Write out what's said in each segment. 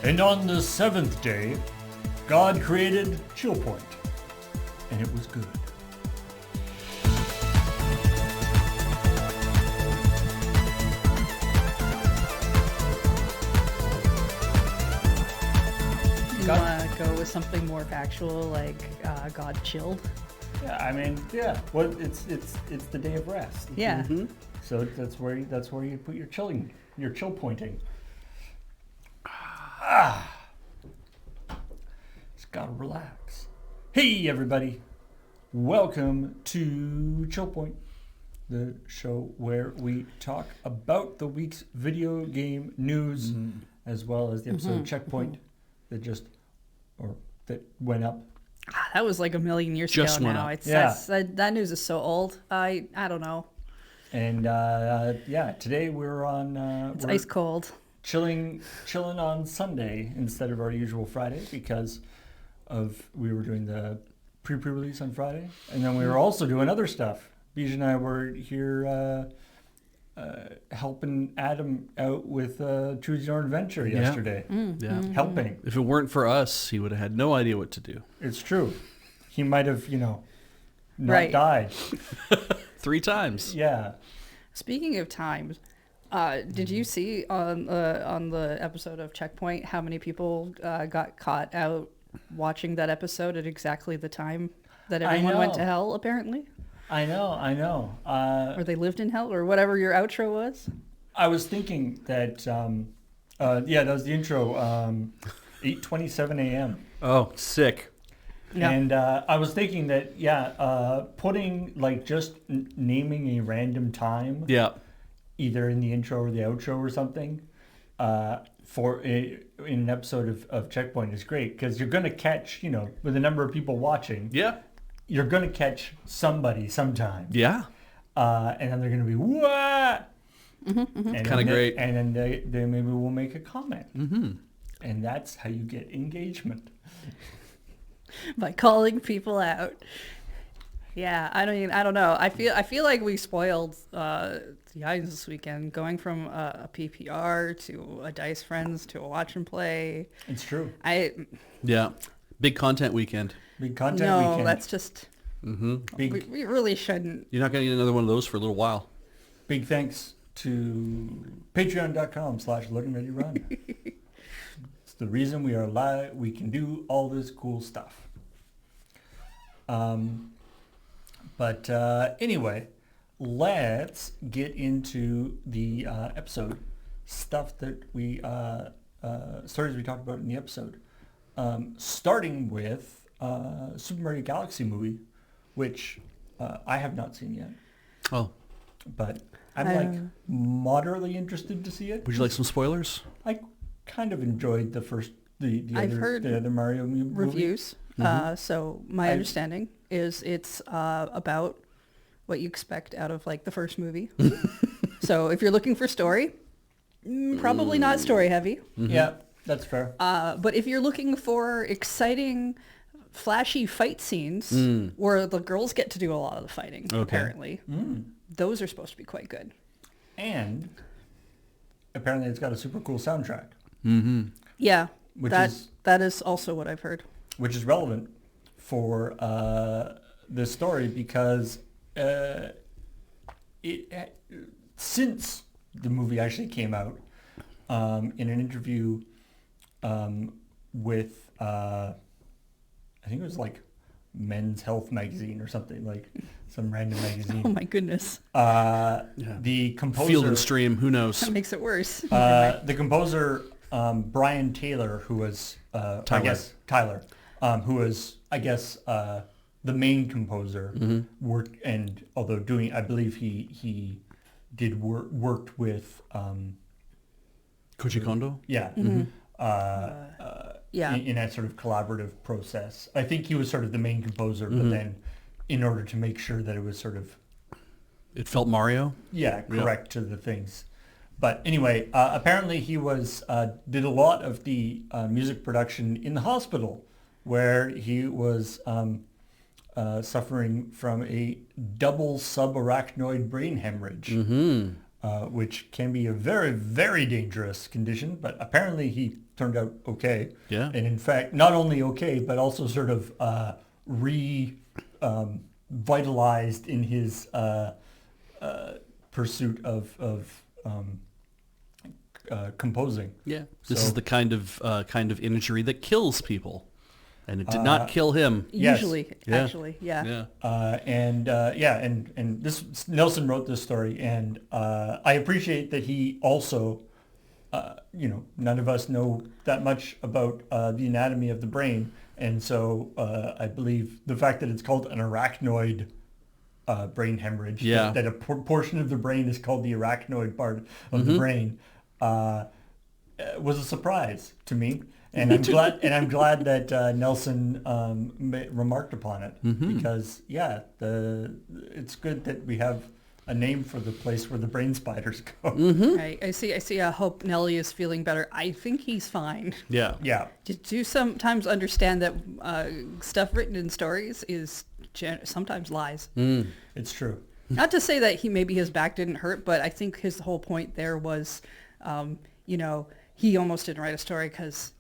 And on the seventh day, God created ChillPoint, and it was good. You want to go with something more factual, like God chilled? Yeah, I mean, yeah. Well, it's the day of rest. Yeah. Mm-hmm. So that's where you put your chill pointing. Just gotta relax. Hey everybody, welcome to ChillPoint, the show where we talk about the week's video game news, as well as the episode Checkpoint that went up. That was like a million years Just ago went now. up. It's Yeah. that news is so old. I don't know. And today we're on. It's we're ice cold. chilling on Sunday instead of our usual Friday because we were doing the pre-release on Friday, and then we were also doing other stuff. Bijou and I were here helping Adam out with Choose Your Own Adventure yesterday. Yeah. Helping. If it weren't for us, he would have had no idea what to do. It's true. He might have, not Right. died. 3 times. Yeah. Speaking of times, did you see on the episode of Checkpoint how many people got caught out watching that episode at exactly the time that everyone went to hell, apparently? I know. Or they lived in hell, or whatever your outro was? I was thinking that, that was the intro, 8:27 a.m. Oh, sick. Yeah. And I was thinking that, putting, just naming a random time, Yeah. either in the intro or the outro or something, in an episode of Checkpoint is great, because you're going to catch, with the number of people watching, Yeah. you're going to catch somebody sometime. Yeah. And then they're going to be, what? Kinda great. And then they maybe will make a comment. Mm-hmm. And that's how you get engagement. By calling people out. Yeah, I don't know. I feel like we spoiled the items this weekend, going from a PPR to a Dice Friends to a Watch and Play. It's true. Yeah. Big content weekend. Big content No, weekend. that's just... Big, We really shouldn't. You're not going to get another one of those for a little while. big thanks to patreon.com/loadingreadyrun. It's the reason we are live. We can do all this cool stuff. But anyway, let's get into the episode stuff that stories we talked about in the episode. Starting with Super Mario Galaxy movie, which I have not seen yet, Oh, but I'm moderately interested to see it. would you like some spoilers? I kind of enjoyed the I've heard other Mario movie. reviews. So my understanding is it's about what you expect out of the first movie. So if you're looking for story, probably not story heavy. Yeah, that's fair. But if you're looking for exciting, flashy fight scenes where the girls get to do a lot of the fighting, apparently, those are supposed to be quite good. And apparently it's got a super cool soundtrack, Yeah, Which that is also what I've heard. which is relevant for this story because since the movie actually came out, in an interview with, I think it was Men's Health magazine or something, some random magazine. Oh my goodness, The composer... Field and Stream, who knows? that makes it worse. the composer, Brian Taylor, who was, Tyler, who was, the main composer, worked, and although I believe he did worked with, Koji Kondo? yeah, Yeah. in that sort of collaborative process. I think he was sort of the main composer, but then in order to make sure that it was sort of, It felt Mario? correct to the things. But anyway, apparently he did a lot of the music production in the hospital, where he was suffering from a double subarachnoid brain hemorrhage. which can be a very, very dangerous condition. But apparently he turned out okay. Yeah. And in fact, not only okay, but also sort of vitalized in his pursuit of composing. Yeah. This So- is the kind of injury that kills people, and it did not kill him. Yes. Usually, Yeah. actually, yeah. And this Nelson wrote this story, and I appreciate that he also, none of us know that much about the anatomy of the brain, and so I believe the fact that it's called an arachnoid brain hemorrhage, Yeah. that a portion of the brain is called the arachnoid part of the brain, was a surprise to me. And I'm glad that Nelson remarked upon it, because it's good that we have a name for the place where the brain spiders go. Right. I see. I hope Nelly is feeling better. I think he's fine. Yeah. Yeah, Do you sometimes understand that stuff written in stories is sometimes lies? it's true. Not to say that maybe his back didn't hurt, but I think his whole point there was, he almost didn't write a story because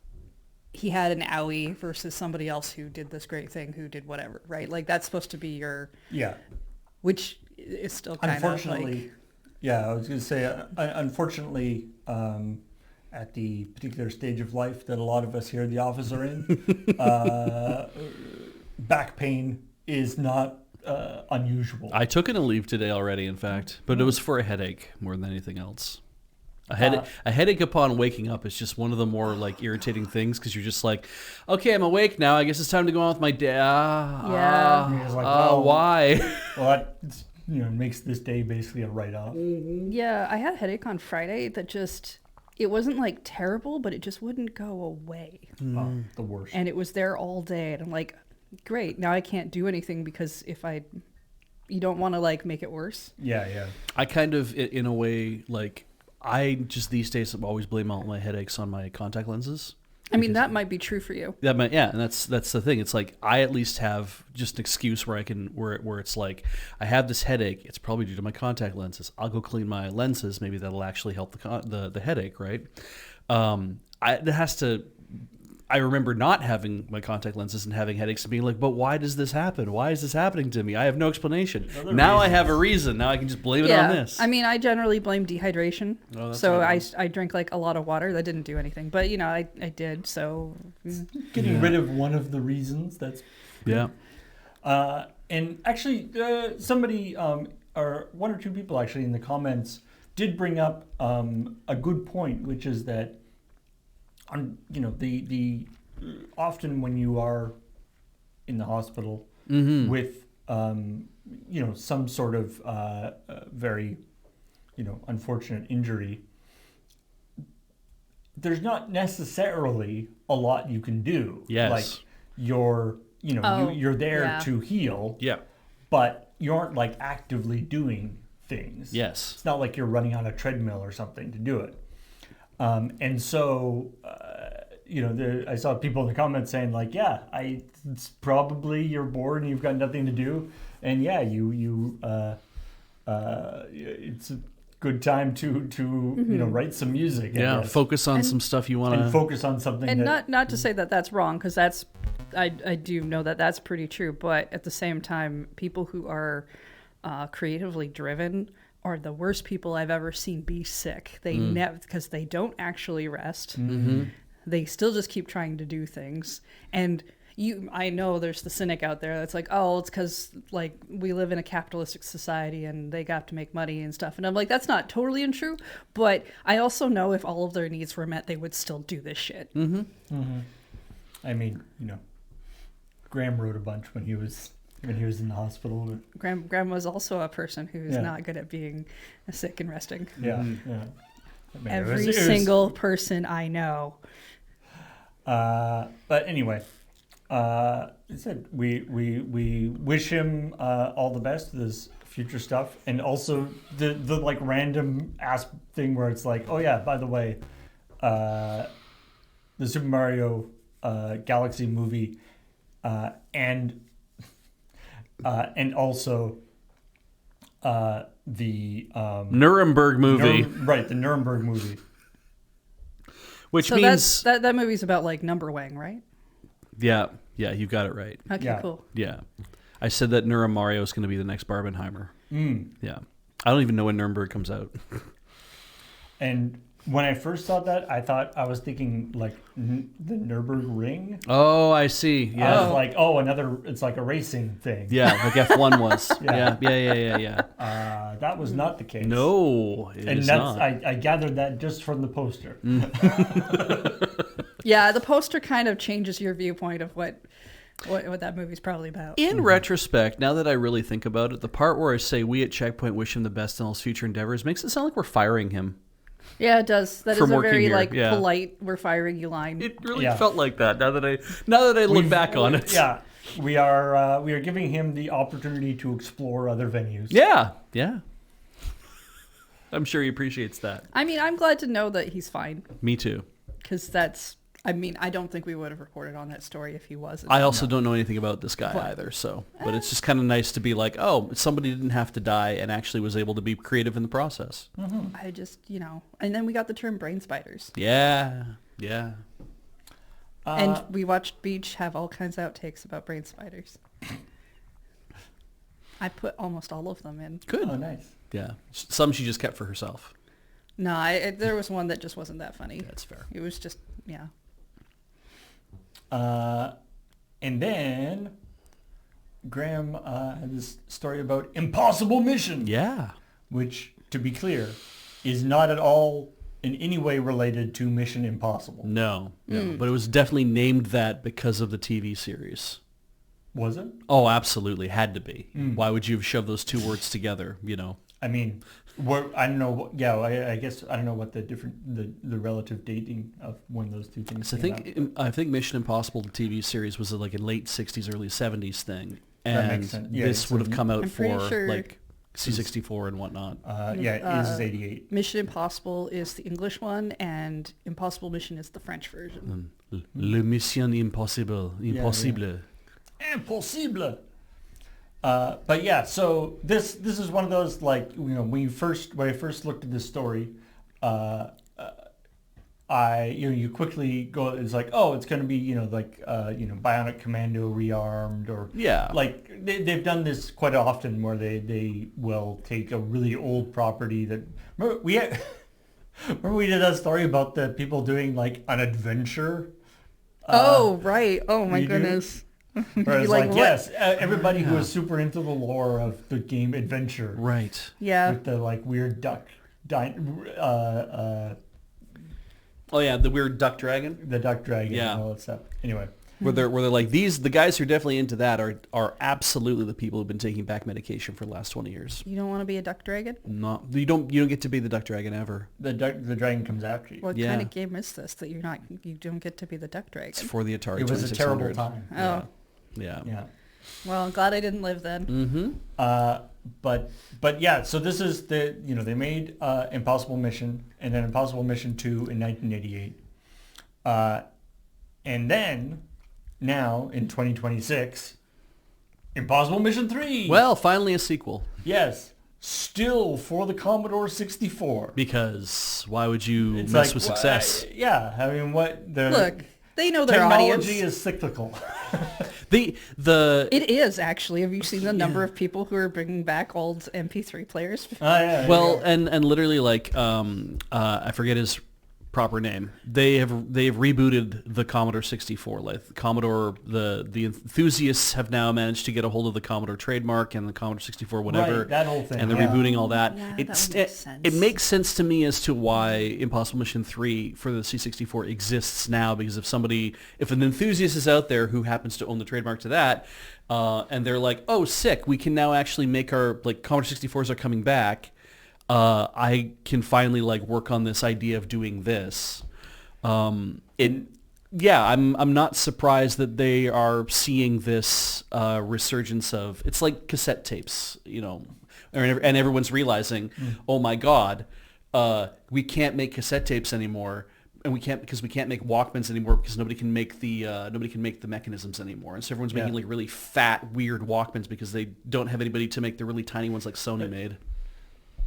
he had an owie versus somebody else who did this great thing, who did whatever, right? Like that's supposed to be your, Yeah. which is still kind Unfortunately, of I was going to say, unfortunately, at the particular stage of life that a lot of us here at the office are in, back pain is not unusual. I took in a leave today already, in fact, but it was for a headache more than anything else. A headache upon waking up is just one of the more like irritating things, because you're just like, okay, I'm awake now. I guess it's time to go on with my day. Yeah. You're just like, well, Why? Well, that makes this day basically a write-off. Yeah, I had a headache on Friday that it wasn't like terrible, but it just wouldn't go away. Oh, the worst. And it was there all day. And I'm like, great, now I can't do anything because you don't want to like make it worse. Yeah. I kind of, in a way, like, I just these days always blame all my headaches on my contact lenses. I mean, that might be true for you. And that's the thing. It's like I at least have just an excuse where I can where it's like I have this headache. It's probably due to my contact lenses. I'll go clean my lenses. Maybe that'll actually help the headache, right? I remember not having my contact lenses and having headaches and being like, but why does this happen? Why is this happening to me? I have no explanation. Now I have a reason. Now I can just blame it on this. I mean, I generally blame dehydration. Oh, that's So right. I drank like a lot of water. That didn't do anything. But, I did. So Getting rid of one of the reasons, that's... Yeah. And actually, somebody, or one or two people actually in the comments did bring up a good point, which is that the often when you are in the hospital with some sort of very unfortunate injury, there's not necessarily a lot you can do. Yes. Like you're there to heal. Yeah. But you aren't like actively doing things. Yes. It's not like you're running on a treadmill or something to do it. And so, I saw people in the comments saying like, it's probably you're bored and you've got nothing to do. And yeah, it's a good time to write some music. I Yeah. guess. Focus on some stuff you want And to focus on something. and that, not to say that that's wrong, because I do know that that's pretty true. But at the same time, people who are creatively driven are the worst people I've ever seen be sick. They because they don't actually rest. They still just keep trying to do things. And I know there's the cynic out there that's like, oh, it's because like we live in a capitalistic society and they got to make money and stuff. And I'm like, that's not totally untrue. But I also know if all of their needs were met, they would still do this shit. I mean, Graham wrote a bunch when he was in the hospital. Graham was also a person who's Yeah. not good at being sick and resting. Yeah. I mean, Every it was- single person I know. But anyway, we wish him all the best with his future stuff, and also the like random ass thing where it's like, oh yeah, by the way, the Super Mario Galaxy movie, and also the Nuremberg movie, right? The Nuremberg movie. which So means that movie's about like number wang, right? yeah, you got it right. Okay, Yeah. cool. Yeah, I said that Nurem Mario is going to be the next Barbenheimer. Yeah, I don't even know when Nuremberg comes out. And when I first saw that, I was thinking like the Nürburgring. Oh, I see. I Yeah, was like, it's like a racing thing. yeah, like F1 was. Yeah. Yeah. That was not the case. No, it And is that's not. I gathered that just from the poster. Yeah, the poster kind of changes your viewpoint of what that movie's probably about. In retrospect, now that I really think about it, the part where I say we at ChillPoint wish him the best in all his future endeavors makes it sound like we're firing him. Yeah, it does. That From is a working very here, like yeah. polite "we're firing you" line. It really Yeah. felt like that. Now that I look back on it. Yeah, we are giving him the opportunity to explore other venues. Yeah. I'm sure he appreciates that. I mean, I'm glad to know that he's fine, Me too. because I don't think we would have reported on that story if he wasn't. I also don't know anything about this guy But- either, so but it's just kind of nice to be like, oh, somebody didn't have to die and actually was able to be creative in the process. I just, and then we got the term brain spiders. Yeah. And we watched Beach have all kinds of outtakes about brain spiders. I put almost all of them in. Good. Oh, nice. Yeah. Some she just kept for herself. No, there was one that just wasn't that funny. That's fair. It was just, yeah. And then Graham had this story about Impossible Mission. Yeah. Which, to be clear, is not at all in any way related to Mission Impossible. No. But it was definitely named that because of the TV series. Was it? Oh, absolutely. Had to be. Why would you have shoved those two words together, I mean, I don't know. Yeah, I guess I don't know what the relative dating of when those two things. So I think Mission Impossible, the TV series, was like a late 60s, early 70s thing. That And makes sense. Yeah, this would have come out I'm pretty for sure- like C64 and whatnot. Yeah, it is 88. Mission Impossible is the English one, and Impossible Mission is the French version. Le Mission Impossible. Impossible. Impossible. But yeah, so this is one of those, like, when I first looked at this story, you quickly go, it's like, oh, it's going to be Bionic Commando rearmed, or Yeah. like they've done this quite often where they will take a really old property that remember we did that story about the people doing like an adventure. Oh, right. Oh, my you do? goodness. Where it's Like like, what? yes, everybody who is super into the lore of the game Adventure, Right. Yeah. with the like weird Oh, yeah, the weird duck dragon. the duck dragon Yeah. and all that stuff. Anyway, Where they're like, the guys who are definitely into that are absolutely the people who've been taking back medication for the last 20 years. You don't want to be a duck dragon? You don't get to be the duck dragon ever. the dragon comes after you. What Yeah. kind of game is this that you don't get to be the duck It's dragon? for the Atari It was a 2600. terrible time. Oh, Yeah. Yeah. well, I'm glad I didn't live then. Mm-hmm. But yeah, so this is they made Impossible Mission and then Impossible Mission 2 in 1988. And then now in 2026, Impossible Mission 3. Well, finally a sequel. Yes, still for the Commodore 64. Because why would you It's mess like, with success? Yeah, I mean, Look, they know their technology audience. is cyclical. The It is, actually. Have you seen the number of people who are bringing back old MP3 players? Yeah, well, yeah. and literally like I forget his proper name. They have rebooted the Commodore 64. Like Commodore, the enthusiasts have now managed to get a hold of the Commodore trademark and the Commodore 64 whatever. Right, that whole thing, And they're yeah. rebooting all that. Yeah, that It's would make sense. it makes sense to me as to why Impossible Mission 3 for the C64 exists now, because if an enthusiast is out there who happens to own the trademark to that, and they're like, oh, sick, we can now actually make our, like, Commodore 64s are coming back. I can finally like work on this idea of doing this. I'm not surprised that they are seeing this resurgence of, it's like cassette tapes, and everyone's realizing, oh my God, we can't make cassette tapes anymore. And we can't make Walkmans anymore because nobody can make the mechanisms anymore. And so everyone's making like really fat, weird Walkmans because they don't have anybody to make the really tiny ones like Sony made.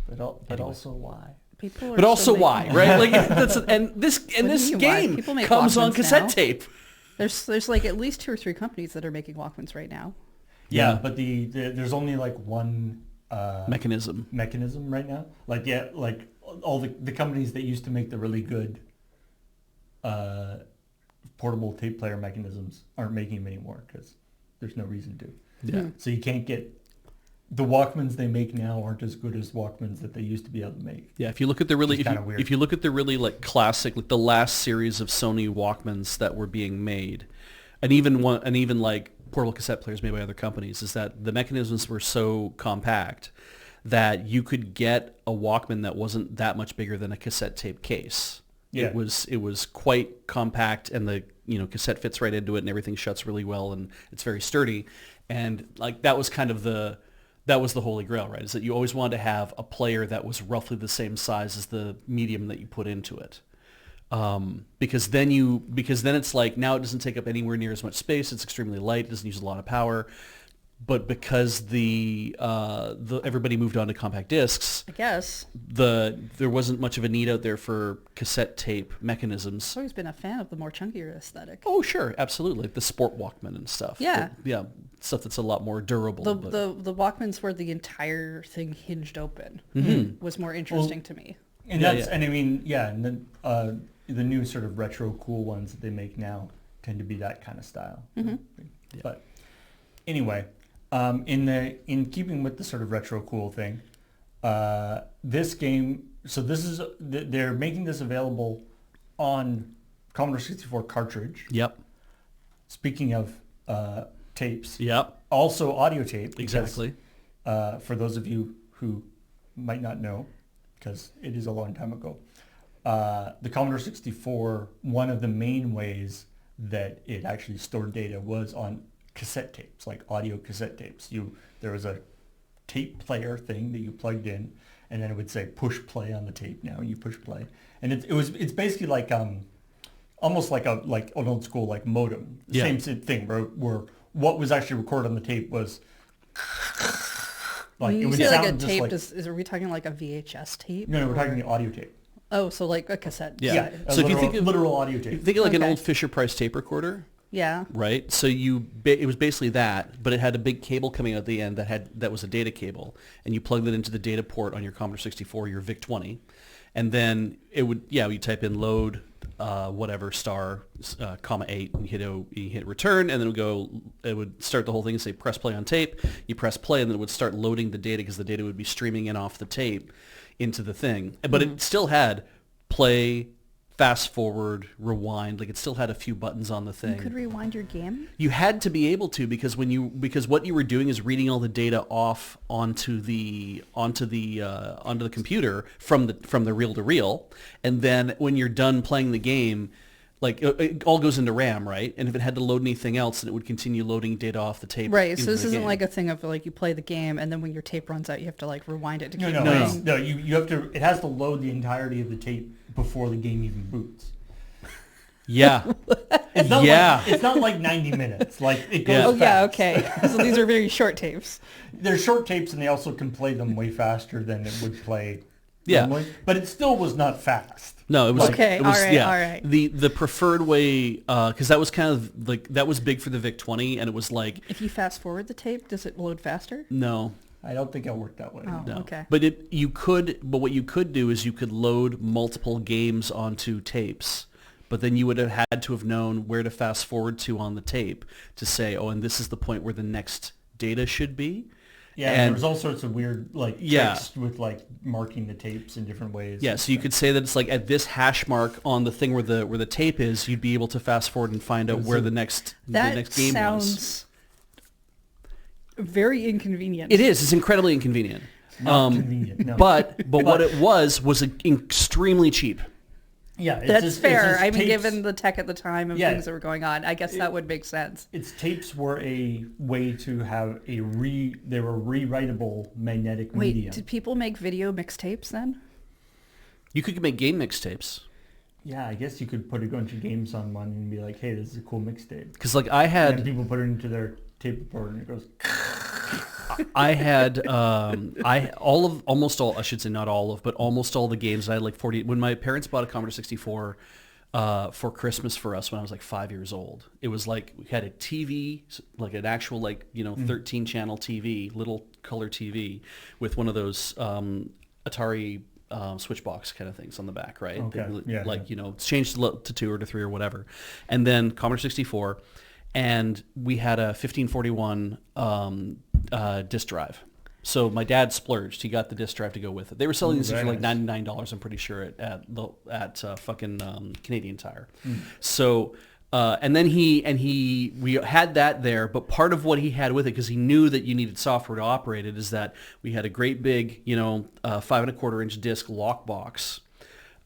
But also why? People are But also still why, making- right? Like this do this you mean, why? game People make comes on Walkmans cassette now. tape. There's like at least 2 or 3 companies that are making Walkmans right now. Yeah, but there's only like one Mechanism. mechanism right now. Like all the companies that used to make the really good portable tape player mechanisms aren't making them anymore because there's no reason to. Yeah. So you can't get the Walkmans they make now aren't as good as Walkmans that they used to be able to make. Yeah, if you look at the really, It's kinda weird. if you look at the really like classic, like the last series of Sony Walkmans that were being made, and even like portable cassette players made by other companies, is that the mechanisms were so compact that you could get a Walkman that wasn't that much bigger than a cassette tape case. Yeah. It was quite compact, and the cassette fits right into it, and everything shuts really well, and it's very sturdy, and like that was kind of the holy grail, right? Is that you always wanted to have a player that was roughly the same size as the medium that you put into it. Because then it's like now it doesn't take up anywhere near as much space. It's extremely light. It doesn't use a lot of power. But because the everybody moved on to compact discs, I guess. there wasn't much of a need out there for cassette tape mechanisms. I've always been a fan of the more chunkier aesthetic. Oh, sure, absolutely, like the Sport Walkman and stuff. Yeah. Yeah, stuff that's a lot more durable. The Walkmans where the entire thing hinged open was more interesting to me. And Yeah, that's yeah. and I mean and then the new sort of retro cool ones that they make now tend to be that kind of style. Mm-hmm. But anyway, in keeping with the sort of retro cool thing, this game. So this is they're making this available on Commodore 64 cartridge. Yep. Speaking of tapes, Yep. also audio tape. because, Exactly. for those of you who might not know, because it is a long time ago, the Commodore 64, one of the main ways that it actually stored data was on cassette tapes, like audio cassette tapes. There was a tape player thing that you plugged in, and then it would say push play on the tape. Now you push play, and it's basically like almost like an old school like modem. Yeah. Same thing where what was actually recorded on the tape was like When it you would say like a sound just tape, like are we talking like a VHS tape? no, we're talking the audio tape. Oh, so like a cassette. Yeah. A So if you literal, think of- literal audio You tape. think of like an Okay. old Fisher-Price tape recorder, Yeah. right? So it was basically that, but it had a big cable coming out at the end that was a data cable, and you plugged it into the data port on your Commodore 64, your VIC-20, and then it would you type in load whatever star comma 8, and you hit return, and then it would start the whole thing and say press play on tape. You press play, and then it would start loading the data because the data would be streaming in off the tape into the thing. But it still had play, fast forward, rewind. Like it still had a few buttons on the thing. You could rewind your game. You had to be able to because what you were doing is reading all the data off onto the computer from the reel to reel, and then when you're done playing the game, like it all goes into RAM, right? And if it had to load anything else, then it would continue loading data off the tape. Right. into So this the isn't game. like a thing of like you play the game and then when your tape runs out, you have to like rewind it to keep No, playing. no. You have to. It has to load the entirety of the tape before the game even boots. Yeah. It's not Yeah. like, it's not like 90 minutes. Like it goes Yeah. Oh yeah, fast. okay. So these are very short tapes. They're short tapes, and they also can play them way faster than it would play. Yeah. normally. But it still was not fast. No, it was Okay, It was, all right, yeah, all right. The preferred way, because that was kind of like that was big for the VIC-20, and it was like If you fast forward the tape, does it load faster? no, I don't think it worked that way. Oh, no. okay. But what you could do is you could load multiple games onto tapes, but then you would have had to have known where to fast forward to on the tape to say, oh, and this is the point where the next data should be. Yeah, And- there was all sorts of weird like Yeah. tricks with like marking the tapes in different ways. Yeah, so you could say that it's like at this hash mark on the thing where the tape is, you'd be able to fast forward and find out where the next That game sounds was. very inconvenient. It is. It's incredibly inconvenient. Not convenient. No. But what it was extremely cheap. yeah, it's That's just, fair. It's just I mean, tapes, given the tech at the time of Yeah. things that were going on, I guess that would make sense. its tapes were a way to have they were rewritable magnetic Wait, medium. did people make video mixtapes then? You could make game mixtapes. Yeah, I guess you could put a bunch of games on one and be like, hey, this is a cool mixtape. Because like I And had, people put it into their tape recorder and it goes. I had almost all, I should say not all of, but almost all the games. I had like 40. When my parents bought a Commodore 64 for Christmas for us when I was like 5 years old, it was like we had a TV, like an actual 13 channel TV, little color TV with one of those Atari switch box kind of things on the back, right? Okay. Yeah, It's changed to 2 or to 3 or whatever, and then Commodore 64. And we had a 1541 disk drive. So my dad splurged. He got the disk drive to go with it. They were selling these for like $99, I'm pretty sure, at fucking Canadian Tire. So and then we had that there. But part of what he had with it, because he knew that you needed software to operate it, is that we had a great big 5.25-inch disc lockbox.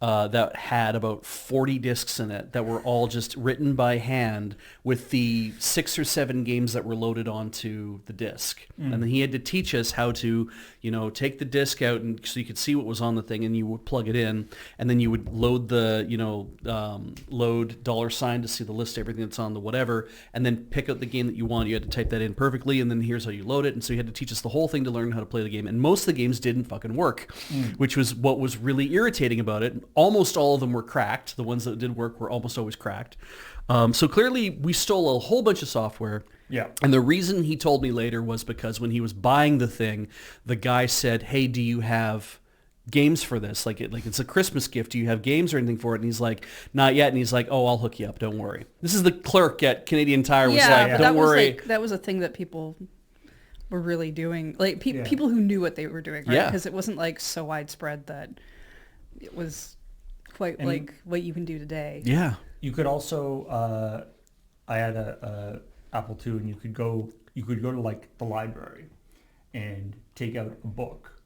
That had about 40 discs in it that were all just written by hand with the 6 or 7 games that were loaded onto the disc. And then he had to teach us how to, take the disc out and so you could see what was on the thing, and you would plug it in, and then you would load the, load $sign to see the list of everything that's on the whatever, and then pick out the game that you want. You had to type that in perfectly, and then here's how you load it. And so he had to teach us the whole thing to learn how to play the game. And most of the games didn't fucking work, which was what was really irritating about it. Almost all of them were cracked. The ones that did work were almost always cracked. So clearly we stole a whole bunch of software. Yeah. And the reason he told me later was because when he was buying the thing, the guy said, "Hey, do you have games for this? Like it's a Christmas gift. Do you have games or anything for it?" And he's like, "Not yet." And he's like, "Oh, I'll hook you up. Don't worry." This is the clerk at Canadian Tire was like, "Don't worry." That was a thing that people were really doing. Like people who knew what they were doing, right? Yeah. Because it wasn't like so widespread that it was quite like what you can do today. Yeah. You could also, I had a Apple II, and you could go to like the library and take out a book,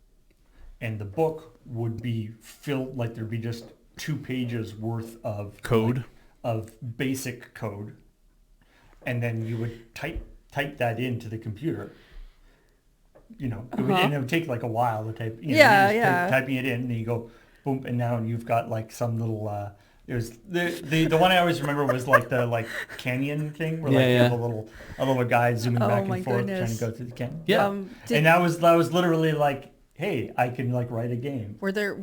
and the book would be filled, like there'd be just 2 pages worth of Code, of basic code, and then you would type that into the computer. And it would take like a while to type. Typing it in, and you go boom, and now you've got like some little. It was the one I always remember was like the canyon thing where you have a little guy zooming back and forth trying to go through the canyon. Yeah, and that was literally like, hey, I can like write a game. Were there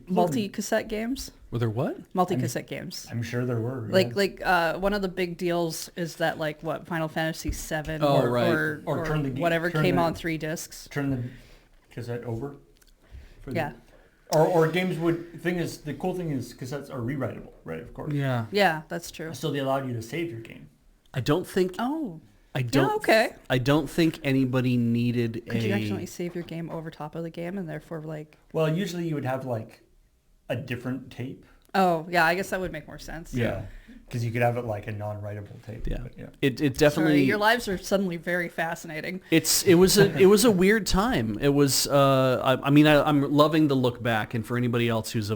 multi-cassette games? Were there what? Multi-cassette games. I'm sure there were. Like one of the big deals is that like Final Fantasy VII or whatever came on 3 discs. Turn the cassette over. Yeah. Or games the cool thing is cassettes are rewritable, right? Of course. Yeah. Yeah, that's true. So they allowed you to save your game. I don't think. Oh. I don't. Yeah, okay. I don't think anybody needed Could you actually save your game over top of the game and therefore like? Well, usually you would have like a different tape. Oh yeah, I guess that would make more sense. Yeah. Because you could have it like a non-writable tape. Yeah. But yeah. It definitely. Sorry, your lives are suddenly very fascinating. It was a weird time. It was. I'm loving the look back, and for anybody else who's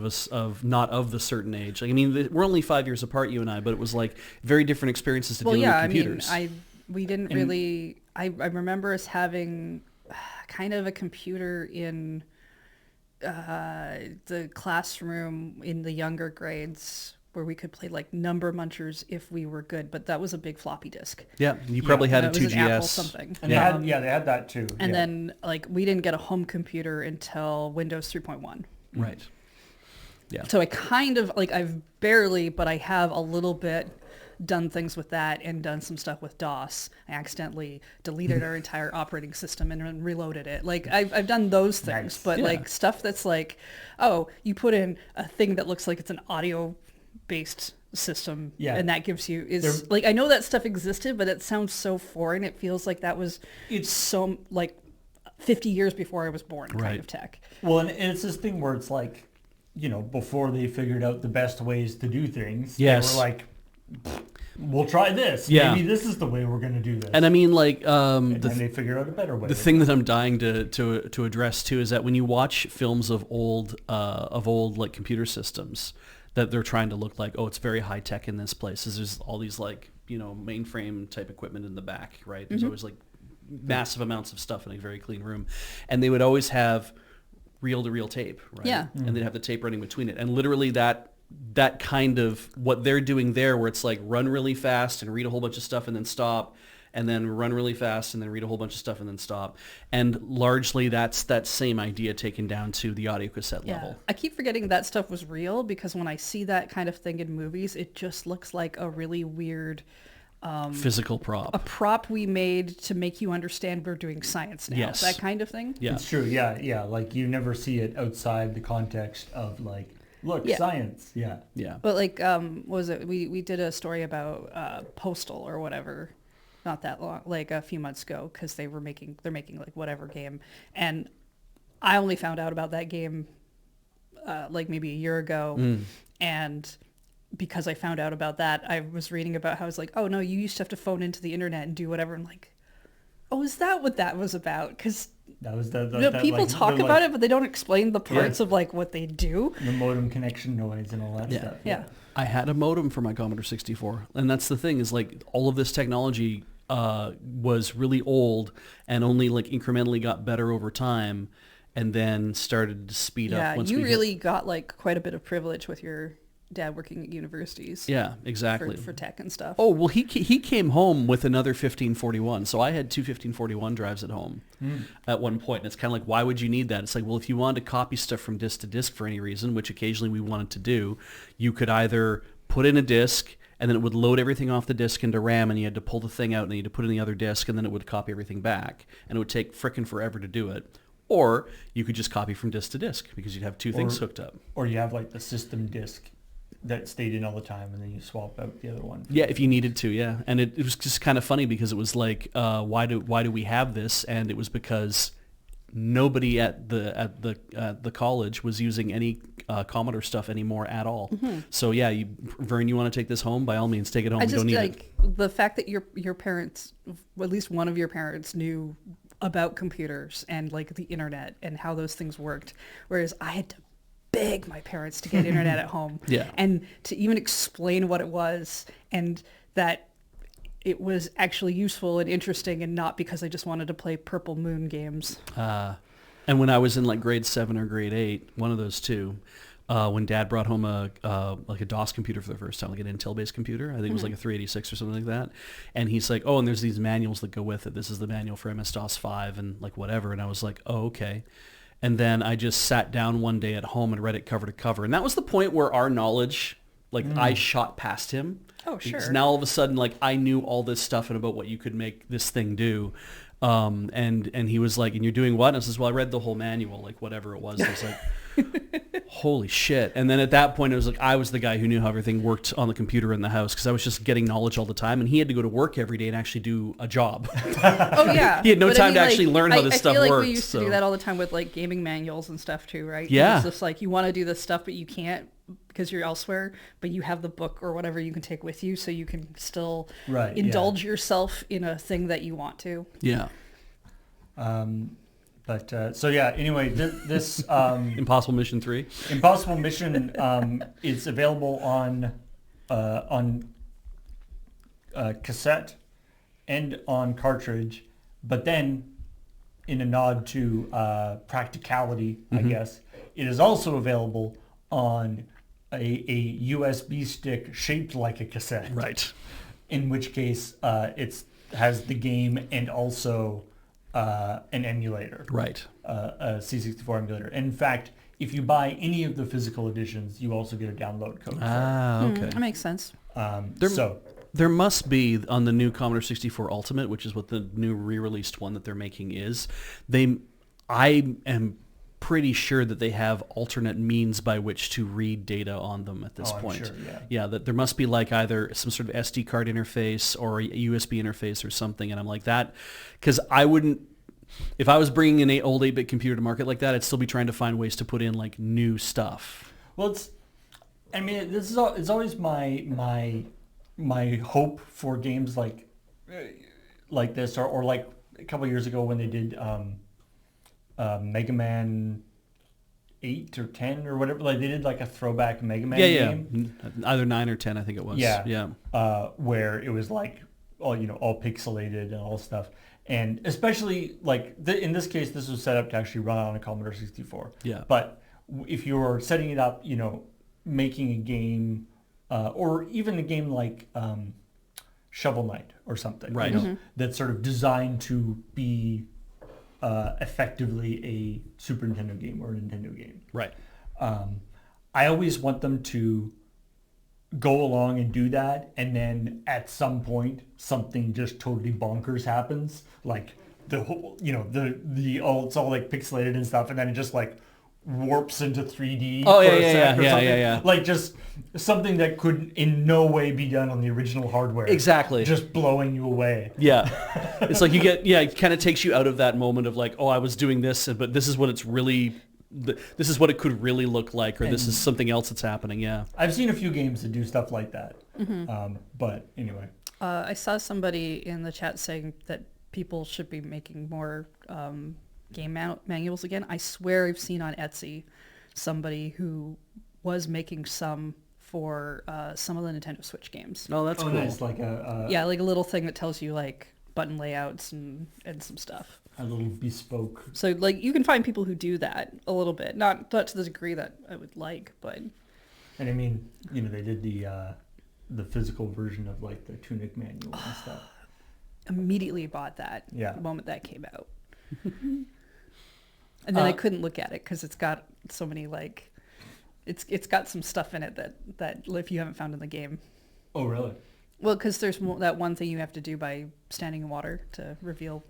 not of the certain age, we're only 5 years apart, you and I, but it was like very different experiences to deal with computers. We didn't really. I remember us having kind of a computer in the classroom in the younger grades, where we could play like Number Munchers if we were good, but that was a big floppy disk. Yeah, you probably had a 2GS. An Apple something. And they had that too. And then like we didn't get a home computer until Windows 3.1. Right. Yeah. So I kind of like I've barely, but I have a little bit done things with that and done some stuff with DOS. I accidentally deleted our entire operating system and then reloaded it. Like I've done those things, but like stuff that's like, oh, you put in a thing that looks like it's an audio based system and that gives you like I know that stuff existed, but it sounds so foreign. It feels like it's so like 50 years before I was born kind of tech. Well, and it's this thing where it's like, before they figured out the best ways to do things, they were like, we'll try this. Yeah. Maybe this is the way we're going to do this. And I mean, like, and they figure out a better way. The thing that I'm dying to address too is that when you watch films of old like computer systems, that they're trying to look like, oh, it's very high tech in this place. There's all these like, mainframe type equipment in the back, right? There's always like massive amounts of stuff in a very clean room, and they would always have reel-to-reel tape, right? Yeah. And they'd have the tape running between it, and literally that kind of what they're doing there, where it's like run really fast and read a whole bunch of stuff and then stop, and then run really fast and then read a whole bunch of stuff and then stop. And largely that's that same idea taken down to the audio cassette level. I keep forgetting that stuff was real because when I see that kind of thing in movies, it just looks like a really weird Physical prop. a prop we made to make you understand we're doing science now. Yes. That kind of thing. Yeah. It's true. Yeah. Like you never see it outside the context of like, look, Yeah. science. Yeah. Yeah. But like, what was it? We did a story about Postal or whatever, not that long, like a few months ago, because they're making like whatever game, and I only found out about that game like maybe a year ago, and because I found out about that, I was reading about how it's like, oh no, you used to have to phone into the internet and do whatever. I'm like, oh, is that what that was about? Because That was the people like, talk the, about like, it, but they don't explain the parts of like what they do. the modem connection noise and all that Yeah. stuff. Yeah. I had a modem for my Commodore 64, and that's the thing is like all of this technology was really old and only like incrementally got better over time, and then started to speed Yeah, up. Once you we hit- really got like quite a bit of privilege with your dad working at universities. Yeah, exactly. For tech and stuff. Oh, well, he came home with another 1541. So I had two 1541 drives at home at one point. And it's kind of like, why would you need that? It's like, well, if you wanted to copy stuff from disk to disk for any reason, which occasionally we wanted to do, you could either put in a disk and then it would load everything off the disk into RAM and you had to pull the thing out and you had to put in the other disk and then it would copy everything back. And it would take frickin' forever to do it. Or you could just copy from disk to disk because you'd have two things hooked up. Or you have like the system disk that stayed in all the time, and then you swap out the other one. Yeah, if you needed to, yeah. And it was just kind of funny because it was like, why do we have this? And it was because nobody at the college was using any Commodore stuff anymore at all. So yeah, Vern, you want to take this home? By all means, take it home. I We just don't need like the fact that your parents, at least one of your parents, knew about computers and like the internet and how those things worked, whereas I had to beg my parents to get internet at home. Yeah. And to even explain what it was and that it was actually useful and interesting and not because I just wanted to play Purple Moon games. And when I was in like grade 7 or grade 8, one of those two, when Dad brought home like a DOS computer for the first time, like an Intel-based computer, I think it was like a 386 or something like that. And he's like, oh, and there's these manuals that go with it. This is the manual for MS-DOS 5 and like whatever. And I was like, oh, okay. And then I just sat down one day at home and read it cover to cover. And that was the point where our knowledge, like I shot past him. Oh, sure. Because now all of a sudden, like I knew all this stuff and about what you could make this thing do. And he was like, and you're doing what? And I says, well, I read the whole manual, like whatever it was. I was like, holy shit. And then at that point, it was like, I was the guy who knew how everything worked on the computer in the house because I was just getting knowledge all the time. And he had to go to work every day and actually do a job. Oh yeah. He had no But time to actually learn how this stuff I feel like works, we used to so- do that all the time with like gaming manuals and stuff too, right? Yeah. It's just like you want to do this stuff, but you can't because you're elsewhere, but you have the book or whatever you can take with you so you can still Right, yeah. indulge yourself in a thing that you want to. Yeah. But so yeah. Anyway, this Impossible Mission 3. Impossible Mission is available on cassette and on cartridge, but then in a nod to practicality, I guess, it is also available on a USB stick shaped like a cassette. Right. In which case, it has the game and also an emulator. Right. A C64 emulator. And in fact, if you buy any of the physical editions, you also get a download code. Ah, okay. That makes sense. There must be on the new Commodore 64 Ultimate, which is what the new re-released one that they're making is. I am pretty sure that they have alternate means by which to read data on them at this I'm point. sure, yeah. Yeah, that there must be like either some sort of SD card interface or a USB interface or something. And I'm like that because I wouldn't. If I was bringing an old 8-bit computer to market like that, I'd still be trying to find ways to put in like new stuff. Well, it's always my hope for games like this or like a couple of years ago when they did Mega Man 8 or 10 or whatever, like they did like a throwback Mega Man game. Either 9 or 10, I think it was. Yeah. Where it was like all pixelated and all stuff. And especially like in this case, this was set up to actually run on a Commodore 64. Yeah. But if you're setting it up, making a game or even a game like Shovel Knight or something, Right. that's sort of designed to be effectively a Super Nintendo game or a Nintendo game. Right. I always want them to go along and do that, and then at some point something just totally bonkers happens, like the whole, it's all like pixelated and stuff, and then it just like warps into 3D. Oh, for yeah, a yeah, sec or yeah, something. yeah. Like just something that could in no way be done on the original hardware. Exactly. Just blowing you away. Yeah. It's like it kind of takes you out of that moment of like, oh, I was doing this, but this is what it's really, this is what it could really look like, or this is something else that's happening. Yeah. I've seen a few games that do stuff like that. But anyway. I saw somebody in the chat saying that people should be making more game manuals again. I swear I've seen on Etsy somebody who was making some for some of the Nintendo Switch games. Oh, that's cool. Nice. Like Yeah, like a little thing that tells you like button layouts and some stuff. a little bespoke. So like you can find people who do that a little bit, not to the degree that I would like, but And I mean, they did the physical version of like the Tunic manual and stuff. immediately bought that Yeah. the moment that came out. And then I couldn't look at it because it's got so many like, it's got some stuff in it that if you haven't found in the game. Oh, really? Well, because there's that one thing you have to do by standing in water to reveal.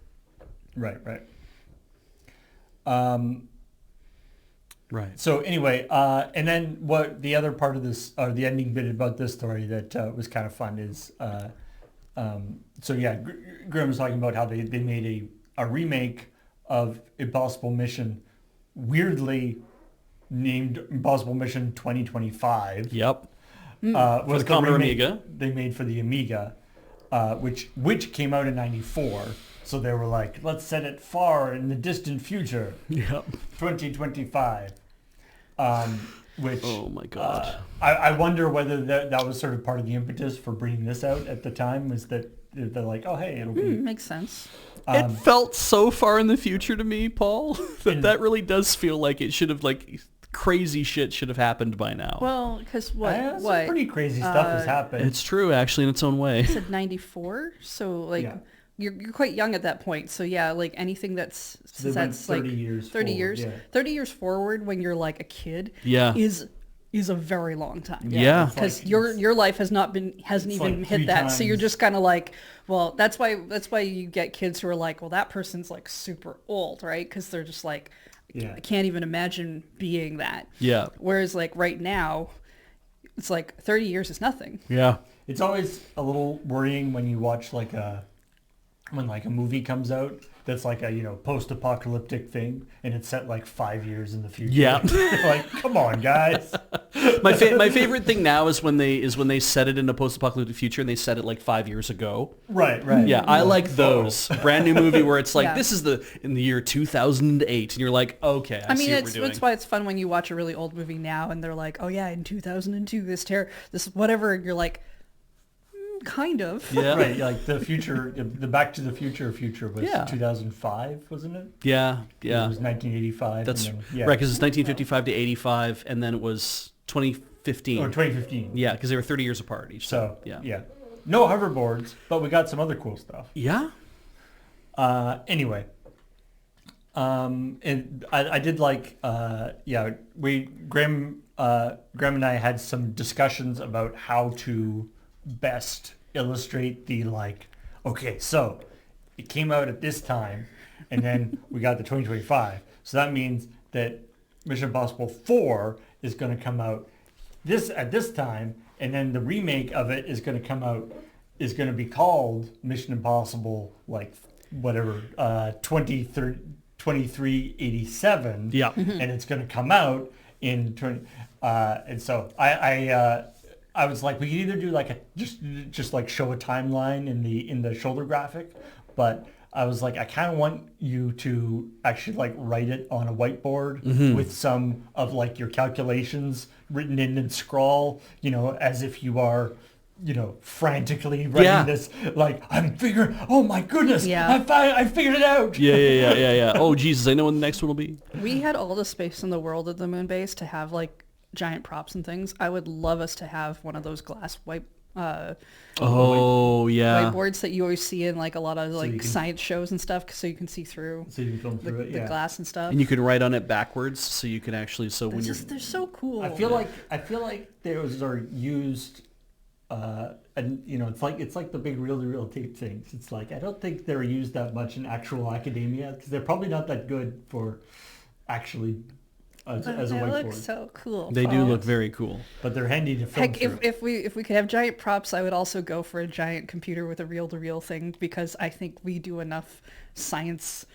Right. Right. So anyway, and then what the other part of this, or the ending bit about this story that was kind of fun is, Grim was talking about how they made a remake of Impossible Mission, weirdly named Impossible Mission 2025. Yep. Was the Commodore remake Amiga. They made for the Amiga, which came out in '94. So they were like, let's set it far in the distant future, Yep. 2025. Which Oh my God. I wonder whether that was sort of part of the impetus for bringing this out at the time, was that they're like, oh hey, it'll be. Makes sense. It felt so far in the future to me, Paul, that really does feel like it should have, like, crazy shit should have happened by now. Well, because Some what? pretty crazy stuff has happened. It's true, actually, in its own way. I said 94, so like Yeah. you're quite young at that point. So yeah, like anything that's So they went 30 like years 30 forward, years, yeah. 30 years forward when you're like a kid. Yeah. Is a very long time. Yeah. It's Because like- your life hasn't even like hit 3 that, so you're times. just kind of like, well, that's why you get kids who are like, well, that person's like super old, right? Because they're just like, Yeah. I can't even imagine being that. Yeah. Whereas like right now, it's like 30 years is nothing. Yeah. It's always a little worrying when you watch when a movie comes out that's like a post-apocalyptic thing, and it's set like 5 years in the future. Yeah. Like, come on, guys. My favorite thing now is when they set it in a post-apocalyptic future and they set it like 5 years ago. Right. Yeah, I like those. Brand new movie where it's like, Yeah. this is in the year 2008, and you're like, okay, I mean, see what we're doing. that's why it's fun when you watch a really old movie now and they're like, oh yeah, in 2002, this whatever, and you're like, kind of. Yeah. Right, like the future, the Back to the Future was Yeah. 2005, wasn't it? Yeah. It was 1985. That's and then, right, because it's 1955 to 85, and then it was 2015. Or 2015. Yeah, because they were 30 years apart each. So, yeah. No hoverboards, but we got some other cool stuff. Yeah. Anyway, and I did like, Graham and I had some discussions about how to best illustrate the okay, so it came out at this time, and then we got the 2025. So that means that Mission Impossible 4 is going to come out at this time, and then the remake of it is going to come out, is going to be called Mission Impossible, 2387. Yeah. And it's going to come out in 20. And so I was like, we could either do just show a timeline in the shoulder graphic, but I was like, I kind of want you to actually write it on a whiteboard with some of your calculations written in scrawl, as if you are, frantically writing this. I'm figuring. Oh my goodness! Yeah. I figured it out. Yeah. Oh Jesus, I know when the next one will be. We had all the space in the world at the moon base to have giant props and things. I would love us to have one of those glass Oh yeah. whiteboards that you always see in like a lot of you like can- science shows and stuff, so you can see through So you can film the, through it. the Yeah. glass and stuff. And you can write on it backwards, so you can actually. So when you're They're so cool. I feel like those are used, and you know, it's like the big reel-to-reel tape things. It's like I don't think they're used that much in actual academia because they're probably not that good for actually as a They whiteboard. look so cool. they do look very cool. But they're handy to film Heck, through. if we could have giant props, I would also go for a giant computer with a reel-to-reel thing, because I think we do enough science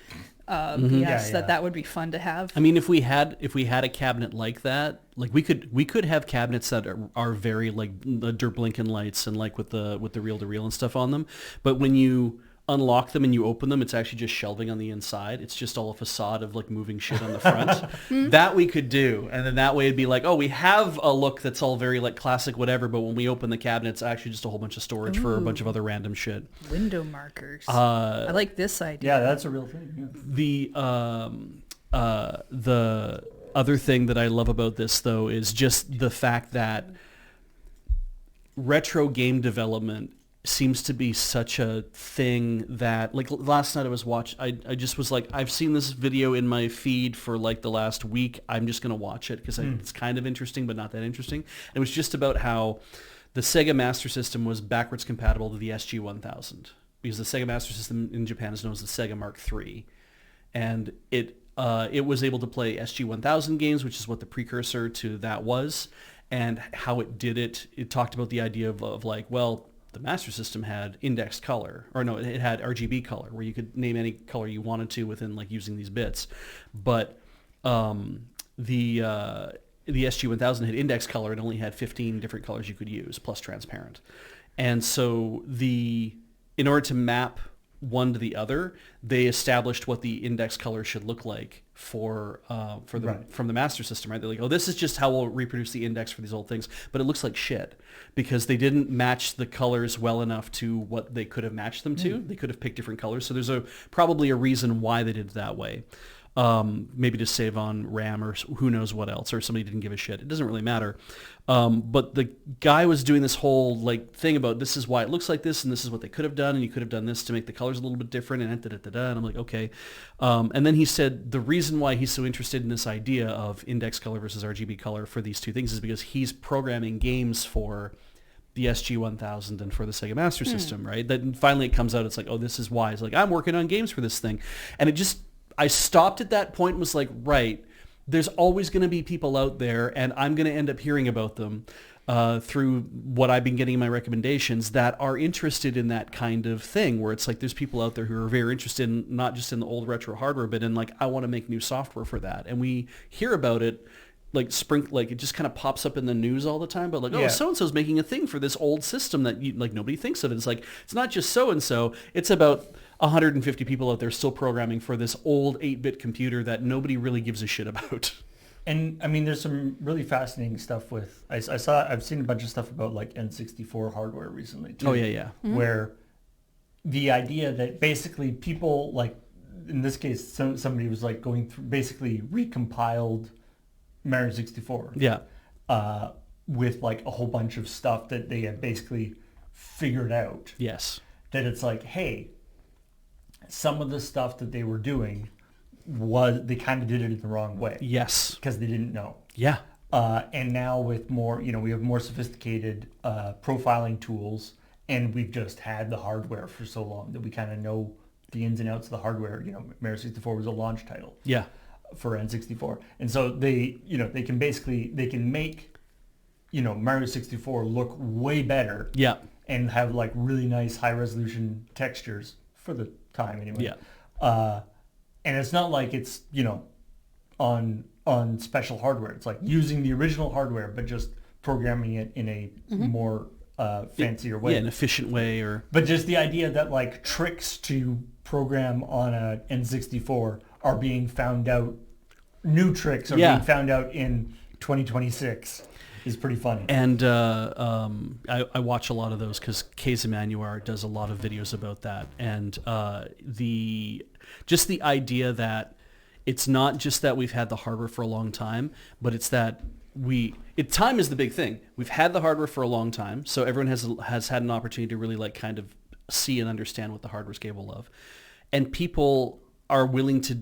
BS Yeah. that would be fun to have. I mean, if we had a cabinet like that, like we could have cabinets that are very like the Blinken lights and like with the reel to reel and stuff on them. But when you unlock them and you open them, it's actually just shelving on the inside. It's just all a facade of like moving shit on the front. That we could do, and then that way it'd be like, oh, we have a look that's all very like classic whatever, but when we open the cabinet, it's actually just a whole bunch of storage for a bunch of other random shit. Window markers. I like this idea. Yeah, that's a real thing. Yeah. The other thing that I love about this though is just the fact that retro game development seems to be such a thing that, like, last night I just was like, I've seen this video in my feed for like the last week. I'm just going to watch it because it's kind of interesting, but not that interesting. It was just about how the Sega Master System was backwards compatible to the SG-1000 because the Sega Master System in Japan is known as the Sega Mark III. And it was able to play SG-1000 games, which is what the precursor to that was. And how it did it, it talked about the idea of like, well, the Master System had indexed color, or no, it had RGB color, where you could name any color you wanted to within like using these bits. But the SG-1000 had indexed color and only had 15 different colors you could use, plus transparent. And so in order to map one to the other, they established what the index color should look like from the Master System, right? They're like, oh, this is just how we'll reproduce the index for these old things, but it looks like shit because they didn't match the colors well enough to what they could have matched them to. They could have picked different colors, so there's probably a reason why they did it that way. Maybe to save on RAM or who knows what else, or somebody didn't give a shit. It doesn't really matter. But the guy was doing this whole like thing about this is why it looks like this, and this is what they could have done, and you could have done this to make the colors a little bit different, and da-da-da-da. And I'm like, okay. And then he said the reason why he's so interested in this idea of index color versus RGB color for these two things is because he's programming games for the SG-1000 and for the Sega Master System, right? Then finally it comes out, it's like, oh, this is why. It's like, I'm working on games for this thing. And I stopped at that point and was like, right, there's always going to be people out there, and I'm going to end up hearing about them through what I've been getting in my recommendations that are interested in that kind of thing, where it's like there's people out there who are very interested in not just in the old retro hardware, but in like, I want to make new software for that. And we hear about it like it just kind of pops up in the news all the time, but like, oh, so-and-so's making a thing for this old system that like nobody thinks of. It's like, it's not just so-and-so, it's about 150 people out there still programming for this old 8-bit computer that nobody really gives a shit about. And I mean, there's some really fascinating stuff with, I've seen a bunch of stuff about like N64 hardware recently too. Oh yeah. Where the idea that basically people like, in this case, somebody was like going through, basically recompiled Mario 64. Yeah. With like a whole bunch of stuff that they had basically figured out. Yes. That it's like, hey, some of the stuff that they were doing they kind of did it in the wrong way. Yes. Because they didn't know. Yeah. And now with more, we have more sophisticated profiling tools, and we've just had the hardware for so long that we kind of know the ins and outs of the hardware. Mario 64 was a launch title. Yeah. For N64. And so they can make, Mario 64 look way better. Yeah. And have like really nice high resolution textures for the time anyway. Yeah. And it's not like it's, on special hardware. It's like using the original hardware, but just programming it in a more fancier way. Yeah, an efficient way But just the idea that like tricks to program on a N64 are being found out, new tricks are being found out in 2026 is pretty funny. And I watch a lot of those because Kaz Emanuar does a lot of videos about that. And the idea that it's not just that we've had the hardware for a long time, but it's that time is the big thing. We've had the hardware for a long time, so everyone has had an opportunity to really like kind of see and understand what the hardware's capable of, and people are willing to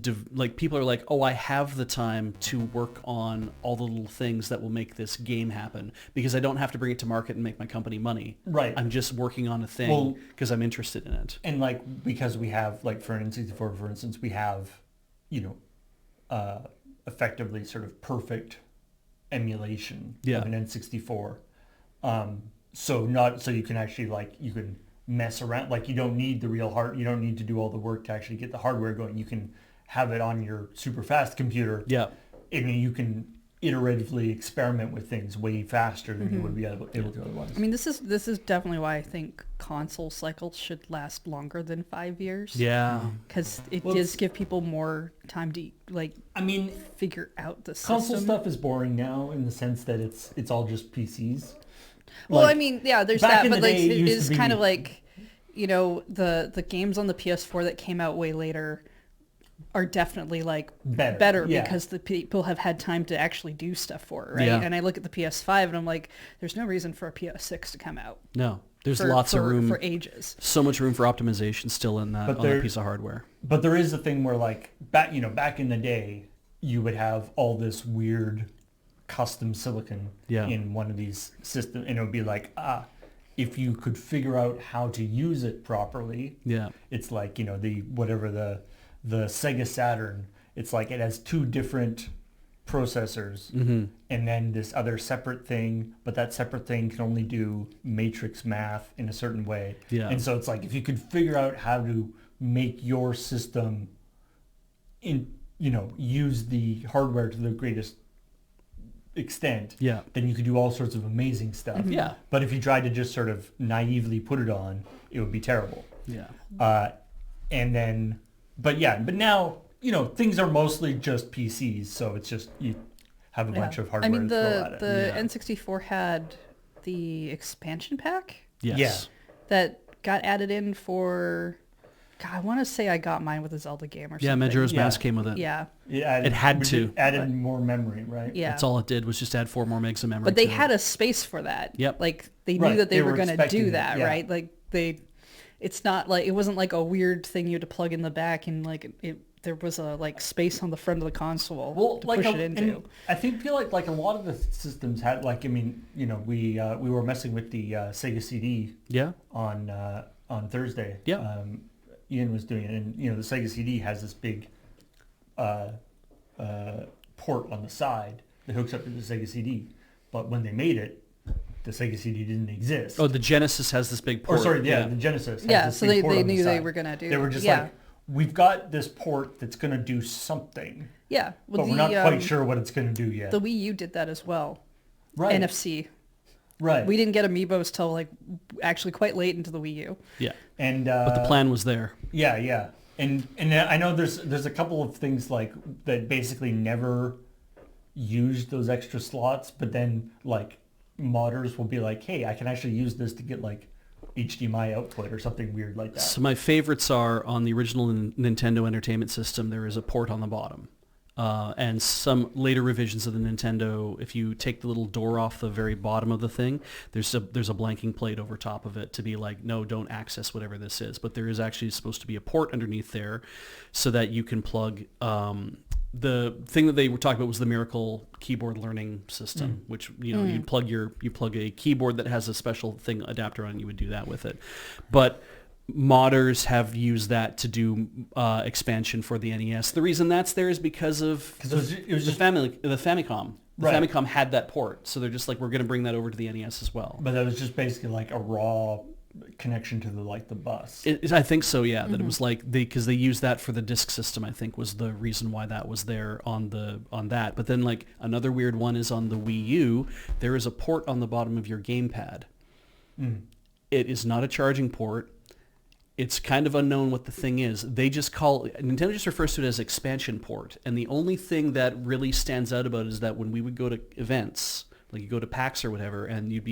people are like, oh, I have the time to work on all the little things that will make this game happen because I don't have to bring it to market and make my company money. Right. I'm just working on a thing because I'm interested in it. And like, because we have, like, for an N64, for instance, we have, effectively sort of perfect emulation of an N64. So you can actually, like, you can mess around, like, you don't need the real you don't need to do all the work to actually get the hardware going. You can have it on your super fast computer. Yeah. And you can iteratively experiment with things way faster than you would be able to otherwise. I mean, this is definitely why I think console cycles should last longer than 5 years. Yeah. Because it does give people more time to, like, figure out the system. Console stuff is boring now in the sense that it's all just PCs. Well, Like, I mean, yeah, there's back that, in but the like day, it it used is to be- kind of like, the games on the PS4 that came out way later are definitely like better yeah. because the people have had time to actually do stuff for it, right? Yeah. And I look at the PS5 and I'm like, there's no reason for a PS6 to come out. No, there's for, lots for, of room for ages. So much room for optimization still in that on that piece of hardware. But there is a thing where, like, back in the day, you would have all this weird custom silicon in one of these systems, and it would be like, if you could figure out how to use it properly, it's like, the Sega Saturn, it's like it has two different processors and then this other separate thing, but that separate thing can only do matrix math in a certain way. Yeah. And so it's like, if you could figure out how to make your system use the hardware to the greatest extent, then you could do all sorts of amazing stuff. Yeah. But if you tried to just sort of naively put it on, it would be terrible. Yeah. But now, things are mostly just PCs, so it's just you have a bunch of hardware to throw at it. The N64 had the expansion pack Yes. Yeah. that got added in for, God, I want to say I got mine with a Zelda game or something. Yeah, Majora's Yeah. Mask came with it. Yeah. It added more memory, right? Yeah. That's all it did was just add 4 more megs of memory. But they to had it. a space for that. Yep. Like they Right. knew that they were going to expecting do it, that, yeah. right? Like it's not like, it wasn't like a weird thing you had to plug in the back and like there was a like space on the front of the console to push it into. And I feel like a lot of the systems had, like, we were messing with the Sega CD on Thursday. Yeah. Ian was doing it, and the Sega CD has this big port on the side that hooks up to the Sega CD. But when they made it, the Sega CD didn't exist. Oh, the Genesis has this big port. the Genesis. Has Yeah, this so big they port on the knew they side. were going to do. They were just yeah. like, we've got this port that's going to do something, Yeah, well, but we're not quite sure what it's going to do yet. The Wii U did that as well. Right. NFC. Right. We didn't get Amiibos till like actually quite late into the Wii U. Yeah. And But the plan was there. Yeah. And I know there's a couple of things like that basically never used those extra slots, but then like modders will be like, hey, I can actually use this to get like HDMI output or something weird like that. So my favorites are on the original Nintendo Entertainment System. There is a port on the bottom. And some later revisions of the Nintendo, if you take the little door off the very bottom of the thing, there's a blanking plate over top of it to be like, no, don't access whatever this is. But there is actually supposed to be a port underneath there so that you can plug the thing that they were talking about was the Miracle keyboard learning system, which you plug a keyboard that has a special thing adapter on it, and you would do that with it. But modders have used that to do expansion for the NES. The reason that's there is because of it was just the Famicom. The Right. Famicom had that port, so they're just like, we're going to bring that over to the NES as well. But that was just basically like a raw connection to the bus. I think so, yeah. That it was like because they used that for the disk system. I think was the reason why that was there on that. But then like another weird one is on the Wii U. There is a port on the bottom of your gamepad. It is not a charging port. It's kind of unknown what the thing is. Nintendo just refers to it as expansion port. And the only thing that really stands out about it is that when we would go to events, Like you go to PAX or whatever, and there'd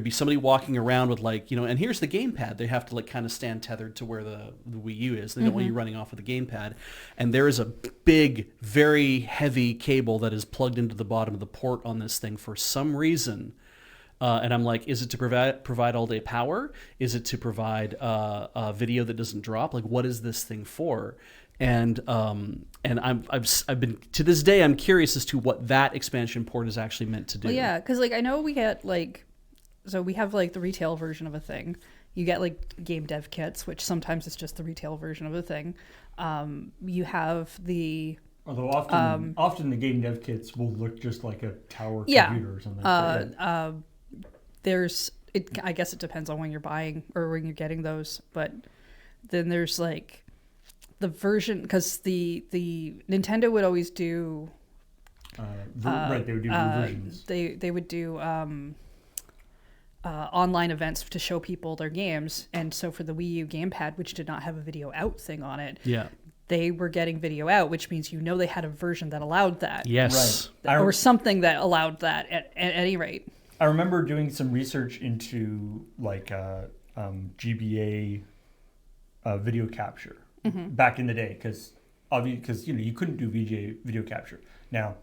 be somebody walking around with like, and here's the gamepad. They have to like kind of stand tethered to where the Wii U is. They don't want you running off with the gamepad. And there is a big, very heavy cable that is plugged into the bottom of the port on this thing for some reason. And I'm like, is it to provide all day power? Is it to provide a video that doesn't drop? Like, what is this thing for? And I've been, to this day, I'm curious as to what that expansion port is actually meant to do. Well, yeah, because like I know we get like, so we have like the retail version of a thing. You get like game dev kits, which sometimes it's just the retail version of a thing. You have the Although often the game dev kits will look just like a tower computer or something. I guess it depends on when you're buying or when you're getting those, but then there's like the version, because the Nintendo would always do right, they would do versions. They would do online events to show people their games, and so for the Wii U gamepad, which did not have a video out thing on it, they were getting video out, which means they had a version that allowed that. Yes, right. Or something that allowed that at any rate. I remember doing some research into like GBA video capture back in the day, because you couldn't do VGA video capture. Now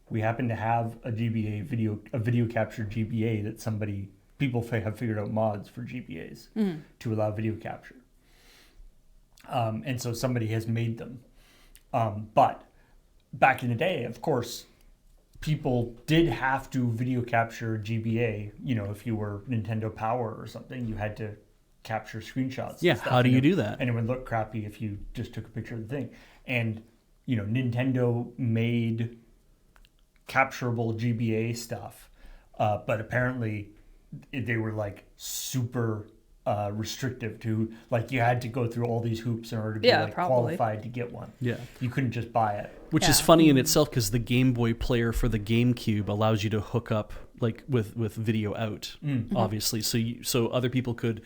we happen to have a video capture GBA that people have figured out mods for GBAs to allow video capture, and so somebody has made them. But back in the day, of course, people did have to video capture GBA. If you were Nintendo Power or something, you had to capture screenshots. Yeah, how do you do that? And it would look crappy if you just took a picture of the thing. And, Nintendo made capturable GBA stuff, but apparently they were like super restrictive to, like, you had to go through all these hoops in order to be qualified to get one. Yeah. You couldn't just buy it. Which is funny in itself, because the Game Boy player for the GameCube allows you to hook up like with video out, obviously, so other people could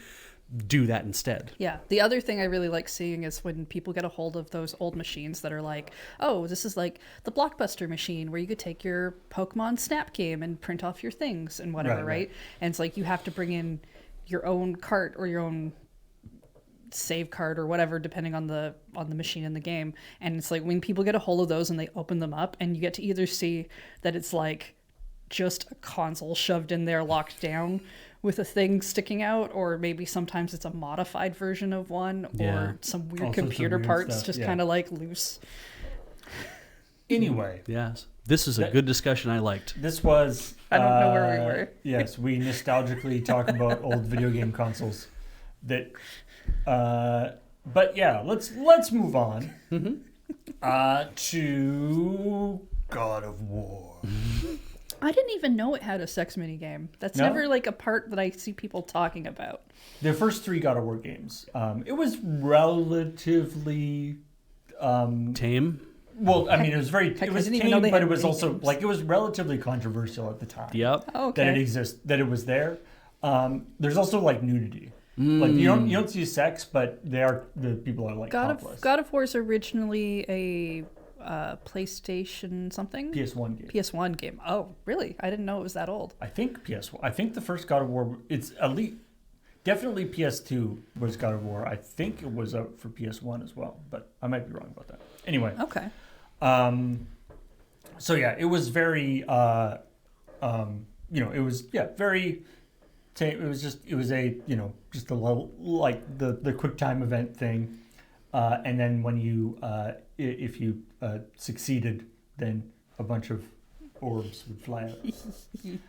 do that instead. Yeah. The other thing I really like seeing is when people get a hold of those old machines that are like, oh, this is like the Blockbuster machine where you could take your Pokemon Snap game and print off your things and whatever, right? And it's like you have to bring in your own cart or your own save card or whatever, depending on the machine in the game. And it's like when people get a hold of those and they open them up, and you get to either see that it's like just a console shoved in there, locked down with a thing sticking out, or maybe sometimes it's a modified version of one, or some weird computer parts just kind of like loose. Anyway. Yes. This is a good discussion. I liked. This was... I don't know where we were. Yes, we nostalgically talk about old video game consoles. But yeah, let's move on to God of War. I didn't even know it had a sex mini game. That's never like a part that I see people talking about. The first 3 God of War games. It was relatively tame. Well, I mean, it was tame, but it was also games. Like, it was relatively controversial at the time. Yep. Oh, okay. That it was there. There's also like nudity. Like you don't see sex, but the people are like topless. God of War is originally a PlayStation something? PS1 game. PS1 game. Oh, really? I didn't know it was that old. I think PS1. I think the first God of War, it's definitely PS2 was God of War. I think it was out for PS1 as well, but I might be wrong about that. Anyway. Okay. So yeah, it was very it was very tame. It was a just a little, like the quick time event thing. And then when you if you succeeded, then a bunch of orbs would fly out.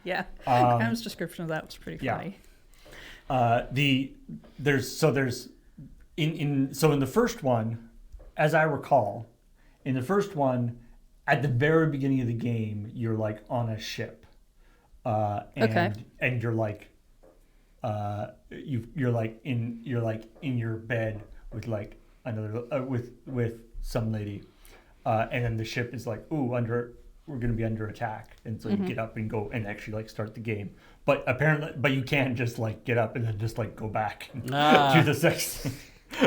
Yeah. Graham's description of that was pretty funny. In the first one, as I recall, in the first one, at the very beginning of the game, you're like on a ship, and you're like you're like in your bed with like another with some lady, and then the ship is like, we're gonna be under attack, and so you get up and go and actually like start the game. But you can't just like get up and then just like go back and do the sex thing.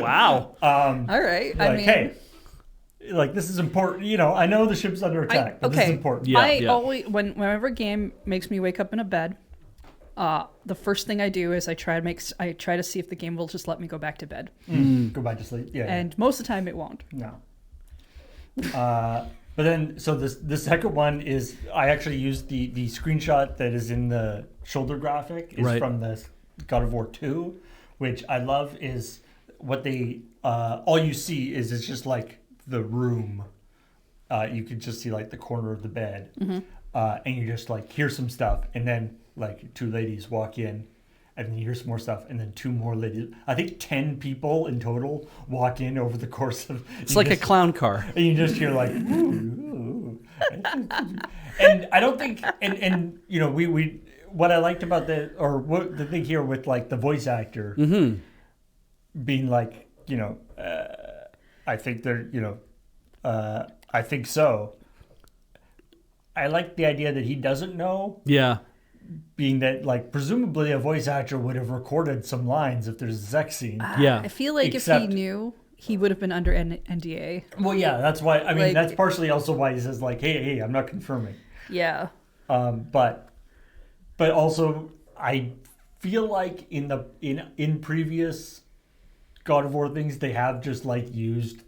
Wow. All right. Like, hey, like this is important. You know, I know the ship's under attack, but this is important. Yeah, I always whenever a game makes me wake up in a bed, the first thing I do is I try to see if the game will just let me go back to bed. Go back to sleep. Yeah. And most of the time it won't. No. But then, so the second one is I actually used the screenshot that is in the shoulder graphic is from the God of War 2, which I love is what they all you see is it's just like the room. You can just see like the corner of the bed, and you just like hear some stuff, and then like two ladies walk in. And then you hear some more stuff, and then two more ladies. I think 10 people in total walk in over the course of. It's like a clown car, and you just hear like, ooh. And I don't think, and you know, we what I liked about what the thing here with like the voice actor being like, you know, I think they're, you know, I think so. I like the idea that he doesn't know. Yeah. Being that, like, presumably a voice actor would have recorded some lines if there's a sex scene. I feel like if he knew, he would have been under NDA. Well, yeah, that's why. I mean, that's partially also why he says, like, hey, I'm not confirming. Yeah. But also, I feel like in previous God of War things, they have just like reused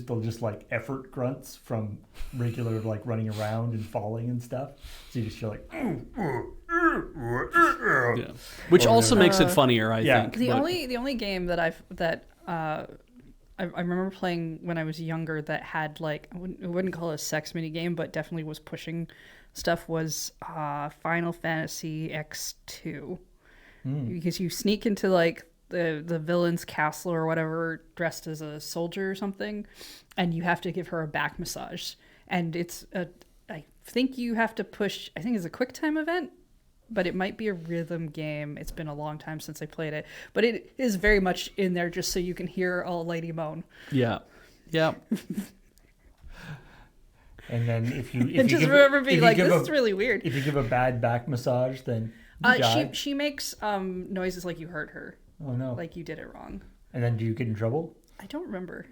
the just like effort grunts from regular like running around and falling and stuff. So you just feel like, yeah. Which also makes it funnier, I think. The only game that I remember playing when I was younger that had like I wouldn't call it a sex mini game, but definitely was pushing stuff was Final Fantasy X2, because you sneak into like the villain's castle or whatever dressed as a soldier or something, and you have to give her a back massage, and I think you have to push, I think it's a quick time event, but it might be a rhythm game. It's been a long time since I played it, but it is very much in there just so you can hear a lady moan. Yeah. And then if you remember being like, this is really weird. If you give a bad back massage, then she makes noises like you hurt her. Oh no! Like you did it wrong. And then do you get in trouble? I don't remember.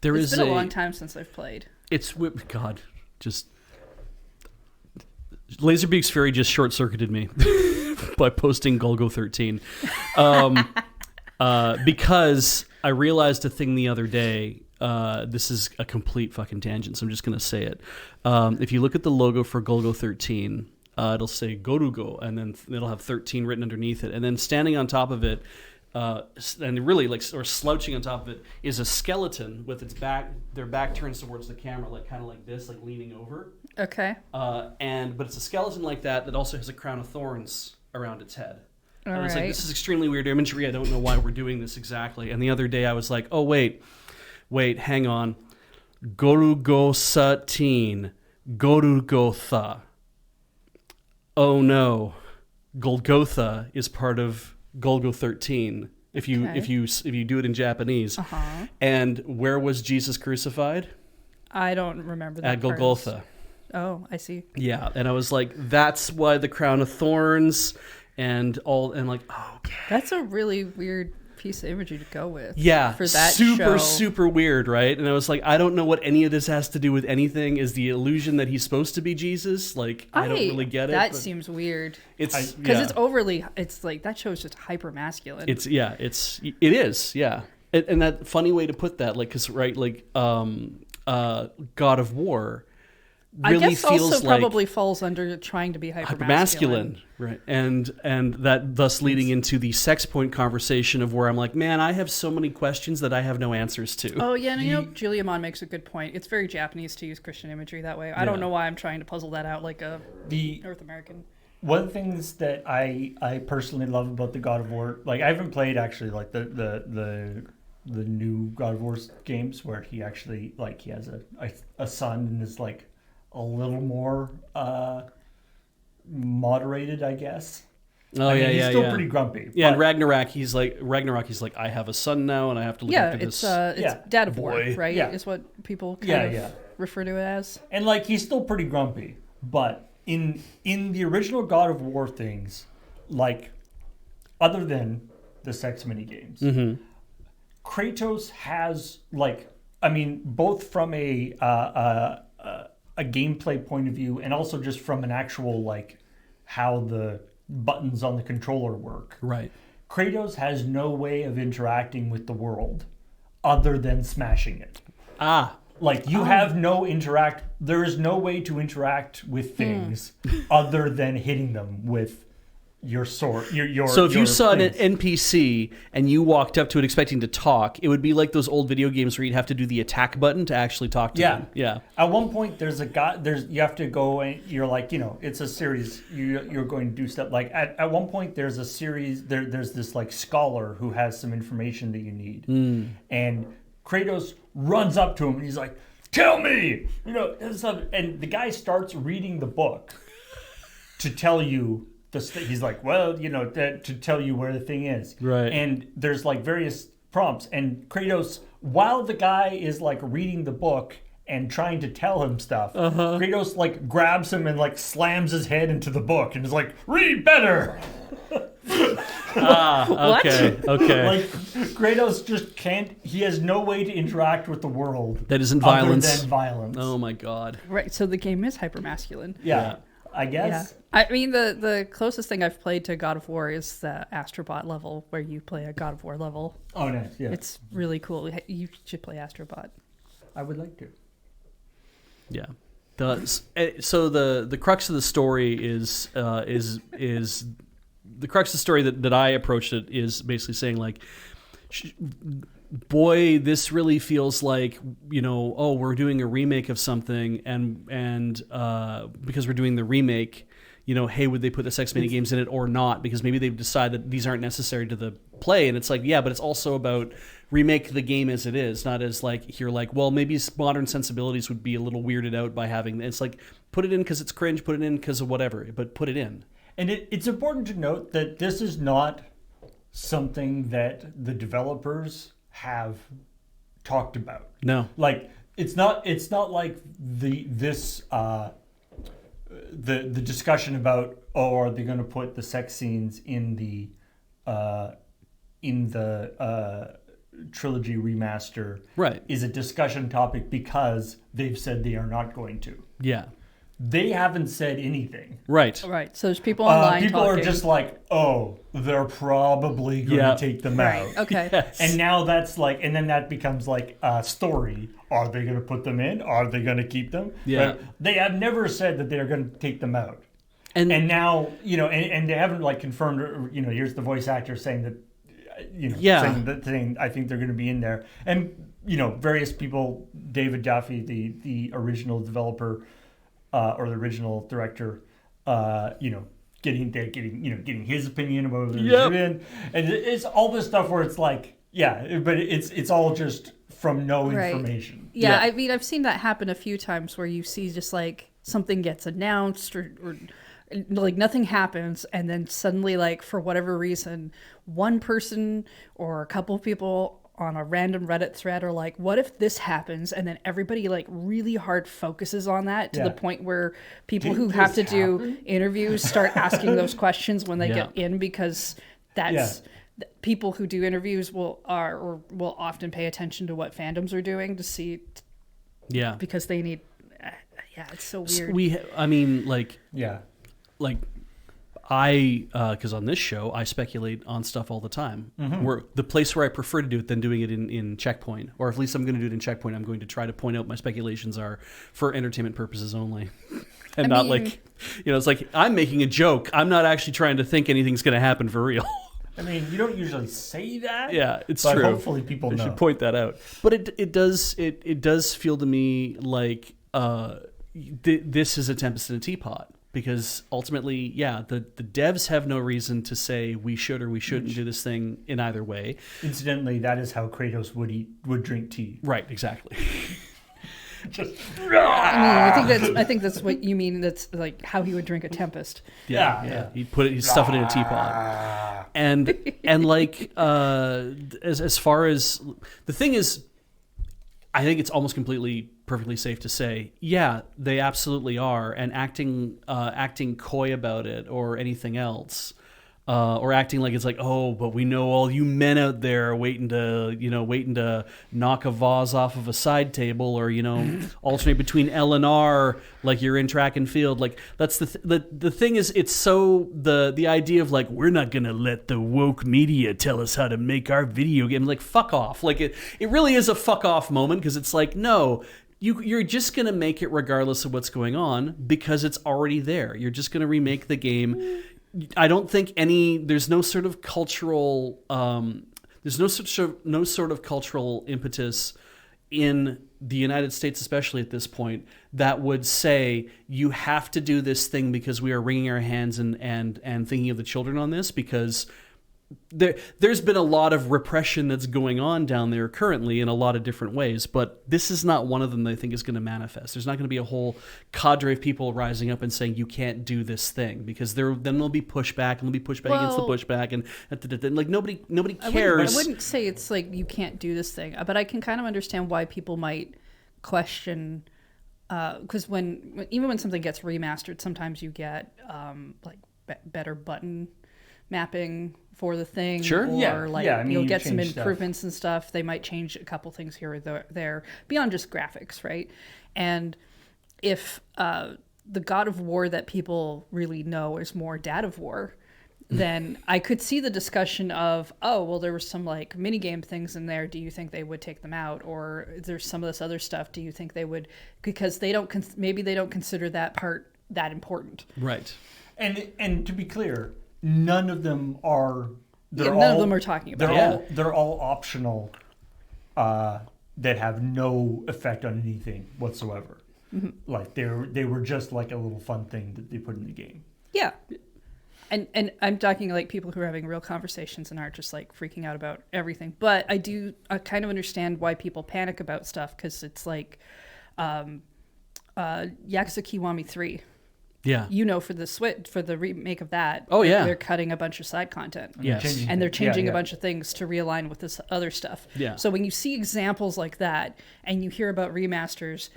It's been a long time since I've played. God, just Laserbeak's Fury just short-circuited me by posting Golgo 13, because I realized a thing the other day. This is a complete fucking tangent, so I'm just gonna say it. If you look at the logo for Golgo 13. It'll say Gorugo, and then it'll have 13 written underneath it. And then standing on top of it, and really like or slouching on top of it, is a skeleton with their back turns towards the camera, like kind of like this, like leaning over. Okay. But it's a skeleton like that also has a crown of thorns around its head. All and right. it's like, this is extremely weird imagery. I don't know why we're doing this exactly. And the other day I was like, oh wait, hang on, Gorugo Satin, Gorugotha. Oh no, Golgotha is part of Golgo 13. If you do it in Japanese. And where was Jesus crucified? I don't remember that. At Golgotha. Oh, I see. Yeah, and I was like, that's why the crown of thorns and like, okay. That's a really weird piece of imagery to go with. Yeah, for that super weird, right? And I was like, I don't know what any of this has to do with anything. Is the illusion that he's supposed to be Jesus? Like, I don't really get it. That seems weird. It's because it's overly. It's like that show's just hyper masculine. It is. And that funny way to put that, like, because right, like, God of War. Really I guess feels also like probably falls under trying to be hypermasculine, right? And that thus leading into the sex point conversation of where I'm like, man, I have so many questions that I have no answers to. Oh yeah, and Julia Mon makes a good point. It's very Japanese to use Christian imagery that way. I don't know why I'm trying to puzzle that out like a North American. One of the things that I personally love about the God of War, like I haven't played actually like the new God of War games where he actually like he has a son and is like a little more moderated, I guess. Oh, he's still pretty grumpy. Yeah, and Ragnarok, he's like, I have a son now, and I have to look after this. It's Dad of War, boy. right? Yeah. Is what people kind of refer to it as. And like he's still pretty grumpy, but in the original God of War things, like other than the sex mini games, Kratos has like I mean, both from a gameplay point of view and also just from an actual like how the buttons on the controller work. Right. Kratos has no way of interacting with the world other than smashing it. Like you have there is no way to interact with things other than hitting them with your sword. So if you saw things. an NPC and you walked up to it expecting to talk, it would be like those old video games where you'd have to do the attack button to actually talk to them. Yeah. At one point, there's a guy. You have to go and you're like, it's a series. You're going to do stuff like at one point there's a series. There's this like scholar who has some information that you need, and Kratos runs up to him and he's like, "Tell me," and the guy starts reading the book to tell you. He's like, well, to tell you where the thing is. Right. And there's like various prompts. And Kratos, while the guy is like reading the book and trying to tell him stuff, Kratos like grabs him and like slams his head into the book and is like, read better. Okay. Like Kratos just can't, he has no way to interact with the world. That isn't violence. Other than violence. Oh my God. Right. So the game is hypermasculine. Yeah. I guess. Yeah. I mean, the closest thing I've played to God of War is the Astrobot level, where you play a God of War level. Oh, nice. Yeah. It's really cool. You should play Astrobot. I would like to. Yeah. So the crux of the story is the crux of the story that I approached it is basically saying like, boy, this really feels like, we're doing a remake of something, and because we're doing the remake, hey, would they put the sex mini games in it or not? Because maybe they've decided that these aren't necessary to the play, and it's like, yeah, but it's also about remake the game as it is, not as like you're like, well, maybe modern sensibilities would be a little weirded out by having. It's like, put it in because it's cringe, put it in because of whatever, but put it in. And it's important to note that this is not something that the developers have talked about. No. Like it's not like the discussion about are they going to put the sex scenes in the trilogy remaster, right, is a discussion topic because they've said they are not going to. Yeah. They haven't said anything. Right. Right. So there's people online people talking. are just like, oh, they're probably going to take them out. Okay. Yes. And now that's like, and then that becomes like a story. Are they going to put them in? Are they going to keep them? Yeah. But they have never said that they're going to take them out. And now, and they haven't like confirmed, here's the voice actor saying that, saying I think they're going to be in there. And, various people, David Jaffe, the original developer, or the original director, getting his opinion about whether they're in, and it's all this stuff where it's like, but it's all just from no information. Yeah, I mean, I've seen that happen a few times where you see just like something gets announced or like nothing happens, and then suddenly, like for whatever reason, one person or a couple of people on a random Reddit thread are like, what if this happens? And then everybody like really hard focuses on that to the point where people who have to do interviews start asking those questions when they get in, because that's people who do interviews will often pay attention to what fandoms are doing to see. Yeah. Because they need, it's so weird. Because on this show, I speculate on stuff all the time. Mm-hmm. The place where I prefer to do it than doing it in ChillPoint, or at least I'm going to do it in ChillPoint, I'm going to try to point out my speculations are for entertainment purposes only. And it's like, I'm making a joke. I'm not actually trying to think anything's going to happen for real. I mean, you don't usually say that. Yeah, it's but true. Hopefully people know. I should point that out. But it does feel to me like this is a tempest in a teapot. Because ultimately, the devs have no reason to say we should or we shouldn't do this thing in either way. Incidentally, that is how Kratos would drink tea. Right, exactly. I think that's what you mean. That's like how he would drink a tempest. Yeah. He'd stuff it in a teapot. And like as far as the thing is, I think it's almost perfectly safe to say, they absolutely are, and acting coy about it or anything else or acting like it's like, oh, but we know all you men out there are waiting to knock a vase off of a side table, or alternate between L and R like you're in track and field. Like that's the thing is, it's so the idea of like, we're not gonna let the woke media tell us how to make our video game. Like, fuck off. Like it really is a fuck off moment, because it's like, no. You're just going to make it regardless of what's going on because it's already there. You're just going to remake the game. I don't think there's no sort of cultural cultural impetus in the United States, especially at this point, that would say you have to do this thing because we are wringing our hands and thinking of the children on this, because there's been a lot of repression that's going on down there currently in a lot of different ways, but this is not one of them that I think is going to manifest. There's not going to be a whole cadre of people rising up and saying you can't do this thing, because then there'll be pushback, and there'll be pushback against the pushback, and like nobody cares. I wouldn't say it's like you can't do this thing, but I can kind of understand why people might question, because even when something gets remastered, sometimes you get better button mapping for the thing, sure, or you'll get some improvements and stuff. They might change a couple things here or there beyond just graphics, right? And if the God of War that people really know is more Dad of War, then I could see the discussion of, oh, well, there were some like mini game things in there. Do you think they would take them out? Or there's some of this other stuff. Do you think they would? Because maybe they don't consider that part that important, right? And to be clear, none of them are. None of them are talking about. They're all optional, that have no effect on anything whatsoever. Mm-hmm. Like they were just like a little fun thing that they put in the game. Yeah, and I'm talking like people who are having real conversations and aren't just like freaking out about everything. But I kind of understand why people panic about stuff, because it's like Yakuza Kiwami 3. Yeah. For the remake of that. Oh, yeah. They're cutting a bunch of side content. Yes. And they're changing a bunch of things to realign with this other stuff. Yeah. So when you see examples like that and you hear about remasters,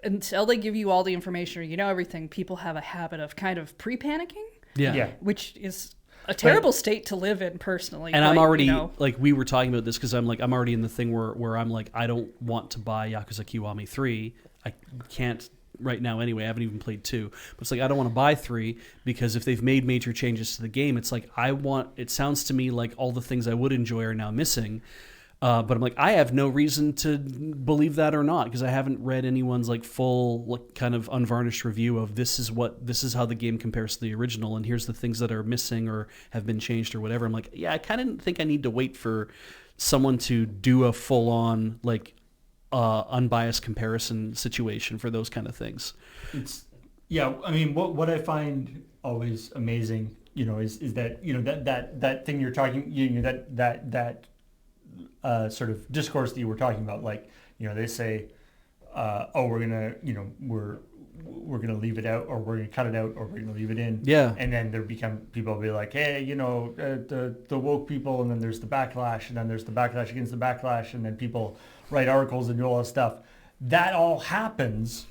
until they give you all the information or everything, people have a habit of kind of pre-panicking. Yeah. Which is a terrible state to live in personally. And I'm already, like, we were talking about this because I'm already in the thing where I'm like, I don't want to buy Yakuza Kiwami 3. I can't right now anyway. I haven't even played 2. But it's like, I don't want to buy 3 because if they've made major changes to the game, it's like, it sounds to me like all the things I would enjoy are now missing. But I'm like, I have no reason to believe that or not, because I haven't read anyone's like full, like, kind of unvarnished review of this is how the game compares to the original, and here's the things that are missing or have been changed or whatever. I'm like, yeah, I kind of think I need to wait for someone to do a full on like unbiased comparison situation for those kind of things. I mean, what I find always amazing, is that that thing you're talking, that sort of discourse that you were talking about, like, they say, we're gonna leave it out, or we're gonna cut it out, or we're gonna leave it in. Yeah. And then people will be like, hey, the woke people, and then there's the backlash, and then there's the backlash against the backlash, and then people write articles and do all this stuff. That all happens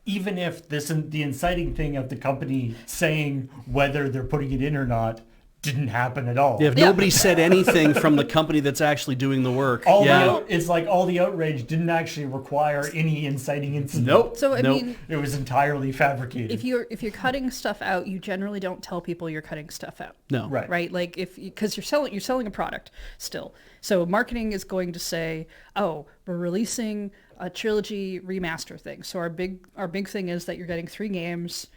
even if the inciting thing of the company saying whether they're putting it in or not didn't happen at all. Yeah, if nobody said anything from the company that's actually doing the work. It's like all the outrage didn't actually require any inciting incident. Nope. So I mean, it was entirely fabricated. If you're cutting stuff out, you generally don't tell people you're cutting stuff out. No. Right? Like because you're selling a product still. So marketing is going to say, "Oh, we're releasing a trilogy remaster thing." So our big thing is that you're getting 3 games.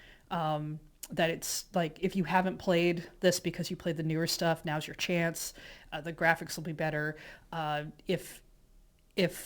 That it's like, if you haven't played this because you played the newer stuff, now's your chance. The graphics will be better. If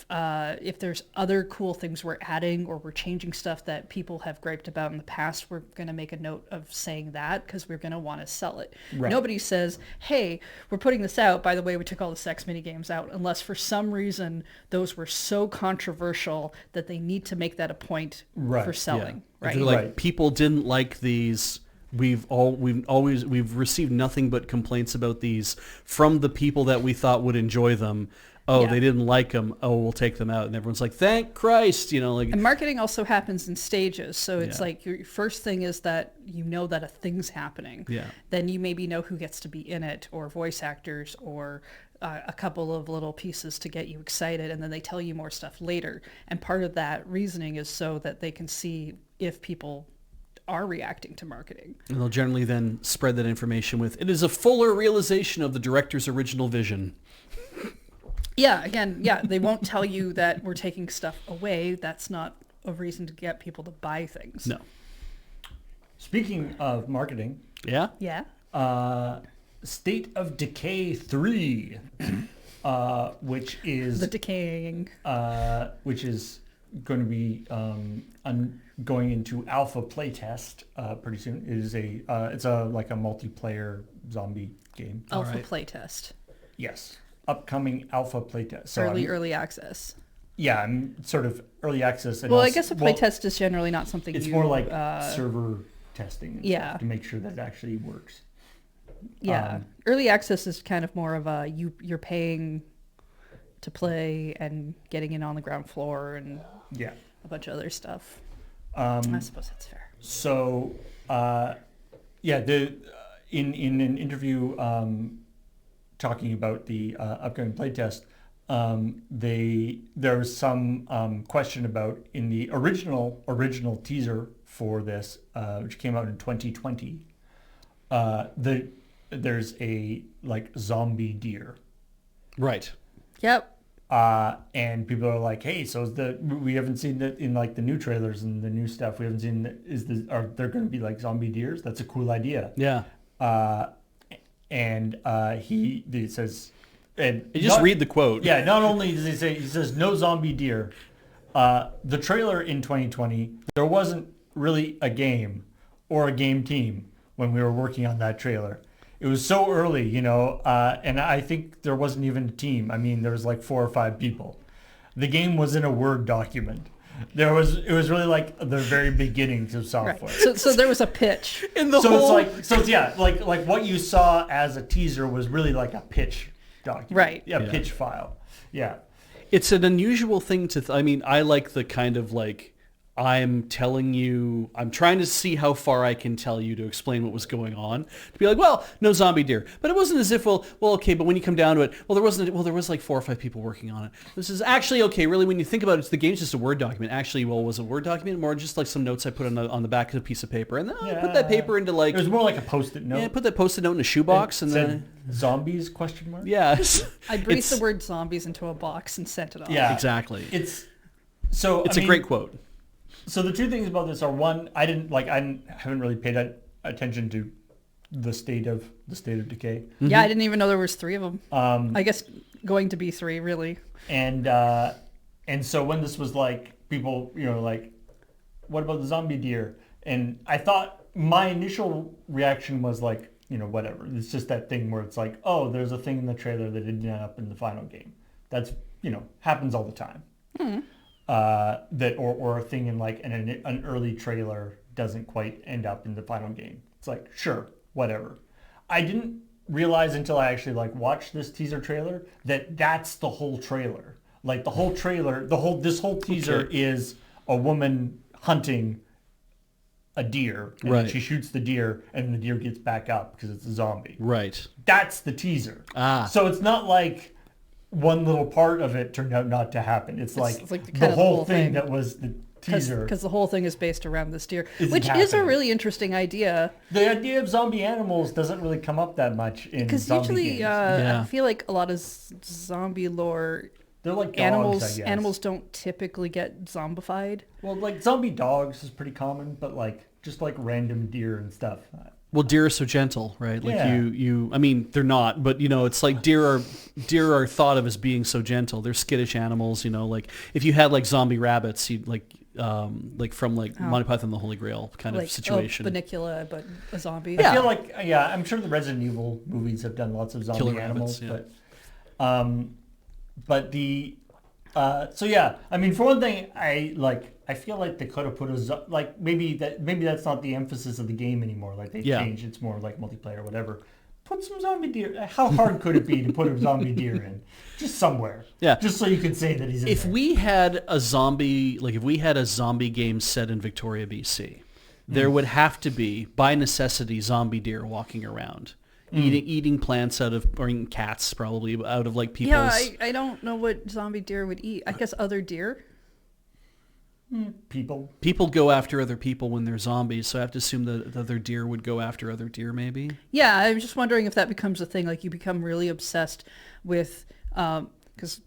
there's other cool things we're adding, or we're changing stuff that people have griped about in the past, we're going to make a note of saying that, because we're going to want to sell it. Right. Nobody says, hey, we're putting this out. By the way, we took all the sex mini games out, unless for some reason those were so controversial that they need to make that a point for selling. Yeah. Right. Like, people didn't like these we've received nothing but complaints about these from the people that we thought would enjoy them. Oh, Yeah. they didn't like them. Oh, we'll take them out. And everyone's like, thank Christ, like. And marketing also happens in stages. So it's Yeah. like your first thing is that you know that a thing's happening. Yeah. Then you maybe know who gets to be in it, or voice actors, or a couple of little pieces to get you excited. And then they tell you more stuff later. And part of that reasoning is so that they can see if people are reacting to marketing. And they'll generally then spread that information with, it is a fuller realization of the director's original vision. Yeah, again, they won't tell you that we're taking stuff away. That's not a reason to get people to buy things. No. Speaking of marketing, Yeah? Yeah. State of Decay 3, which is The decaying. which is going to be going into alpha playtest pretty soon. It is it's like a multiplayer zombie game. Alpha right. playtest. Yes, upcoming alpha playtest. So Early access. Yeah, I'm sort of early access. And Well, I also- guess a playtest is generally not something it's you... more like server testing and yeah. stuff to make sure that it actually works. Yeah. Early access is kind of more of a you're paying to play and getting in on the ground floor and Yeah. a bunch of other stuff. I suppose that's fair. So, in an interview talking about the upcoming playtest, there was some question about in the original teaser for this, which came out in 2020. There's a like zombie deer. Right. Yep. And people are like, "Hey, so we haven't seen that in like the new trailers and the new stuff. We haven't seen are there going to be like zombie deers? That's a cool idea." Yeah. He says, and You just read the quote. yeah. Not only does he says no zombie deer. The trailer in 2020, there wasn't really a game or a game team when we were working on that trailer. It was so early, and I think there wasn't even a team. I mean, there was like 4 or 5 people. The game was in a Word document. It was really like the very beginnings of Right. software. So there was a pitch. In the So whole... it's like what you saw as a teaser was really like a pitch document. Right. Yeah, Yeah. pitch file. Yeah. It's an unusual thing to... I mean, I like the kind of like... I'm trying to see how far I can tell you to explain what was going on. To be like, well, no zombie deer. But it wasn't as if, well, okay, but when you come down to it, there was like 4 or 5 people working on it. This is actually, okay, really, when you think about it, the game's just a Word document. Actually, well, was a Word document more just like some notes I put on the back of a piece of paper. And then I put that paper into like... It was more like a Post-it note. Yeah, put that Post-it note in a shoebox and said then... zombies question mark? Yeah. I breathed the word zombies into a box and sent it off. Yeah. Exactly. It's a great quote. So the two things about this are, one, I haven't really paid attention to the state of Decay. Yeah, I didn't even know there was 3 of them. Um, I guess going to be 3, really. and so when this was like people, like, what about the zombie deer? And I thought my initial reaction was like, whatever. It's just that thing where it's like, oh, there's a thing in the trailer that didn't end up in the final game. That's happens all the time. That or a thing in like an early trailer doesn't quite end up in the final game. It's like, sure, whatever. I didn't realize until I actually like watched this teaser trailer that that's the whole trailer. Like the whole trailer, this whole teaser is a woman hunting a deer, and then Right. she shoots the deer, and the deer gets back up because it's a zombie. Right. That's the teaser. Ah. So it's not like one little part of it turned out not to happen. It's like like the whole thing that was the teaser. Because the whole thing is based around this deer, Isn't which is a happening. really interesting idea. The idea of zombie animals doesn't really come up that much in Because zombie usually, games. Yeah. I feel like a lot of zombie lore, They're like dogs, I guess. animals don't typically get zombified. Well, like zombie dogs is pretty common, but like just like random deer and stuff. Well, deer are so gentle, right? Like Yeah. I mean, they're not, but it's like deer are thought of as being so gentle. They're skittish animals, like if you had like zombie rabbits, you'd like from Monty Python and the Holy Grail kind of situation. Bunnicula, but a zombie. I feel like, I'm sure the Resident Evil movies have done lots of zombie Killer animals, rabbits, but the So yeah, I mean, for one thing, I feel like they could have put maybe that's not the emphasis of the game anymore. Like they Yeah. changed, it's more like multiplayer or whatever. Put some zombie deer. How hard could it be to put a zombie deer in? Just somewhere. Yeah. Just so you could say that he's in If there. we had a zombie game set in Victoria, BC, there would have to be, by necessity, zombie deer walking around, eating plants or eating cats probably out of like people's. Yeah, I don't know what zombie deer would eat. I guess other deer. People go after other people when they're zombies, so I have to assume that other deer would go after other deer, maybe. Yeah, I'm just wondering if that becomes a thing. Like you become really obsessed with, because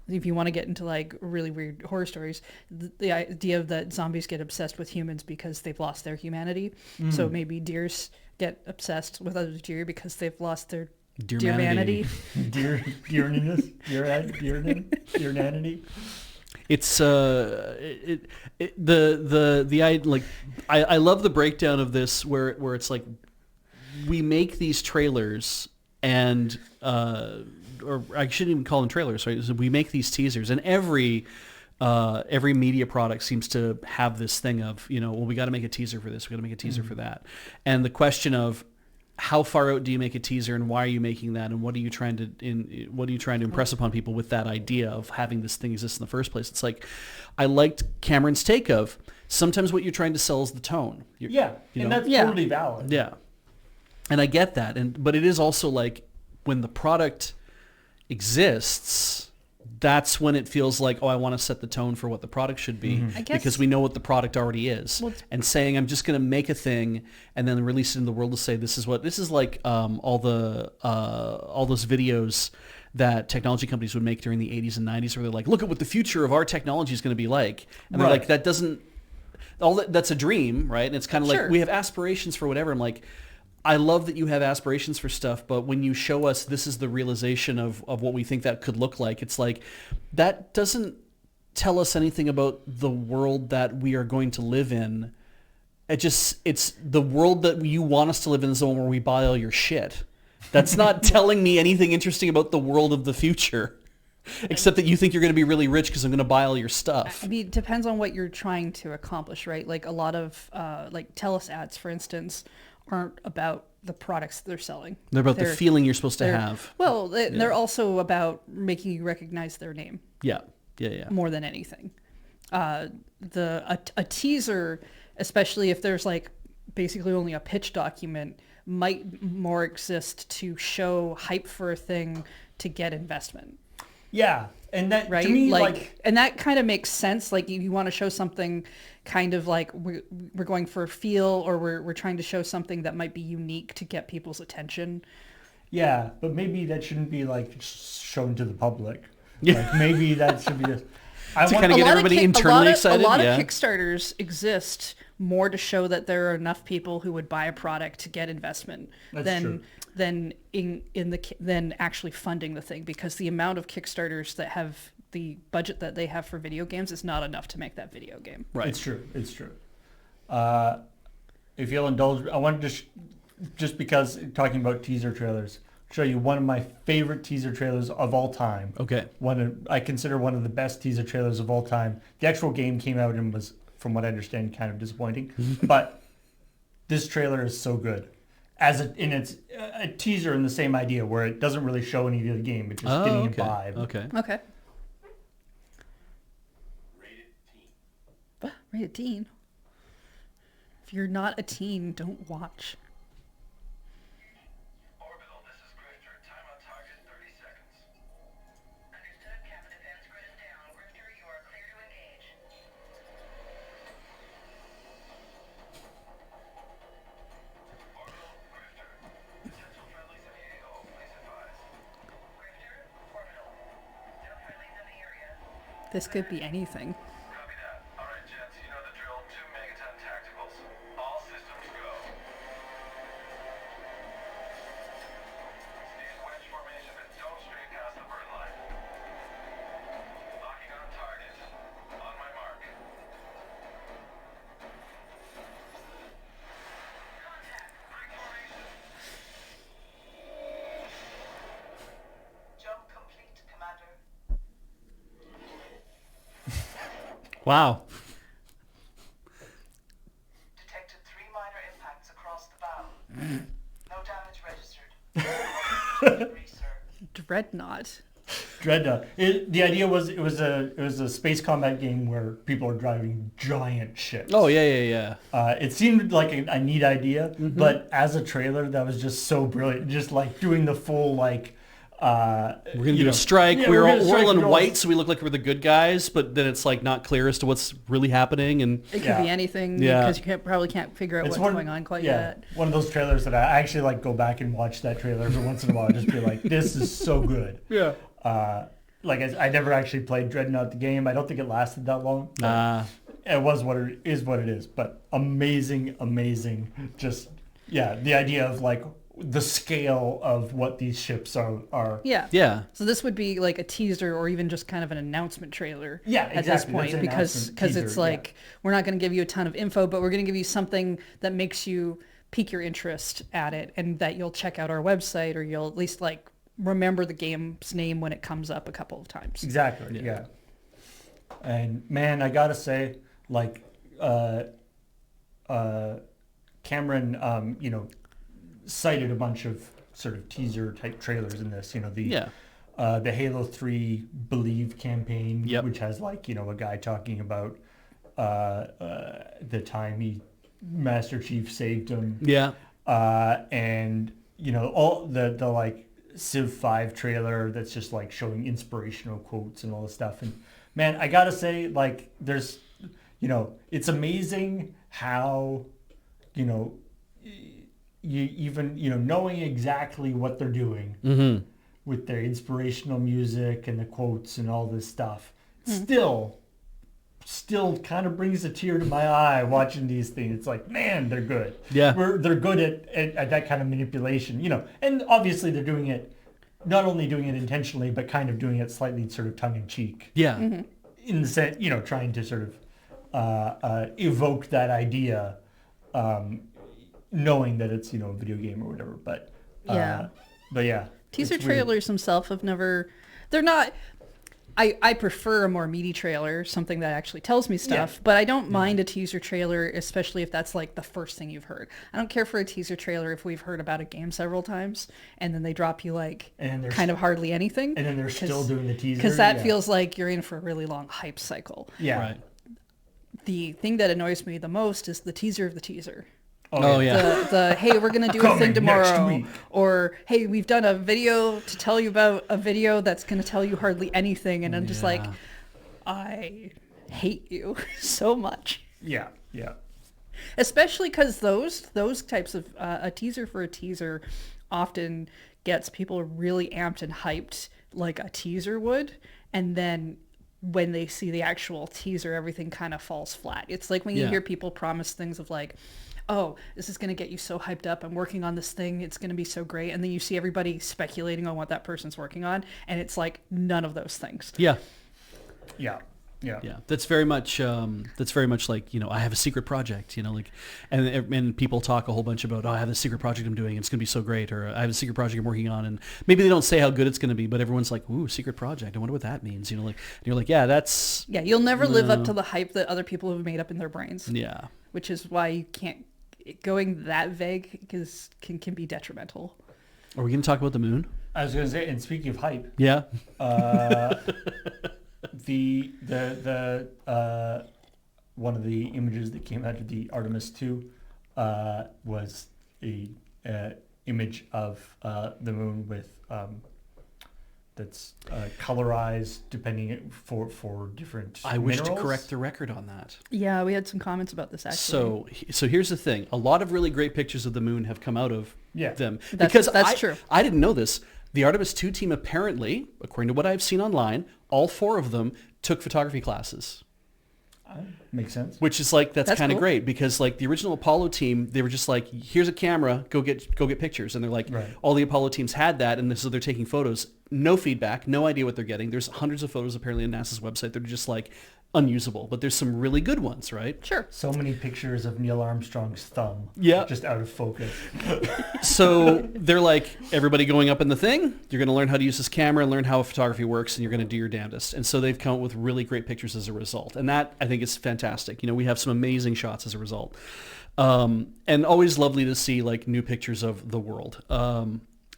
if you want to get into like really weird horror stories, the idea that zombies get obsessed with humans because they've lost their humanity. So maybe deers get obsessed with other deer because they've lost their deermanity. Deernanity. It's I love the breakdown of this where it's like we make these trailers and or I shouldn't even call them trailers, right? So we make these teasers, and every media product seems to have this thing of, well, we got to make a teaser for this, we got to make a teaser for that, and the question of how far out do you make a teaser, and why are you making that, and what are you trying to impress upon people with that idea of having this thing exist in the first place? It's like, I liked Cameron's take of sometimes what you're trying to sell is the tone. And that's totally valid. Yeah, and I get that, but it is also like when the product exists, that's when it feels like, oh, I want to set the tone for what the product should be, I guess, because we know what the product already is. Well, and saying I'm just going to make a thing and then release it in the world to say this is like all those videos that technology companies would make during the 80s and 90s, where they're like, look at what the future of our technology is going to be like, and they're like, that doesn't, that's a dream, right? And it's kind of like, we have aspirations for whatever. I'm like, I love that you have aspirations for stuff, but when you show us this is the realization of what we think that could look like, it's like, that doesn't tell us anything about the world that we are going to live in. It's the world that you want us to live in is the one where we buy all your shit. That's not telling me anything interesting about the world of the future, except that you think you're going to be really rich because I'm going to buy all your stuff. I mean, it depends on what you're trying to accomplish, right? Like a lot of like TELUS ads, for instance, aren't about the products they're selling. They're about the feeling you're supposed to have. Well, they're also about making you recognize their name. Yeah. More than anything. A teaser, especially if there's like basically only a pitch document, might more exist to show hype for a thing to get investment. Yeah. And that, right? To me, and that kind of makes sense. Like you want to show something kind of like we're going for a feel, or we're trying to show something that might be unique to get people's attention. Yeah, but maybe that shouldn't be like shown to the public. Yeah. Like maybe that should be just, to kind of get everybody internally excited. A lot of Kickstarters exist more to show that there are enough people who would buy a product to get investment than actually funding the thing, because the amount of Kickstarters that have the budget that they have for video games is not enough to make that video game. Right. It's true. If you'll indulge, I wanted to just because talking about teaser trailers, show you one of my favorite teaser trailers of all time. Okay. I consider one of the best teaser trailers of all time. The actual game came out and was, from what I understand, kind of disappointing. But this trailer is so good. It's a teaser in the same idea, where it doesn't really show any of the game. It's just getting a vibe. Okay. Rated teen. If you're not a teen, don't watch. Orbital, this is Grifter. Time on target, 30 seconds. Understood. Captain Advance grid is down. Grifter, you are clear to engage. Orbital, Grifter. Potential friendlies in the AO. Please advise. Grifter, Orbital. No friendlies in the area. This could be anything. Copy that. All right, gents, you know the drill. 2 megaton tacticals. All systems go. Stay in wedge formation, but don't stray past the bird line. Locking on target. On my mark. Contact. Break formation. Jump complete, Commander. Wow. Detected 3 minor impacts across the bow. No damage registered. Agree, sir. Dreadnought. Dreadnought. The idea was it was a space combat game where people are driving giant ships. Oh yeah. It seemed like a neat idea, but as a trailer, that was just so brilliant. Just like doing the full like. We're gonna do a strike. Yeah, we're gonna strike, all in we're all- white, so we look like we're the good guys. But then it's like not clear as to what's really happening. And It could Yeah. be anything Yeah. because you probably can't figure out It's what's going on quite yet. One of those trailers that I actually like go back and watch that trailer every once in a while, just be like, this is so good. yeah. Like I never actually played Dreadnought the game. I don't think it lasted that long. but it was what it is. But amazing. Just the idea of like the scale of what these ships are. Yeah. Yeah. So this would be like a teaser or even just kind of an announcement trailer Yeah, at this exactly. point That's an because announcement it's teaser, like we're not going to give you a ton of info, but we're going to give you something that makes you pique your interest at it and that you'll check out our website or you'll at least like remember the game's name when it comes up a couple of times. Exactly. Yeah. And man, I gotta say, like, Cameron, cited a bunch of sort of teaser type trailers in this. The Halo 3 Believe campaign, Yep. which has like a guy talking about the time Master Chief saved him. Yeah. And all the like Civ 5 trailer that's just like showing inspirational quotes and all this stuff. And man, I gotta say, like, there's it's amazing how you even knowing exactly what they're doing with their inspirational music and the quotes and all this stuff still kind of brings a tear to my eye watching these things. It's like, man, they're good. Yeah. They're good at that kind of manipulation, and obviously they're doing it, not only doing it intentionally, but kind of doing it slightly sort of tongue in cheek Yeah. in the sense, trying to sort of evoke that idea, knowing that it's, a video game or whatever. But Yeah. Teaser it's weird. trailers themselves have never, they're not, I prefer a more meaty trailer, something that actually tells me stuff, but I don't mind a teaser trailer, especially if that's like the first thing you've heard. I don't care for a teaser trailer if we've heard about a game several times and then they drop you like And they're kind of hardly anything. And then they're still doing the teaser. Because that feels like you're in for a really long hype cycle. Yeah. Right. The thing that annoys me the most is the teaser of the teaser. Oh yeah. The hey, we're gonna do a Coming thing next tomorrow, week. or hey, we've done a video to tell you about a video that's gonna tell you hardly anything, and I'm just like, Yeah. I hate you so much. Yeah. Yeah. Especially because those types of a teaser for a teaser often gets people really amped and hyped like a teaser would, and then when they see the actual teaser, everything kind of falls flat. It's like when you Yeah. hear people promise things of like, oh, this is going to get you so hyped up. I'm working on this thing. It's going to be so great. And then you see everybody speculating on what that person's working on. And it's like none of those things. Yeah. Yeah. Yeah. Yeah, that's very much like, I have a secret project, like, and people talk a whole bunch about, oh, I have this secret project I'm doing, it's going to be so great, or I have a secret project I'm working on, and maybe they don't say how good it's going to be, but everyone's like, ooh, secret project, I wonder what that means, and you're like, yeah, that's, Yeah, you'll never live up to the hype that other people have made up in their brains, yeah. which is why you can't, going that vague can be detrimental. Are we going to talk about the moon? I was going to say, and speaking of hype, Yeah. the one of the images that came out of the Artemis 2 was a image of the moon with that's colorized depending for different I wish to minerals. correct the record on that. Yeah, we had some comments about this actually. So here's the thing. A lot of really great pictures of the moon have come out of them. That's true. I didn't know this. The Artemis 2 team apparently, according to what I've seen online, all 4 of them took photography classes. Makes sense. Which is like, that's kind of cool. great because like the original Apollo team, they were just like, here's a camera, go get pictures. And they're like, Right. all the Apollo teams had that. And so they're taking photos, no feedback, no idea what they're getting. There's hundreds of photos apparently on NASA's website. They're just like, unusable, but there's some really good ones, right? Sure. So many pictures of Neil Armstrong's thumb. Yeah. Just out of focus. So they're like, everybody going up in the thing, you're going to learn how to use this camera and learn how photography works, and you're going to do your damnedest. And so they've come up with really great pictures as a result. And that, I think, is fantastic. You know, we have some amazing shots as a result. And always lovely to see like new pictures of the world.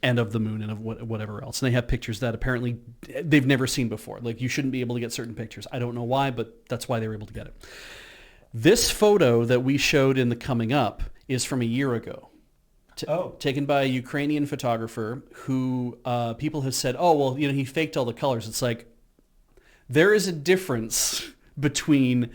And of the moon and of whatever else. And they have pictures that apparently they've never seen before. Like you shouldn't be able to get certain pictures. I don't know why, but that's why they were able to get it. This photo that we showed in the coming up is from a year ago. Taken by a Ukrainian photographer who people have said, oh, well, you know, he faked all the colors. It's like, there is a difference between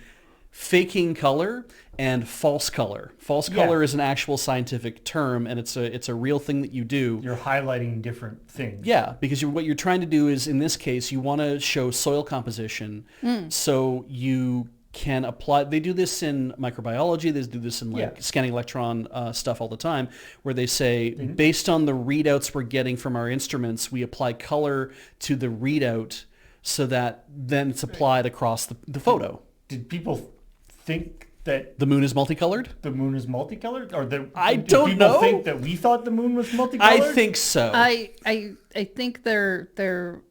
faking color and false color. False color is an actual scientific term, and it's a real thing that you do. You're highlighting different things. Yeah, because what you're trying to do is, in this case, you want to show soil composition, so you can apply. They do this in microbiology. They do this in scanning electron stuff all the time, where they say, based on the readouts we're getting from our instruments, we apply color to the readout so that then it's applied across the photo. Did people think that the moon is multicolored? The moon is multicolored? Or did don't know. people think that we thought the moon was multicolored? I think so. I think the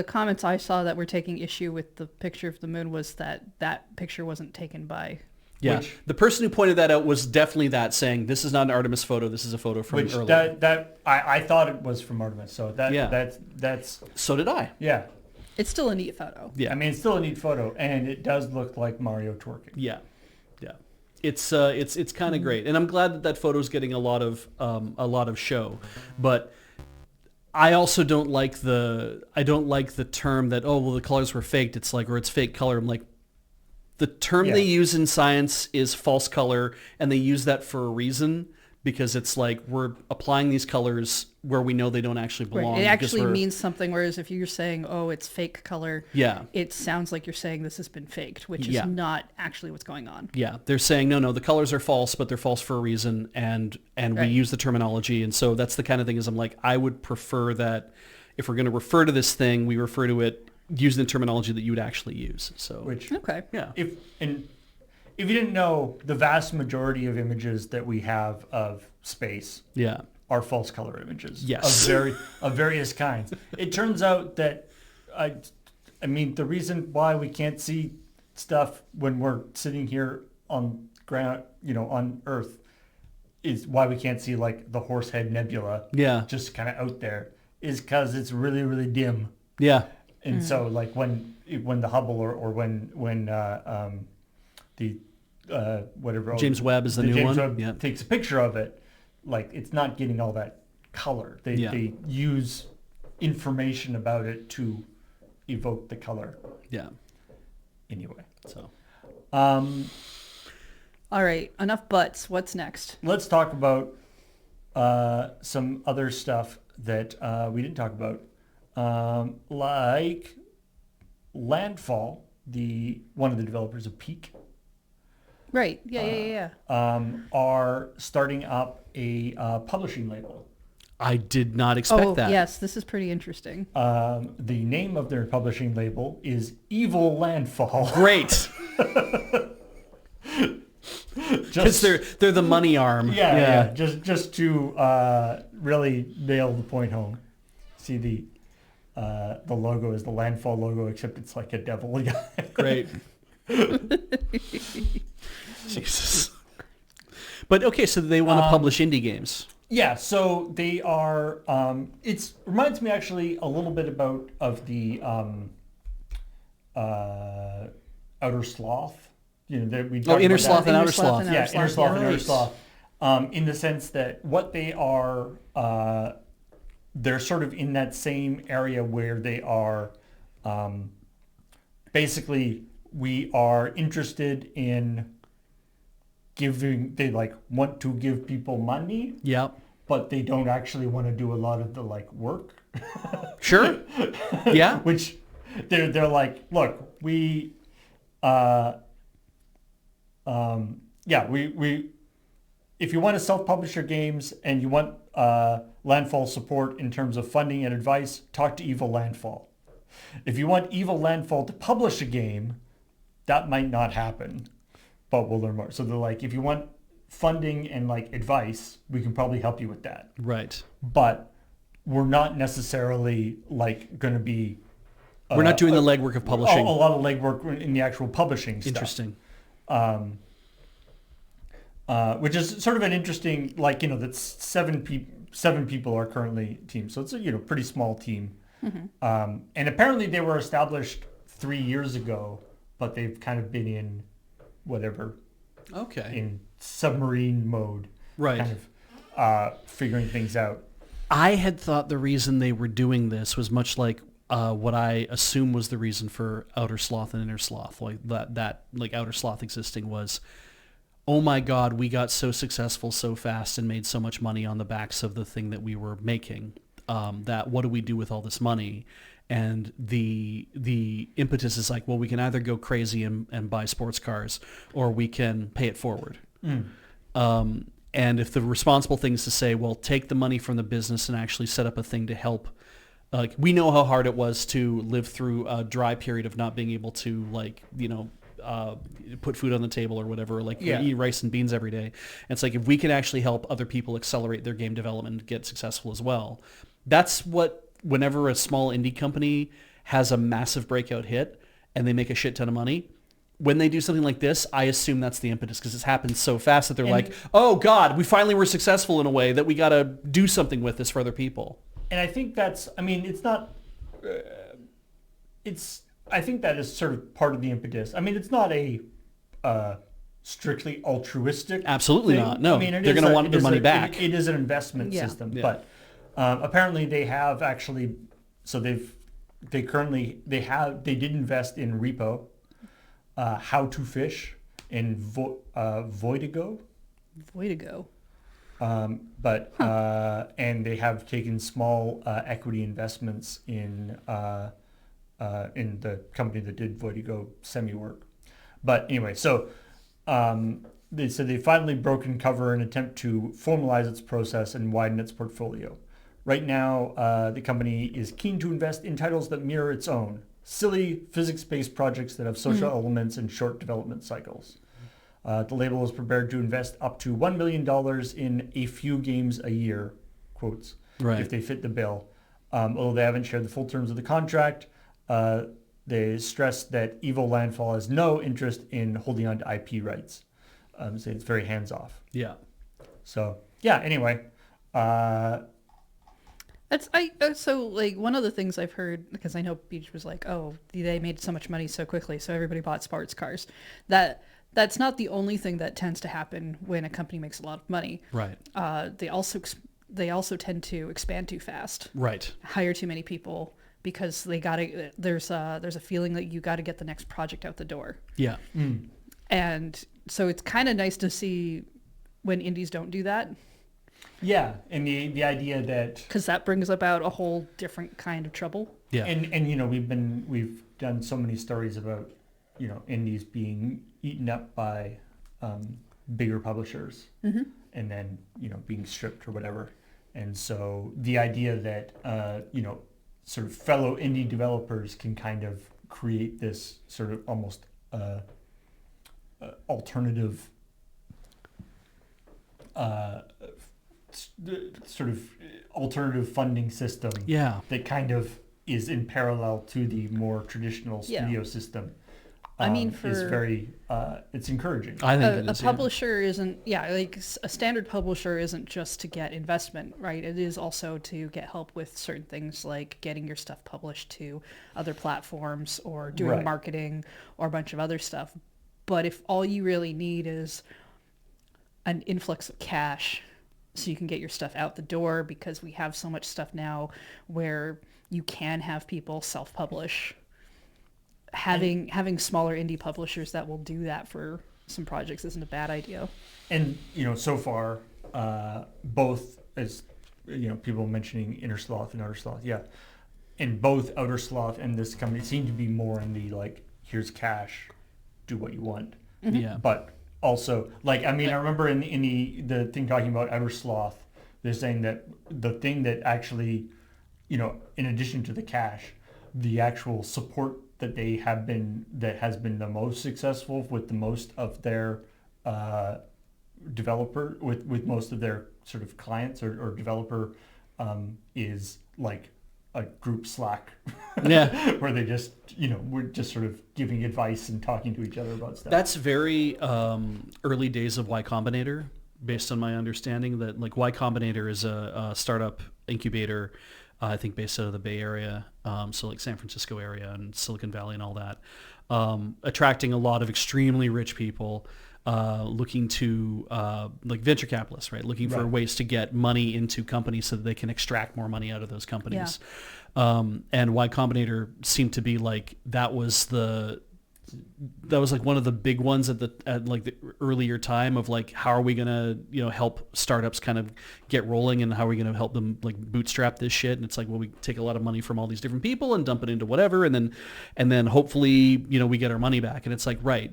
comments I saw that were taking issue with the picture of the moon was that picture wasn't taken by. Yeah, the person who pointed that out was definitely saying this is not an Artemis photo. This is a photo from earlier. I thought it was from Artemis. So that's. So did I. Yeah. It's still a neat photo. Yeah, I mean it's still a neat photo, and it does look like Mario twerking. Yeah. It's kind of great, and I'm glad that photo's getting a lot of show, but I also don't like the term that, oh well, the colors were faked. It's like, or it's fake color. I'm like, the term they use in science is false color, and they use that for a reason, because it's like we're applying these colors where we know they don't actually belong. Right. It actually means something, whereas if you're saying, oh, it's fake color, it sounds like you're saying this has been faked, which is not actually what's going on. Yeah, they're saying, no, the colors are false, but they're false for a reason, and we use the terminology, and so that's the kind of thing is I'm like, I would prefer that if we're going to refer to this thing, we refer to it using the terminology that you would actually use. So, If you didn't know, the vast majority of images that we have of space are false color images of various kinds. It turns out that I mean the reason why we can't see stuff when we're sitting here on ground, on Earth, is why we can't see like the Horsehead Nebula just kind of out there, is because it's really, really dim. Yeah. And so like when the Hubble or when the whatever James Webb is the new James one. Webb takes a picture of it, like it's not getting all that color. They use information about it to evoke the color. Yeah. Anyway, so all right, enough butts. What's next? Let's talk about some other stuff that we didn't talk about, like Landfall, one of the developers of Peak. Right. Yeah. Are starting up a publishing label. I did not expect that. Yes, this is pretty interesting. The name of their publishing label is Evil Landfall. Great. Because they're the money arm. Yeah. Just to really nail the point home. See the logo is the Landfall logo, except it's like a devil. Great. Jesus. But okay, so they want to publish indie games. Yeah, so they are. It reminds me actually a little bit of the Outer Sloth. Inner Sloth and Outer Sloth. Yeah, Inner Sloth and Outer Sloth. In the sense that what they are, they're sort of in that same area where they are. Basically, we are interested in giving. They want to give people money. Yep. But they don't actually want to do a lot of the work. Sure. Yeah. Which they're like, look, we if you want to self-publish your games and you want Landfall support in terms of funding and advice, talk to Evil Landfall. If you want Evil Landfall to publish a game, that might not happen, but we'll learn more. So they're like, if you want funding and like advice, we can probably help you with that. Right. But we're not necessarily like going to be. We're not doing the legwork of publishing. A lot of legwork in the actual publishing stuff. Interesting. Which is sort of an interesting, like, that's seven people are currently teams. So it's a, pretty small team. And apparently they were established 3 years ago, but they've kind of been in whatever, in submarine mode, Right. kind of figuring things out. I had thought the reason they were doing this was much like what I assume was the reason for Outer Sloth and Inner Sloth, like that like Outer Sloth existing was, oh my God, we got so successful so fast and made so much money on the backs of the thing that we were making. That what do we do with all this money? And the impetus is like, well, we can either go crazy and buy sports cars, or we can pay it forward. And if the responsible thing is to say, well, take the money from the business and actually set up a thing to help. Like, we know how hard it was to live through a dry period of not being able to, like, put food on the table or whatever, like eat rice and beans every day. And it's like, if we can actually help other people accelerate their game development and get successful as well. That's what, whenever a small indie company has a massive breakout hit and they make a shit ton of money, when they do something like this, I assume that's the impetus, because it's happened so fast that they're like, oh God, we finally were successful in a way that we got to do something with this for other people. And I think that's, it's not, I think that is sort of part of the impetus. It's not a strictly altruistic Absolutely thing. not. No, they're going to want their money back. It is an investment system, but apparently they have actually, so they did invest in Repo, How to Fish, and Voidigo. Voidigo. And they have taken small equity investments in the company that did Voidigo semi-work. But anyway, so they said they finally broken cover in an attempt to formalize its process and widen its portfolio. Right now, the company is keen to invest in titles that mirror its own, silly physics-based projects that have social elements and short development cycles. The label is prepared to invest up to $1 million in a few games a year, quotes, if they fit the bill. Although they haven't shared the full terms of the contract, they stress that Evil Landfall has no interest in holding on to IP rights. So it's very hands-off. Yeah. So, anyway. So like one of the things I've heard, because I know Beach was like, oh, they made so much money so quickly, so everybody bought sports cars. That's not the only thing that tends to happen when a company makes a lot of money. Right. They also tend to expand too fast. Right. Hire too many people, because there's a feeling that you got to get the next project out the door. Yeah. And so it's kind of nice to see when indies don't do that. Yeah, and the idea that, because that brings about a whole different kind of trouble. Yeah. And we've done so many stories about indies being eaten up by bigger publishers, and then being stripped or whatever. And so the idea that sort of fellow indie developers can kind of create this sort of almost alternative funding system that kind of is in parallel to the more traditional studio system. Is very it's encouraging. I think a publisher isn't like a standard publisher isn't just to get investment, right? It is also to get help with certain things like getting your stuff published to other platforms or doing marketing or a bunch of other stuff. But if all you really need is an influx of cash so you can get your stuff out the door, because we have so much stuff now where you can have people self-publish. Having smaller indie publishers that will do that for some projects isn't a bad idea. And so far, both, as people mentioning Inner Sloth and Outer Sloth, and both Outer Sloth and this company seem to be more in the like, here's cash, do what you want. Yeah. But also, like, I remember in the thing talking about Outer Sloth, they're saying that the thing that actually, in addition to the cash, the actual support that they have been that has been the most successful with the most of their developer with most of their sort of clients or developer is like a group Slack Yeah. where they just we're just sort of giving advice and talking to each other about stuff. That's very early days of Y Combinator, based on my understanding that like Y Combinator is a startup incubator, I think based out of the Bay Area, so like San Francisco area and Silicon Valley and all that, attracting a lot of extremely rich people looking to like venture capitalists, right? Looking for Right. ways to get money into companies so that they can extract more money out of those companies. And Y Combinator seemed to be like that was like one of the big ones at like the earlier time of like how are we gonna help startups kind of get rolling and how are we gonna help them like bootstrap this shit, and it's like, well, we take a lot of money from all these different people and dump it into whatever, and then hopefully we get our money back. And it's like, right,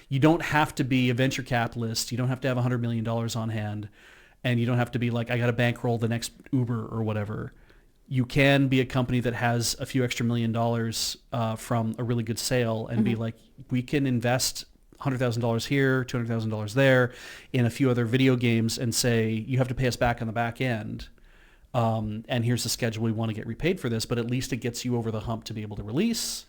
you don't have to be a venture capitalist, you don't have to have $100 million on hand, and you don't have to be like, I got to bankroll the next Uber or whatever. You can be a company that has a few extra $1 million from a really good sale and be like, we can invest $100,000 here, $200,000 there in a few other video games and say, you have to pay us back on the back end. And here's the schedule. We want to get repaid for this, but at least it gets you over the hump to be able to release.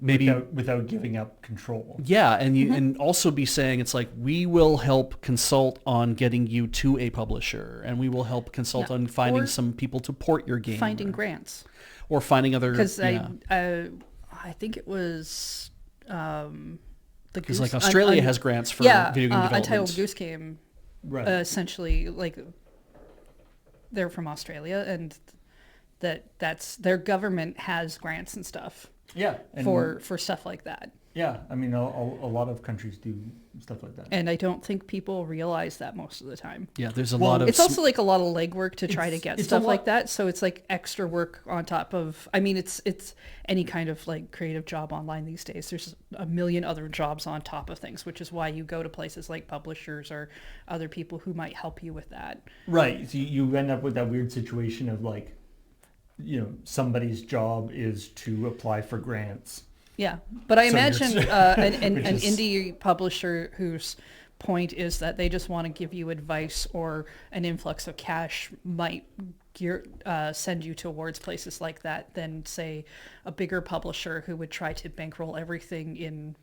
Maybe without giving up control. Yeah, and you and also be saying it's like, we will help consult on getting you to a publisher, and we will help consult on finding Or some people to port your game, Finding grants. or finding other. Because yeah. I think it was the Because Goose. like Australia has grants for video game development. Untitled Goose Game. Right. Essentially, like they're from Australia, and that's their government has grants and stuff Yeah. And for stuff like that. yeah, I mean, a lot of countries do stuff like that. And I don't think people realize that most of the time. Yeah, there's a Well, lot of. It's also like a lot of legwork to try to It's- get it's a stuff lot- like that. So it's like extra work on top of, I mean, it's any kind of like creative job online these days. There's a million other jobs on top of things, which is why you go to places like publishers or other people who might help you with that. Right. So you end up with that weird situation of like, somebody's job is to apply for grants. Yeah. But I So you're- imagine an Which is- indie publisher whose point is that they just want to give you advice or an influx of cash might send you towards places like that than, say, a bigger publisher who would try to bankroll everything in.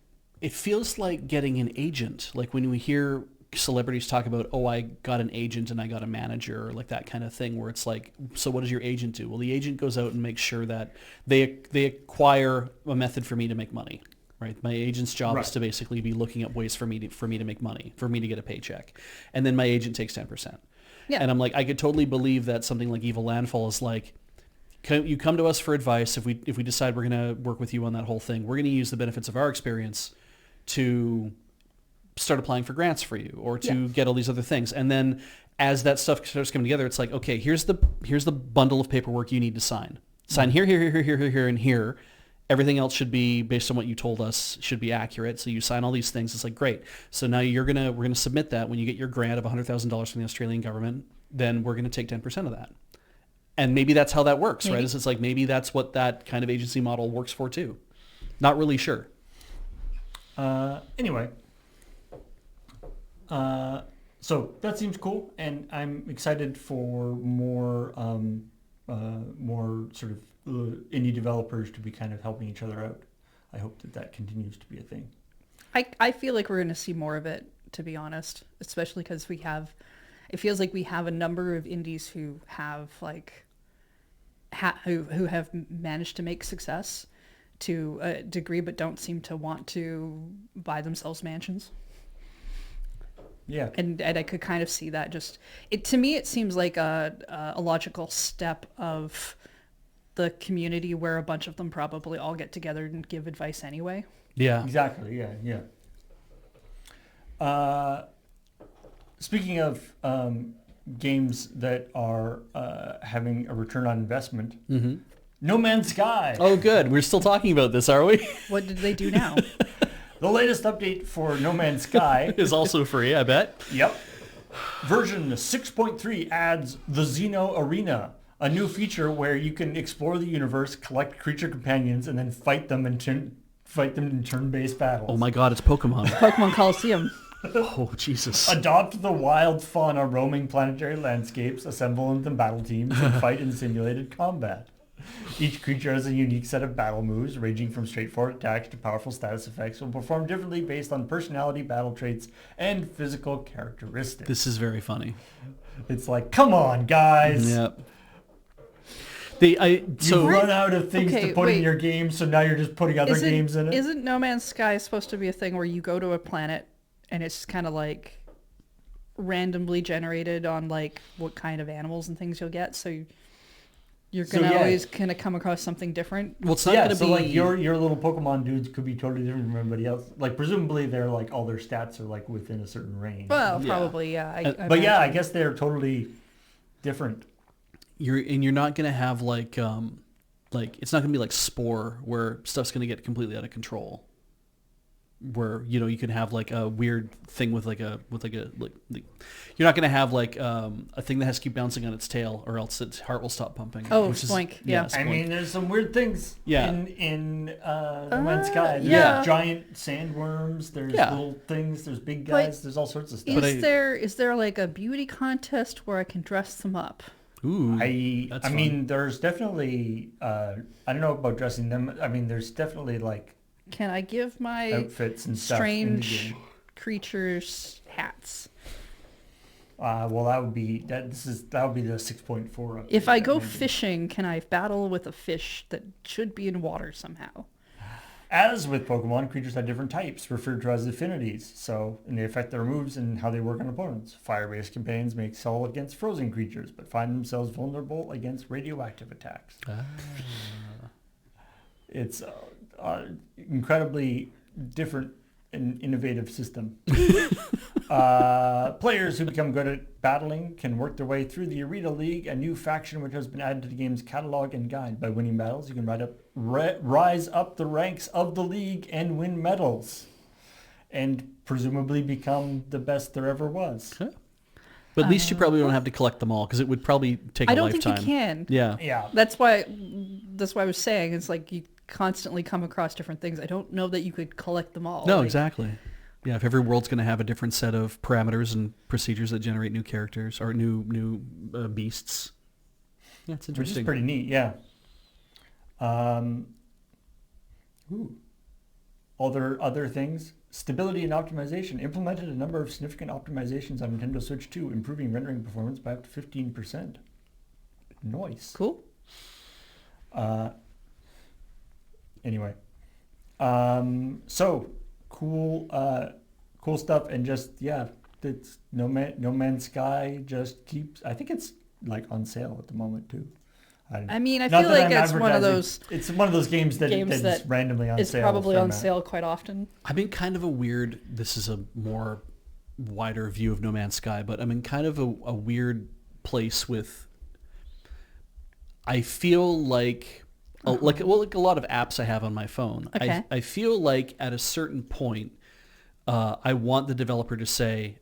It feels like getting an agent. Like when we hear celebrities talk about, oh, I got an agent and I got a manager, or like that kind of thing, where it's like, so what does your agent do? Well, the agent goes out and makes sure that they acquire a method for me to make money. Right. My agent's job is Right. to basically be looking up ways for me to make money, for me to get a paycheck, and then my agent takes 10%. Yeah. And I'm like, I could totally believe that something like Evil Landfall is like, you come to us for advice. If we decide we're going to work with you on that whole thing, we're going to use the benefits of our experience to start applying for grants for you, or to get all these other things. And then as that stuff starts coming together, it's like, okay, here's the bundle of paperwork you need to sign. Sign here, and here. Everything else should be based on what you told us, should be accurate. So you sign all these things. It's like, great. So now we're gonna submit that. When you get your grant of $100,000 from the Australian government, then we're gonna take 10% of that. And maybe that's how that works, right? It's like, maybe that's what that kind of agency model works for too. Not really sure. Anyway, so that seems cool, and I'm excited for more sort of indie developers to be kind of helping each other out. I hope that continues to be a thing. I feel like we're going to see more of it, to be honest, especially because it feels like we have a number of indies who have like, who have managed to make success to a degree, but don't seem to want to buy themselves mansions. Yeah. And I could kind of see that to me, it seems like a logical step of the community where a bunch of them probably all get together and give advice anyway. Yeah. Exactly. Yeah. Speaking of games that are having a return on investment, No Man's Sky. Oh, good. We're still talking about this, are we? What did they do now? The latest update for No Man's Sky Is also free, I bet. Yep. Version 6.3 adds the Xeno Arena, a new feature where you can explore the universe, collect creature companions, and then fight them in turn-based battles. Oh my god, it's Pokemon. Pokemon Coliseum. Oh, Jesus. Adopt the wild fun of roaming planetary landscapes, assemble into battle teams, and fight in simulated combat. Each creature has a unique set of battle moves, ranging from straightforward attacks to powerful status effects, will perform differently based on personality, battle traits, and physical characteristics. This is very funny. It's like, come on, guys. Yep. You've run out of things to put in your game, so now you're just putting other games in it. Isn't No Man's Sky supposed to be a thing where you go to a planet and it's kind of like randomly generated on like what kind of animals and things you'll get? So you're going to always kind of come across something different. Well, it's not going to be... like your little Pokemon dudes could be totally different from everybody else. Like presumably they're like all their stats are like within a certain range. Well, probably, yeah. I guess they're totally different. You're not going to have like it's not going to be like Spore where stuff's going to get completely out of control. Where you can have like a weird thing with you're not going to have like a thing that has to keep bouncing on its tail or else its heart will stop pumping. Oh, Spoink. Yeah. I mean, there's some weird things in No Man's Sky. There's giant sandworms. There's little things. There's big guys. There's all sorts of stuff. Is there like a beauty contest where I can dress them up? Ooh, I mean, there's definitely I don't know about dressing them. I mean, there's definitely like can I give my outfits and stuff strange creatures hats? Well, that would be the 6.4. If I go fishing, can I battle with a fish that should be in water somehow? As with Pokemon, creatures have different types, referred to as affinities, and they affect their moves and how they work on opponents. Fire-based companions may excel against frozen creatures, but find themselves vulnerable against radioactive attacks. It's incredibly different and innovative system. Players who become good at battling can work their way through the Arena League, a new faction which has been added to the game's catalog and guide. By winning battles, you can rise up the ranks of the league and win medals, and presumably become the best there ever was. Huh. But at least you probably don't have to collect them all because it would probably take a lifetime. I don't think you can. Yeah. That's why I was saying it's like you constantly come across different things. I don't know that you could collect them all. No, exactly. Yeah, if every world's going to have a different set of parameters and procedures that generate new characters or new beasts. Yeah, it's interesting. Which is pretty neat, yeah. Other things. Stability and optimization. Implemented a number of significant optimizations on Nintendo Switch 2, improving rendering performance by up to 15%. Nice. Cool. Anyway. So cool stuff, and just it's No Man's Sky just keeps. I think it's like on sale at the moment too. I feel like it's one of those. It's one of those games that's randomly on sale. It's probably on sale quite often. I'm in kind of a weird. This is a more wider view of No Man's Sky, but I'm in kind of a weird place with. I feel like. Like a lot of apps I have on my phone. Okay. I feel like at a certain point, I want the developer to say,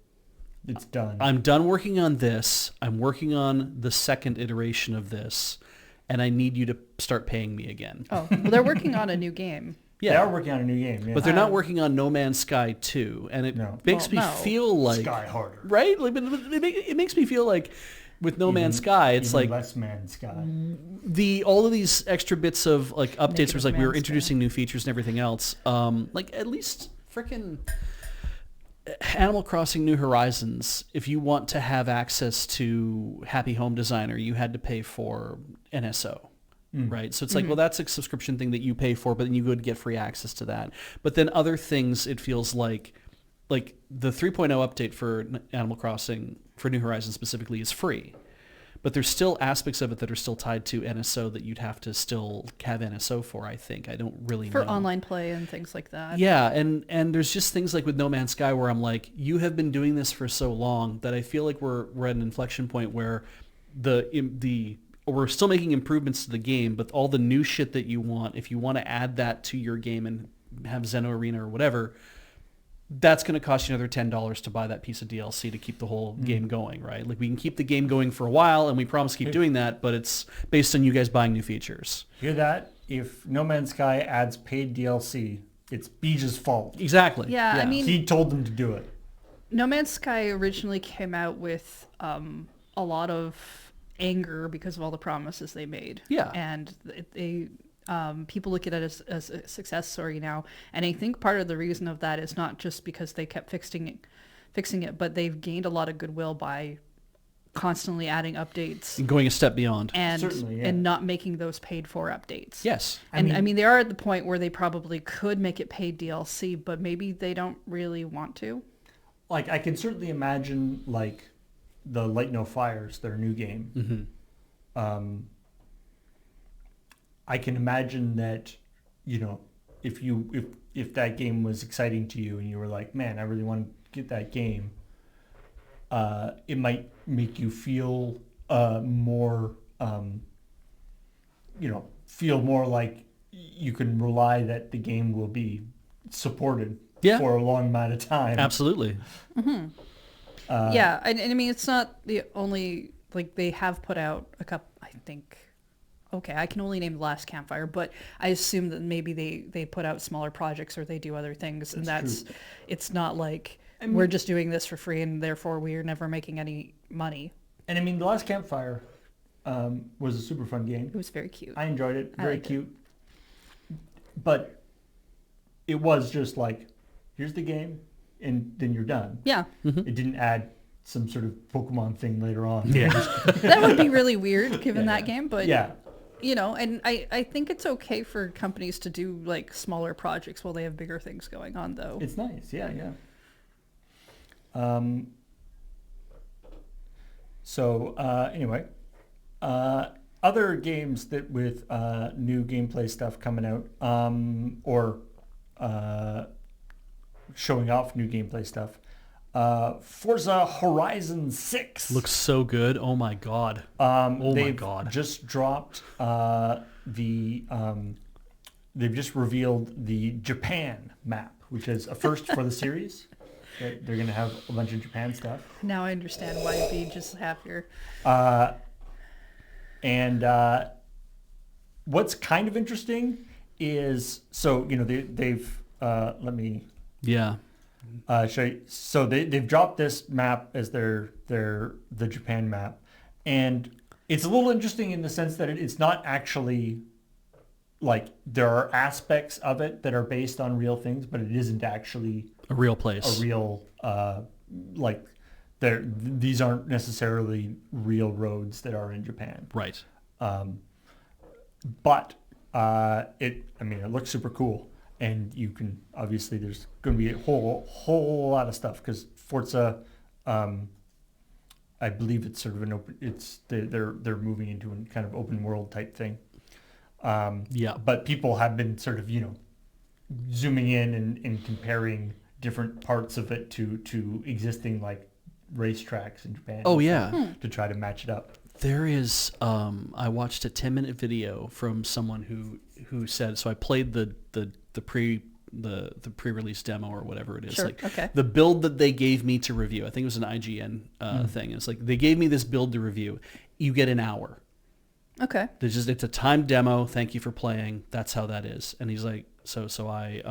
it's done. I'm done working on this. I'm working on the second iteration of this, and I need you to start paying me again. Oh, well, they're working on a new game. Yeah. They are working on a new game, yeah. But they're not working on No Man's Sky 2, and it makes me feel like... Sky harder. Right? Like, it makes me feel like with No Man's Sky, it's like... less Man's Sky. All of these extra bits of like updates where it's like we were introducing Sky. new features and everything else. Like at least frickin' Animal Crossing New Horizons, if you want to have access to Happy Home Designer, you had to pay for NSO. Right. So it's like, well, that's a subscription thing that you pay for, but then you would get free access to that. But then other things, it feels like the 3.0 update for Animal Crossing for New Horizons specifically is free. But there's still aspects of it that are still tied to NSO that you'd have to still have NSO for, I think. I don't really know. For online play and things like that. Yeah, and there's just things like with No Man's Sky where I'm like, you have been doing this for so long that I feel like we're at an inflection point where we're still making improvements to the game, but all the new shit that you want, if you want to add that to your game and have Xeno Arena or whatever, that's going to cost you another $10 to buy that piece of DLC to keep the whole game going, right? Like we can keep the game going for a while, and we promise to keep doing that, but it's based on you guys buying new features. Hear that? If No Man's Sky adds paid DLC, it's Beej's fault. Exactly. Yeah, I mean- He told them to do it. No Man's Sky originally came out with a lot of anger because of all the promises they made. Yeah. And they people look at it as a success story now, and I think part of the reason of that is not just because they kept fixing it, but they've gained a lot of goodwill by constantly adding updates And going a step beyond. and Certainly, yeah. and not making those paid for updates. Yes. And I mean, they are at the point where they probably could make it paid DLC, but maybe they don't really want to. Like, I can certainly imagine, like, the Light No Fires, their new game. I can imagine that, you know, if that game was exciting to you and you were like, man, I really want to get that game, it might make you feel more, feel more like you can rely that the game will be supported for a long amount of time. Absolutely. Yeah, and I mean, it's not the only, like, they have put out a couple, I think, okay, I can only name the last Campfire, but I assume that maybe they put out smaller projects or they do other things, and That's true. it's not like I mean- we're just doing this for free and therefore we're never making any money. And I mean, the last Campfire was a super fun game. It was very cute. I enjoyed it. I Very liked it. cute. But it was just like, here's the game, and then you're done. Yeah, It didn't add some sort of Pokemon thing later on. Yeah. that would be really weird given that game, but Yeah. you know, and I think it's okay for companies to do like smaller projects while they have bigger things going on, though. It's nice. Yeah, yeah. Anyway, other games that with new gameplay stuff coming out, or showing off new gameplay stuff. Forza Horizon 6 Looks so good. Oh my god. they've God. just dropped they've just revealed the Japan map, which is a first for the series. They're going to have a bunch of Japan stuff. Now I understand why you'd be just happier. And what's kind of interesting is, so, you know, they've let me Yeah. show you. So they've dropped this map as the Japan map, and it's a little interesting in the sense that it's not actually, like, there are aspects of it that are based on real things, but it isn't actually A real place. a real like these aren't necessarily real roads that are in Japan. Right. But it looks super cool, and you can obviously, there's going to be a whole lot of stuff because Forza, I believe it's sort of an open. They're moving into a kind of open world type thing. Yeah. But people have been sort of, you know, zooming in and comparing different parts of it to existing, like, racetracks in Japan. Oh yeah. To try to match it up. There is I watched a 10-minute video from someone who said, so I played the pre-release demo or whatever it is. Sure, Like okay. the build that they gave me to review. I think it was an IGN thing. It's like they gave me this build to review. You get an hour. Okay. It's a timed demo. Thank you for playing. That's how that is. And he's like, so I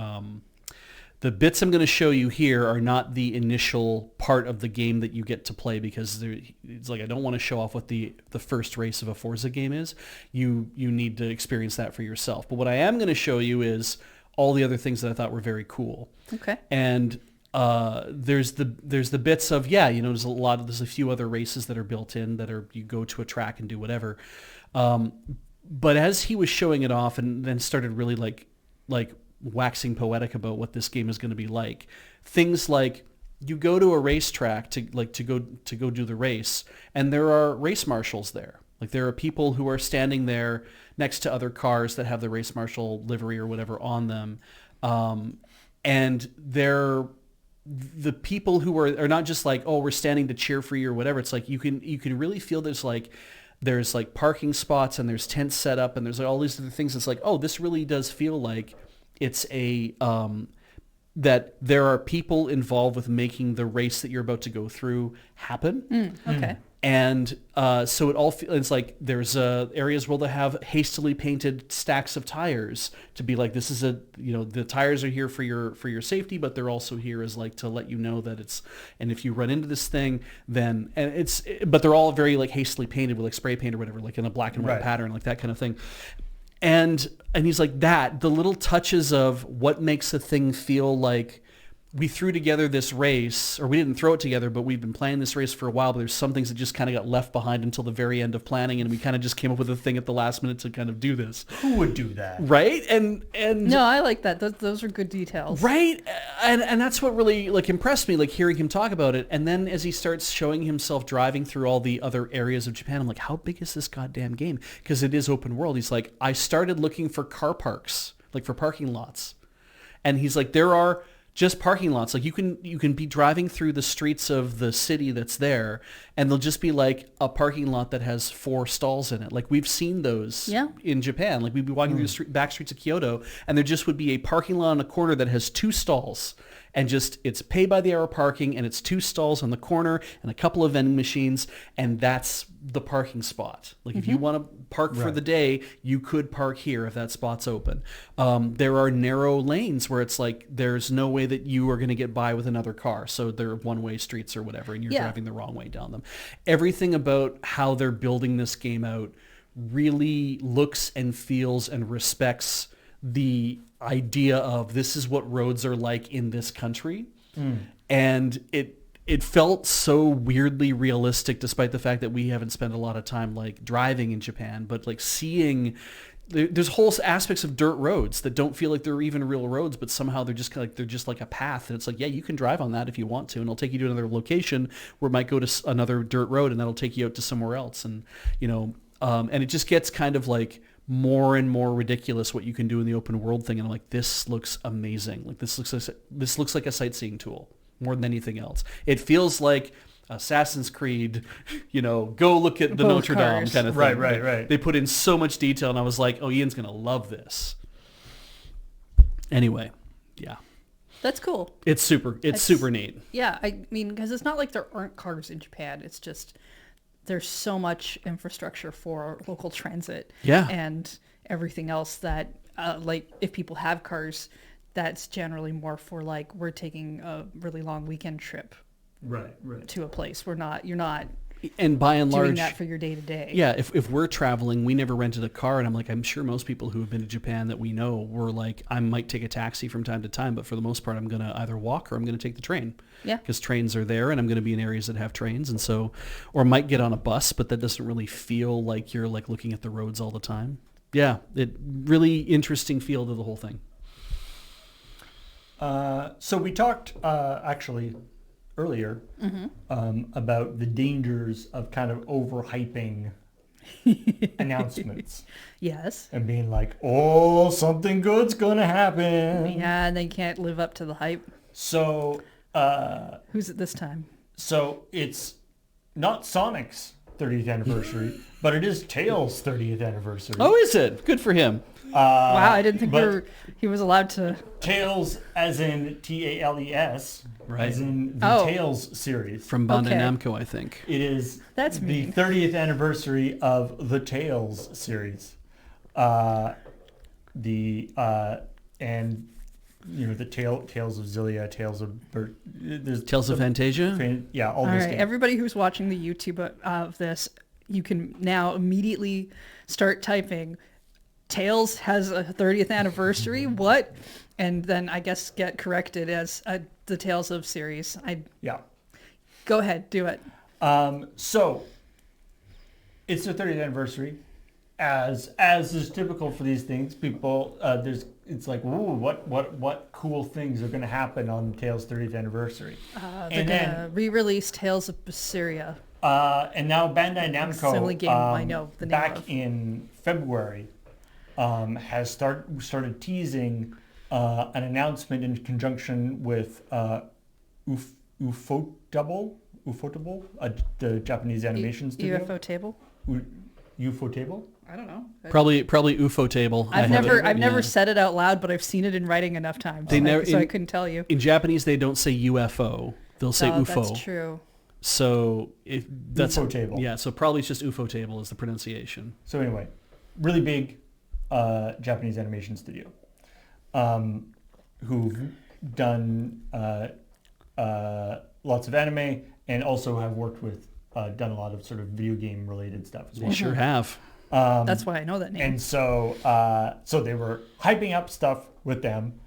the bits I'm going to show you here are not the initial part of the game that you get to play, because it's like, I don't want to show off what the first race of a Forza game is. You need to experience that for yourself. But what I am going to show you is all the other things that I thought were very cool. Okay. And there's the bits of, yeah, you know, there's a few other races that are built in that are, you go to a track and do whatever. But as he was showing it off and then started really like waxing poetic about what this game is going to be like, things like you go to a racetrack to go do the race, and there are race marshals there. Like, there are people who are standing there next to other cars that have the race marshal livery or whatever on them, and they're the people who are not just like, oh, we're standing to cheer for you or whatever. It's like you can really feel there's like parking spots and there's tents set up and there's like all these other things. It's like, oh, this really does feel like it's a that there are people involved with making the race that you're about to go through happen. Okay. And so it's like there's areas where they have hastily painted stacks of tires to be like, this is the tires are here for your safety, but they're also here as like to let you know that it's, and if you run into this thing, then, but they're all very like hastily painted with like spray paint or whatever, like in a black and white pattern, like that kind of thing. And he's like the little touches of what makes a thing feel like we threw together this race, or we didn't throw it together, but we've been planning this race for a while, but there's some things that just kind of got left behind until the very end of planning, and we kind of just came up with a thing at the last minute to kind of do this. Who would do that? Right? And No, I like that. Those are good details. right? And that's what really like impressed me, like hearing him talk about it. And then as he starts showing himself driving through all the other areas of Japan, I'm like, how big is this goddamn game? Because it is open world. He's like, I started looking for car parks, like for parking lots. And he's like, there are just parking lots. Like you can be driving through the streets of the city that's there, and they'll just be like a parking lot that has 4 stalls in it. Like we've seen those in Japan. Like we'd be walking through the back streets of Kyoto, and there just would be a parking lot on a corner that has 2 stalls. And just, it's pay by the hour parking, and it's 2 stalls on the corner and a couple of vending machines, and that's the parking spot. Like if you want to park for the day, you could park here if that spot's open. There are narrow lanes where it's like there's no way that you are going to get by with another car. So they're one-way streets or whatever, and you're driving the wrong way down them. Everything about how they're building this game out really looks and feels and respects the idea of this is what roads are like in this country. And it felt so weirdly realistic, despite the fact that we haven't spent a lot of time like driving in Japan, but like seeing there's whole aspects of dirt roads that don't feel like they're even real roads, but somehow they're just like a path. And it's like, yeah, you can drive on that if you want to, and it'll take you to another location where it might go to another dirt road, and that'll take you out to somewhere else. And, and it just gets kind of like more and more ridiculous what you can do in the open world thing. And I'm like, this looks amazing. Like this looks like a sightseeing tool more than anything else. It feels like Assassin's Creed, go look at the Both Notre cars. Dame kind of thing. Right. They put in so much detail, and I was like, oh, Ian's going to love this. Anyway, yeah. That's cool. It's super neat. Yeah, I mean, because it's not like there aren't cars in Japan. It's just there's so much infrastructure for local transit and everything else that, like, if people have cars, that's generally more for, like, we're taking a really long weekend trip to a place. You're not and by and doing large, that for your day-to-day. Yeah, if we're traveling, we never rented a car, and I'm like, I'm sure most people who have been to Japan that we know were like, I might take a taxi from time to time, but for the most part, I'm going to either walk or I'm going to take the train. Yeah. Because trains are there, and I'm going to be in areas that have trains, and so, or might get on a bus, but that doesn't really feel like you're like looking at the roads all the time. Yeah, it really interesting feel to the whole thing. So we talked actually earlier about the dangers of kind of overhyping announcements Yes. and being like, oh, something good's gonna happen. Yeah, and they can't live up to the hype. So Who's it this time? so it's not Sonic's 30th anniversary, but it is Tails' 30th anniversary. Oh, is it? Good for him. Wow, I didn't think but he was allowed to. Tails as in Tales, Right. as in the Oh. Tales series. From Bandai Okay. Namco, I think. It is That's the mean. 30th anniversary of the Tales series. And the Tales of Zillia, Tales of Bert. There's Tales of Fantasia? Yeah, all All these right, games. everybody who's watching the YouTube of this, you can now immediately start typing Tails has a 30th anniversary, what? And then I guess get corrected as the Tales of series. Yeah. Go ahead, do it. So it's the 30th anniversary. As is typical for these things, people it's like, ooh, what cool things are going to happen on Tales 30th anniversary? They're gonna re-release Tales of Berseria. And now Bandai Namco, Similar game I know the name back of. in February, has started teasing an announcement in conjunction with Ufotable, the Japanese animation studio. UFO table. UFO table? I don't know. Probably UFO table. I've never yeah. said it out loud, but I've seen it in writing enough times. They never- so I in- couldn't tell you. In Japanese, they don't say UFO. They'll say Oh, UFO. that's true. So if that's UFO table. Yeah, so probably it's just UFO table is the pronunciation. So anyway, really big Japanese animation studio who've done lots of anime and also have worked with, done a lot of sort of video game related stuff as well. They sure have. That's why I know that name. And so, so they were hyping up stuff with them.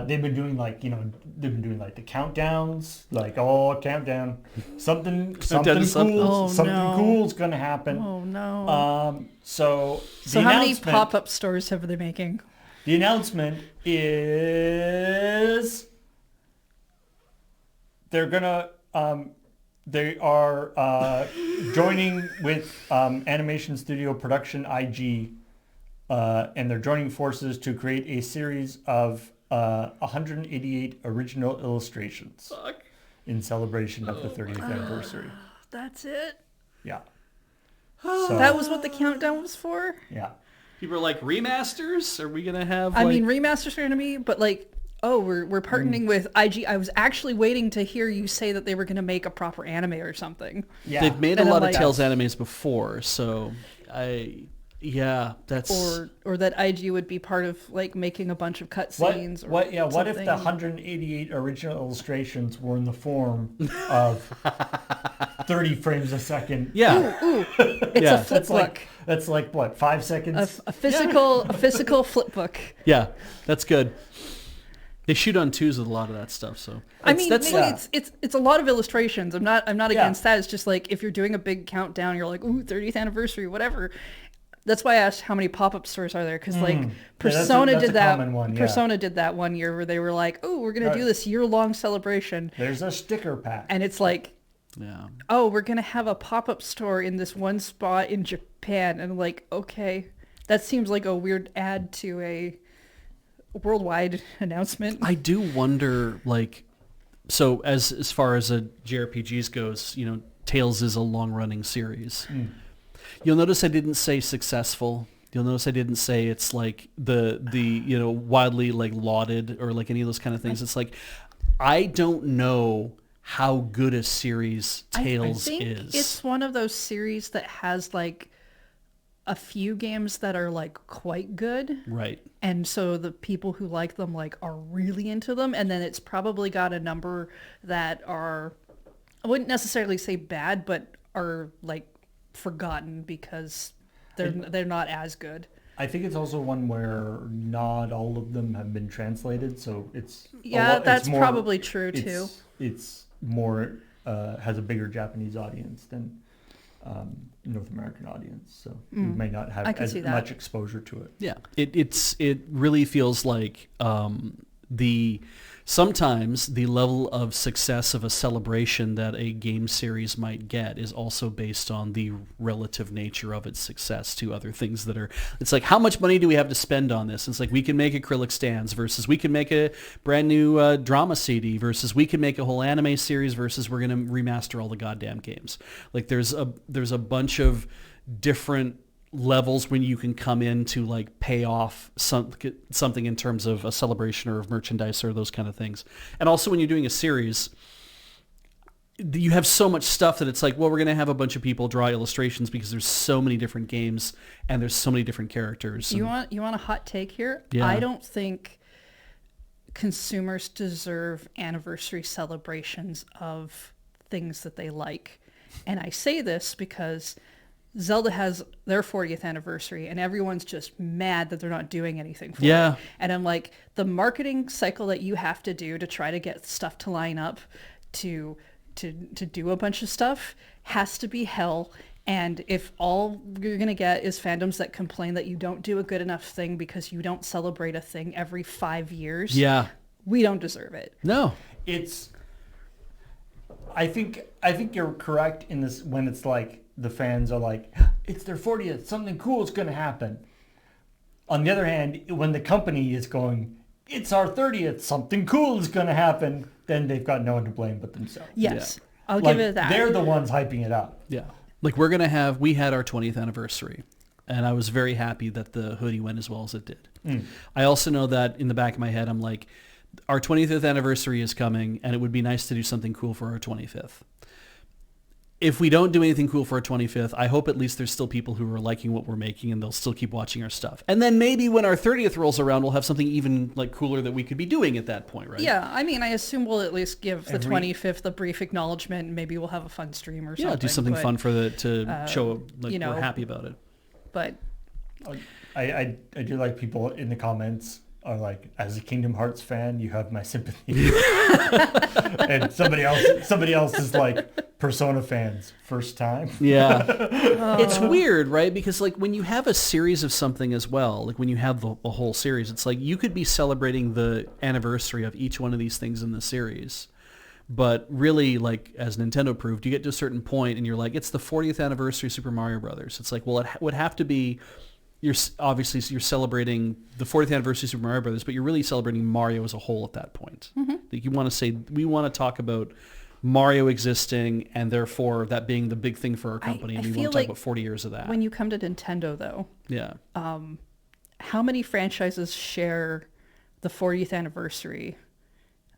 They've been doing like the countdowns, like countdown, something to something. cool, Oh, something no. cool's gonna happen. Oh no. So So the how many announcement- pop-up stores have they making? The announcement is they're gonna they are joining with animation studio Production IG, and they're joining forces to create a series of 188 original illustrations in celebration of the 30th anniversary. That's it? Yeah. So, That was what the countdown was for? yeah. People are like, remasters? Are we gonna have? I mean, remasters are going to be, but like, oh, we're partnering with IG. I was actually waiting to hear you say that they were going to make a proper anime or something. Yeah. they've made a And I'm lot like- of Tales animes before, so that's Or that IG would be part of like making a bunch of cutscenes. What if the something. 188 original illustrations were in the form of 30 frames a second? yeah. Ooh, it's Yeah. a flip book. That's like what, 5 seconds? A physical flip book. Yeah, that's good. They shoot on twos with a lot of that stuff, so I mean, that's maybe it's a lot of illustrations. I'm not Yeah. against that. It's just like if you're doing a big countdown, you're like, ooh, 30th anniversary, whatever. That's why I asked how many pop-up stores are there, because like Persona that's a did that. common one, yeah. Persona did that one year where they were like, oh, we're gonna do this year-long celebration, There's a sticker pack. and it's like, yeah. oh, we're gonna have a pop-up store in this one spot in Japan, and I'm like, okay, that seems like a weird add to a worldwide announcement. I do wonder, like, so as far as a JRPGs goes, Tales is a long-running series. You'll notice I didn't say successful. You'll notice I didn't say it's like the widely like lauded or like any of those kind of things. It's like I don't know how good a series Tales I think is. it's one of those series that has like a few games that are like quite good. Right. And so the people who like them like are really into them, and then it's probably got a number that are, I wouldn't necessarily say bad, but are like forgotten because they're not as good. I think it's also one where not all of them have been translated, so it's That's it's more- probably true too. It's more has a bigger Japanese audience than North American audience, so you may not have I can as see that. much exposure to it. Yeah, it really feels like sometimes the level of success of a celebration that a game series might get is also based on the relative nature of its success to other things that are. It's like, how much money do we have to spend on this? It's like we can make acrylic stands versus we can make a brand new drama CD versus we can make a whole anime series versus we're going to remaster all the goddamn games. Like there's a bunch of different levels when you can come in to like pay off something in terms of a celebration or of merchandise or those kind of things. And also when you're doing a series, you have so much stuff that it's like, well, we're going to have a bunch of people draw illustrations because there's so many different games and there's so many different characters. You want a hot take here? Yeah. I don't think consumers deserve anniversary celebrations of things that they like. And I say this because Zelda has their 40th anniversary and everyone's just mad that they're not doing anything for Yeah. it. And I'm like, the marketing cycle that you have to do to try to get stuff to line up to do a bunch of stuff has to be hell. And if all you're going to get is fandoms that complain that you don't do a good enough thing because you don't celebrate a thing every 5 years, Yeah. we don't deserve it. No. I think you're correct in this when it's like the fans are like, it's their 40th, something cool is going to happen. On the other hand, when the company is going, it's our 30th, something cool is going to happen, then they've got no one to blame but themselves. Yes, I'll Like, give it that. they're the ones hyping it up. Yeah. Like we had our 20th anniversary. And I was very happy that the hoodie went as well as it did. Mm. I also know that in the back of my head, I'm like, our 25th anniversary is coming, and it would be nice to do something cool for our 25th. If we don't do anything cool for our 25th, I hope at least there's still people who are liking what we're making and they'll still keep watching our stuff. And then maybe when our 30th rolls around, we'll have something even like cooler that we could be doing at that point, right? Yeah, I mean, I assume we'll at least give the Every- 25th a brief acknowledgement, and maybe we'll have a fun stream or something. Yeah, do something but, fun for to show like you know, we're happy about it. But I do like people in the comments are like, as a Kingdom Hearts fan, you have my sympathy. And somebody else is like, Persona fans, first time. Yeah. It's weird, right? Because like when you have a series of something as well, like when you have the whole series, it's like you could be celebrating the anniversary of each one of these things in the series. But really, like as Nintendo proved, you get to a certain point and you're like, it's the 40th anniversary of Super Mario Brothers. It's like, well, it would have to be, you're celebrating the 40th anniversary of Super Mario Brothers, but you're really celebrating Mario as a whole at that point. Mm-hmm. Like you want to say, we want to talk about Mario existing and therefore that being the big thing for our company, and we feel want to talk like about 40 years of that. when you come to Nintendo, though, Yeah. how many franchises share the 40th anniversary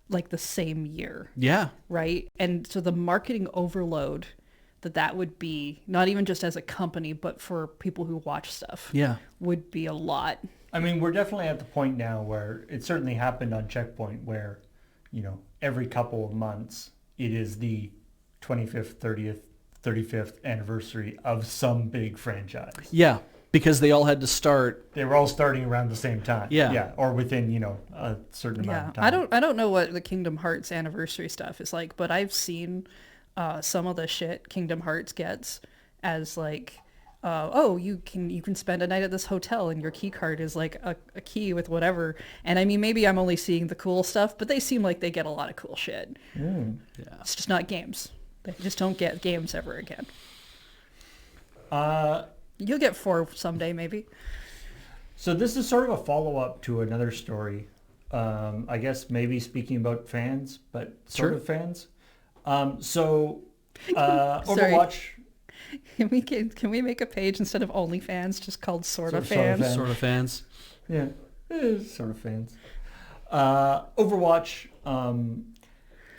like the same year, Yeah. right? And so the marketing overload that would be, not even just as a company, but for people who watch stuff, Yeah. would be a lot. I mean, we're definitely at the point now where it certainly happened on ChillPoint where, you know, every couple of months it is the 25th, 30th, 35th anniversary of some big franchise. Yeah. Because they all had to start. They were all starting around the same time. Yeah. Yeah. Or within, you know, a certain amount Yeah, of time. I don't know what the Kingdom Hearts anniversary stuff is like, but I've seen some of the shit Kingdom Hearts gets as like, oh, you can spend a night at this hotel and your key card is like a key with whatever. And I mean, maybe I'm only seeing the cool stuff, but they seem like they get a lot of cool shit. Mm. Yeah. It's just not games. They just don't get games ever again. You'll get 4 someday, maybe. So this is sort of a follow-up to another story. I guess maybe speaking about fans, but sort Sure. of fans. So Sorry. Overwatch. Can we make a page instead of OnlyFans just called Sorta Sorta Fans? Fans. Sort of fans. Yeah, sort of fans. Overwatch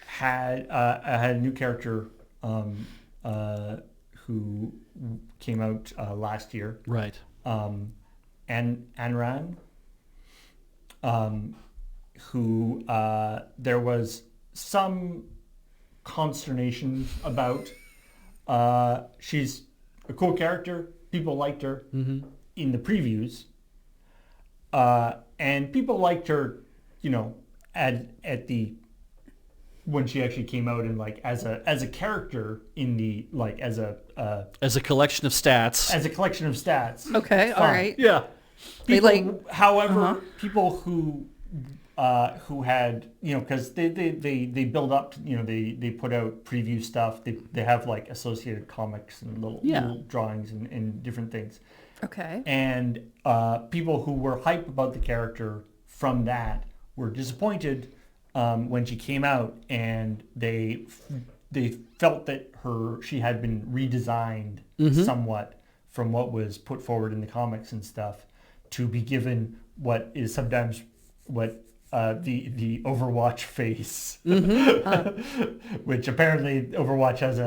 had a new character who came out last year. Right. Anran, who there was some consternation about. She's a cool character. People liked her in the previews. And people liked her, you know, at the when she actually came out and like as a character in the like as a collection of stats. as a collection of stats. Okay, all Fine. right. Yeah. They People, like- however, people who had, you know, because they build up, you know, they put out preview stuff. They have like associated comics and little drawings and different things. Okay. And people who were hype about the character from that were disappointed when she came out, and they felt that she had been redesigned somewhat from what was put forward in the comics and stuff to be given what is sometimes what the Overwatch face, which apparently Overwatch has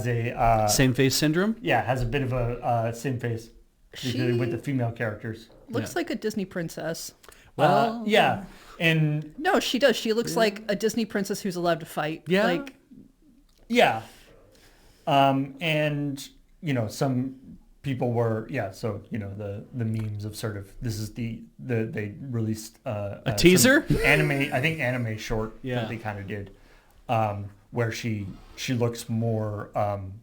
a Same face syndrome. has a bit of a same face, particularly with the female characters. Looks like a Disney princess. Well, Yeah, and No, she does. She looks like a Disney princess who's allowed to fight. Yeah. Like, yeah, and you know, some people were so you know the memes of sort of this is they released a teaser? anime short Yeah. that they kind of did where she looks more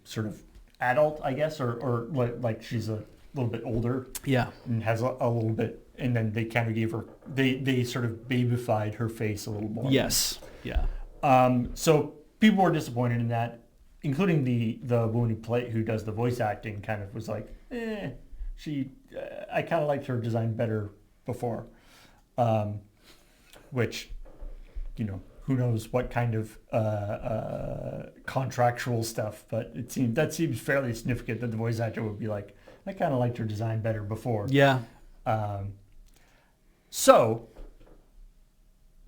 sort of adult, I guess, or like she's a little bit older Yeah. and has a little bit, and then they kind of gave her they sort of babyfied her face a little more. Yes. Yeah. So people were disappointed in that, including the woman who does the voice acting. Kind of was like, I kind of liked her design better before, which, you know, who knows what kind of contractual stuff, but that seems fairly significant that the voice actor would be like, I kind of liked her design better before. Yeah. So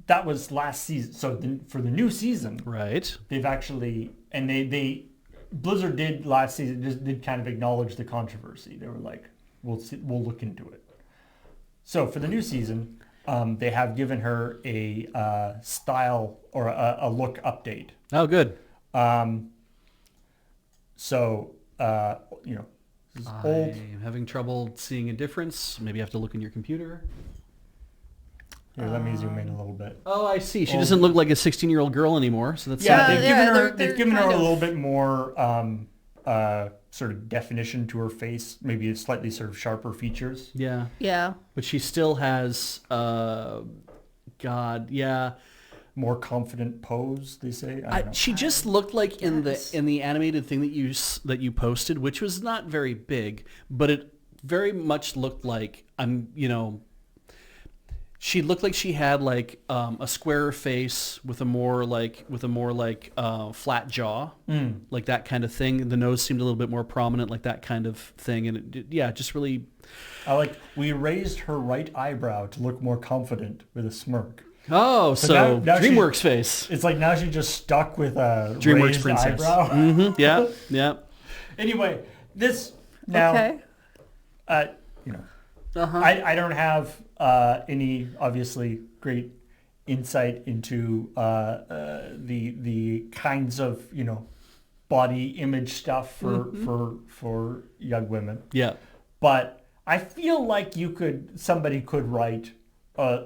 that was last season. So for the new season, Right. they've actually, and they Blizzard did last season, just did kind of acknowledge the controversy. They were like, we'll look into it. So for the new season, they have given her a style or a look update. Oh, good. So you know, this is old. I'm having trouble seeing a difference. Maybe you have to look in your computer. Here, let me zoom in a little bit. Oh, I see. She Old. doesn't look like a 16-year-old girl anymore. So that's Yeah, something. they've given her they're they've given her kind a of- little bit more sort of definition to her face, maybe slightly sort of sharper features. Yeah. Yeah. But she still has, More confident pose, they say. I don't know. she just looked like Yes. in the animated thing that you posted, which was not very big, but it very much looked like she looked like she had like a squarer face with a more flat jaw, like that kind of thing. The nose seemed a little bit more prominent, like that kind of thing, and just really. We raised her right eyebrow to look more confident with a smirk. Oh, so now DreamWorks face. It's like now she's just stuck with a DreamWorks raised princess. eyebrow. Mm-hmm. Yeah, yeah. Anyway, this now, Okay. you know, Uh-huh. I don't have any obviously great insight into the kinds of body image stuff for young women, Yeah. but I feel like somebody could write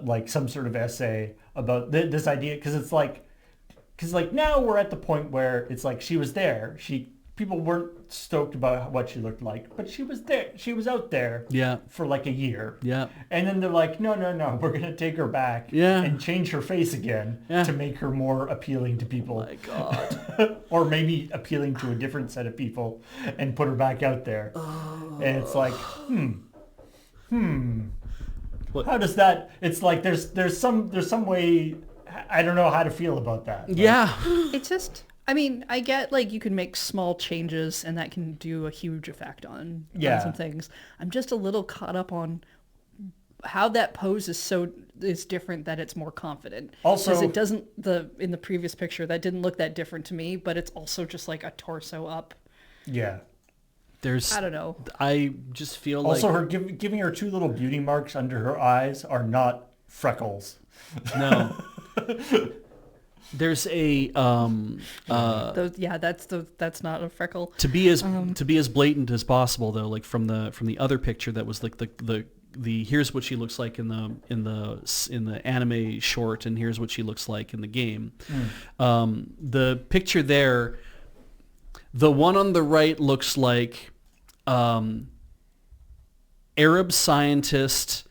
like some sort of essay about this idea, because now we're at the point where it's like she was there. People weren't stoked about what she looked like, but she was there. She was out there Yeah. for like a year. Yeah. And then they're like, no, we're going to take her back Yeah. and change her face again Yeah. to make her more appealing to people. My God. Or maybe appealing to a different set of people and put her back out there. And it's like, What? how does that, it's like there's some way, I don't know how to feel about that. Like, Yeah. It's just, I mean, I get like you can make small changes and that can do a huge effect on Yeah. some things. I'm just a little caught up on how that pose is different, that it's more confident. Also- because it doesn't, in the previous picture that didn't look that different to me, but it's also just like a torso up. Yeah. There's. I don't know. I just feel Also, like her giving her two little beauty marks under her eyes are not freckles. no. There's a That's not a freckle. to be as blatant as possible though, like from the other picture that was like the here's what she looks like in the anime short, and here's what she looks like in the game. The picture there, the one on the right looks like Arab scientist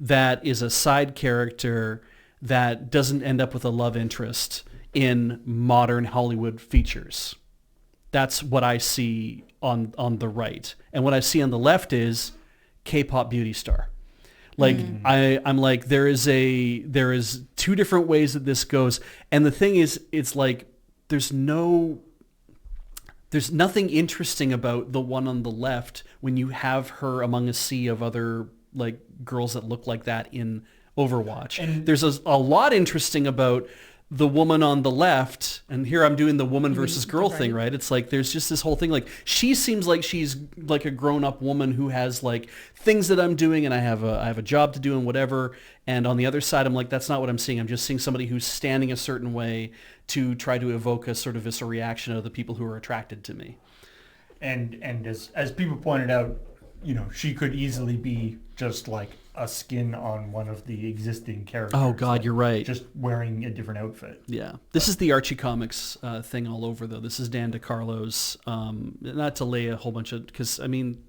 that is a side character that doesn't end up with a love interest in modern Hollywood features. That's what I see on the right. And what I see on the left is K-pop beauty star. Like I'm like there is two different ways that this goes. And the thing is, it's like there's nothing interesting about the one on the left when you have her among a sea of other like girls that look like that in Overwatch. And there's a lot interesting about the woman on the left, and here I'm doing the woman versus girl thing, right? It's like there's just this whole thing, like she seems like she's like a grown-up woman who has like things that I'm doing, and I have a job to do and whatever. And on the other side, I'm like, that's not what I'm seeing. I'm just seeing somebody who's standing a certain way to try to evoke a sort of visceral reaction of the people who are attracted to me. And as people pointed out, she could easily be just like a skin on one of the existing characters. Oh God, like, you're right. Just wearing a different outfit. Yeah, this is the Archie Comics thing all over, though. This is Dan DeCarlo's. Not to lay a whole bunch of, because I mean,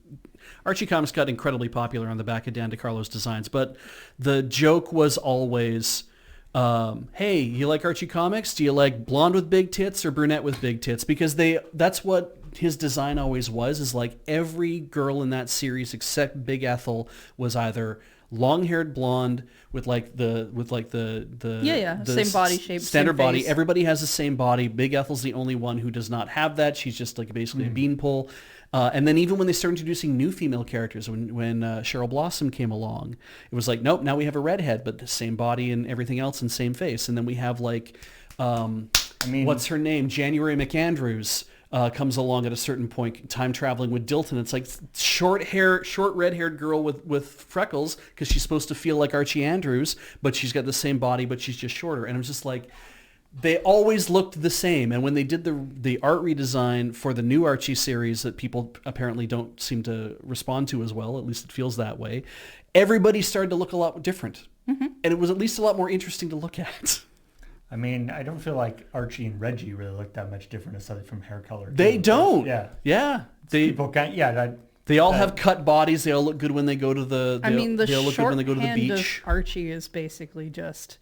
Archie Comics got incredibly popular on the back of Dan DeCarlo's designs, but the joke was always, hey, you like Archie Comics? Do you like blonde with big tits or brunette with big tits? Because that's what his design always was, is like every girl in that series except Big Ethel was either long-haired blonde with the same body shape, standard same body. face. Everybody has the same body. Big Ethel's the only one who does not have that. She's just like basically a beanpole. And then even when they started introducing new female characters, when Cheryl Blossom came along, it was like, nope, now we have a redhead, but the same body and everything else and same face. And then we have what's her name? January McAndrews comes along at a certain point, time traveling with Dilton. It's like short red-haired girl with freckles because she's supposed to feel like Archie Andrews, but she's got the same body, but she's just shorter. And it was just like, they always looked the same. And when they did the art redesign for the new Archie series that people apparently don't seem to respond to as well, at least it feels that way, everybody started to look a lot different. Mm-hmm. And it was at least a lot more interesting to look at. I mean, I don't feel like Archie and Reggie really look that much different aside from hair color. They don't. Yeah. People can't. They all have cut bodies. They all look good when they go to the. The all look good when they go to the shorthand beach. of Archie is basically just,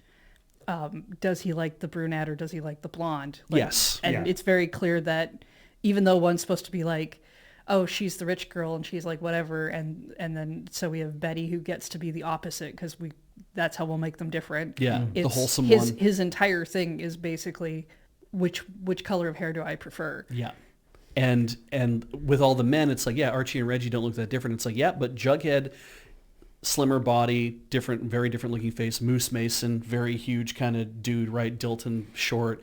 does he like the brunette or does he like the blonde? Yes. And it's very clear that even though one's supposed to be like, oh, she's the rich girl and she's like whatever, and then so we have Betty who gets to be the opposite because that's how we'll make them different. Yeah, the It's wholesome one. His entire thing is basically which color of hair do I prefer? Yeah. And with all the men, it's like, yeah, Archie and Reggie don't look that different. It's like, yeah, but Jughead, slimmer body, very different looking face. Moose Mason, very huge kind of dude, right? Dilton, short.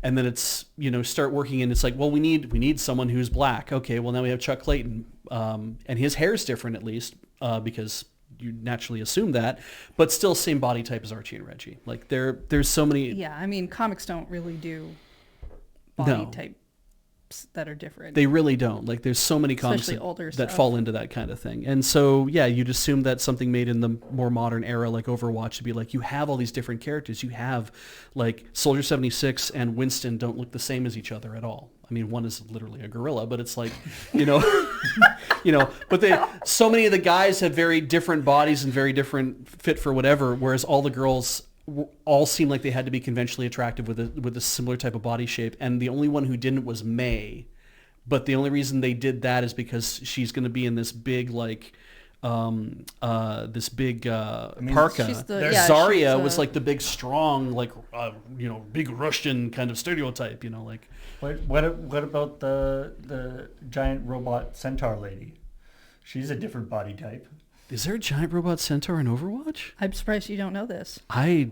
And then it's, start working and it's like, well, we need someone who's black. Okay, well now we have Chuck Clayton. And his hair's different at least because you naturally assume that, but still same body type as Archie and Reggie. Like there's so many. Yeah, I mean, comics don't really do body types that are different. They really don't. Like there's so many comics Especially older that stuff. fall into that kind of thing. And so, yeah, you'd assume that something made in the more modern era, like Overwatch, to be like, you have all these different characters. You have like Soldier 76 and Winston don't look the same as each other at all. I mean, one is literally a gorilla, but it's like, but so many of the guys have very different bodies and very different fit for whatever, whereas all the girls all seem like they had to be conventionally attractive with a similar type of body shape. And the only one who didn't was May. But the only reason they did that is because she's going to be in this big, like, parka. Zarya was like the big, strong, like, big Russian kind of stereotype, like. What about the giant robot centaur lady? She's a different body type. Is there a giant robot centaur in Overwatch? I'm surprised you don't know this.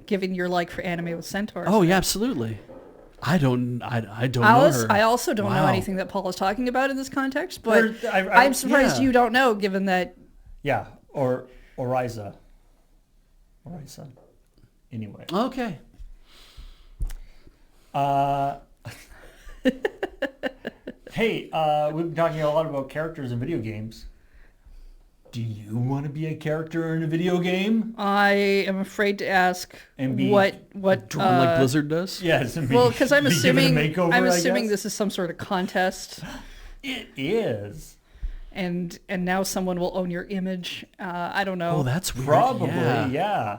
Given your like for anime with centaurs. Oh yeah, absolutely. I don't know her. I also don't know anything that Paul is talking about in this context, but I'm surprised you don't know, given that. Yeah, or Oriza. Anyway. Okay. Hey, we've been talking a lot about characters in video games. Do you want to be a character in a video game? I am afraid to ask and what drawn like Blizzard does. Yes, well, because I'm assuming makeover, this is some sort of contest. It is. And now someone will own your image. I don't know. Oh, that's weird. Probably, yeah.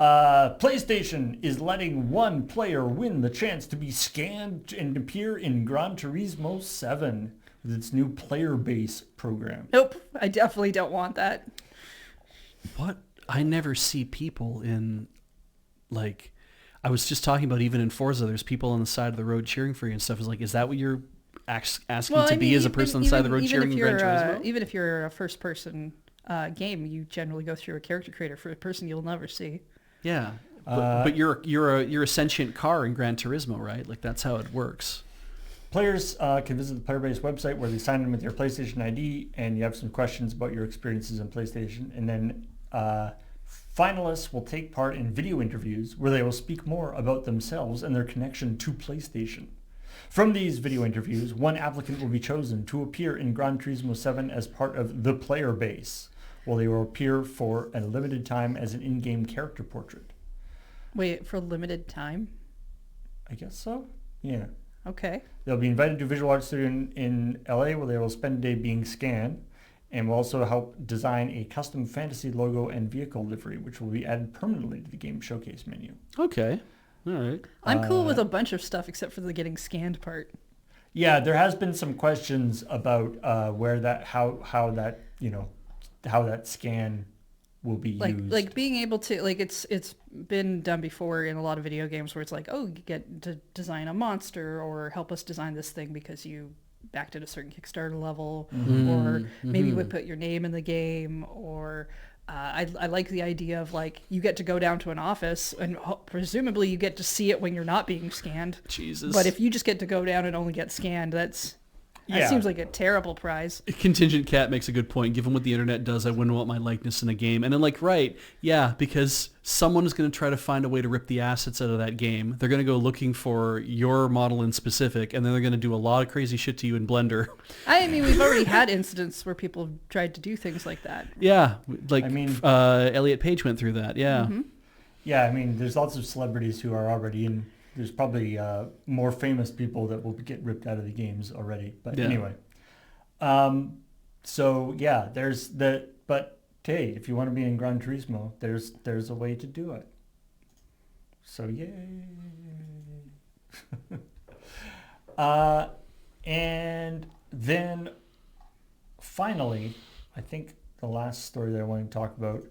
PlayStation is letting one player win the chance to be scanned and appear in Gran Turismo 7 with its new player base program. Nope, I definitely don't want that. What? I never see people in, like, I was just talking about even in Forza, there's people on the side of the road cheering for you and stuff. Is like, is that what you're asking to be as a person on the side of the road cheering in Gran Turismo? Even if you're a first-person game, you generally go through a character creator for a person you'll never see. Yeah, but you're a sentient car in Gran Turismo, right? Like that's how it works. Players can visit the player base website where they sign in with your PlayStation ID, and you have some questions about your experiences in PlayStation. And then finalists will take part in video interviews where they will speak more about themselves and their connection to PlayStation. From these video interviews, one applicant will be chosen to appear in Gran Turismo 7 as part of the player base, while they will appear for a limited time as an in-game character portrait. Wait, for a limited time? I guess so. Yeah. Okay. They'll be invited to a visual arts studio in LA where they will spend a day being scanned, and will also help design a custom fantasy logo and vehicle livery, which will be added permanently to the game showcase menu. Okay. All right. I'm cool with a bunch of stuff except for the getting scanned part. Yeah, there has been some questions about how that scan will be like used. like being able to like it's been done before in a lot of video games where it's like, oh, you get to design a monster or help us design this thing because you backed at a certain Kickstarter level, or maybe you would put your name in the game, or I like the idea of like you get to go down to an office and presumably you get to see it when you're not being scanned. Jesus. But if you just get to go down and only get scanned, that seems like a terrible prize. Contingent Cat makes a good point. Given what the internet does, I wouldn't want my likeness in a game. And then like, right, yeah, because someone is going to try to find a way to rip the assets out of that game. They're going to go looking for your model in specific, and then they're going to do a lot of crazy shit to you in Blender. I mean, we've already had incidents where people have tried to do things like that. Yeah, like I mean- Elliot Page went through that. Yeah. Yeah, I mean, there's lots of celebrities who are already in. There's probably more famous people that will get ripped out of the games already. But Yeah. anyway, so yeah, there's the. But hey, if you want to be in Gran Turismo, there's a way to do it. So yay! And then finally, I think the last story that I want to talk about.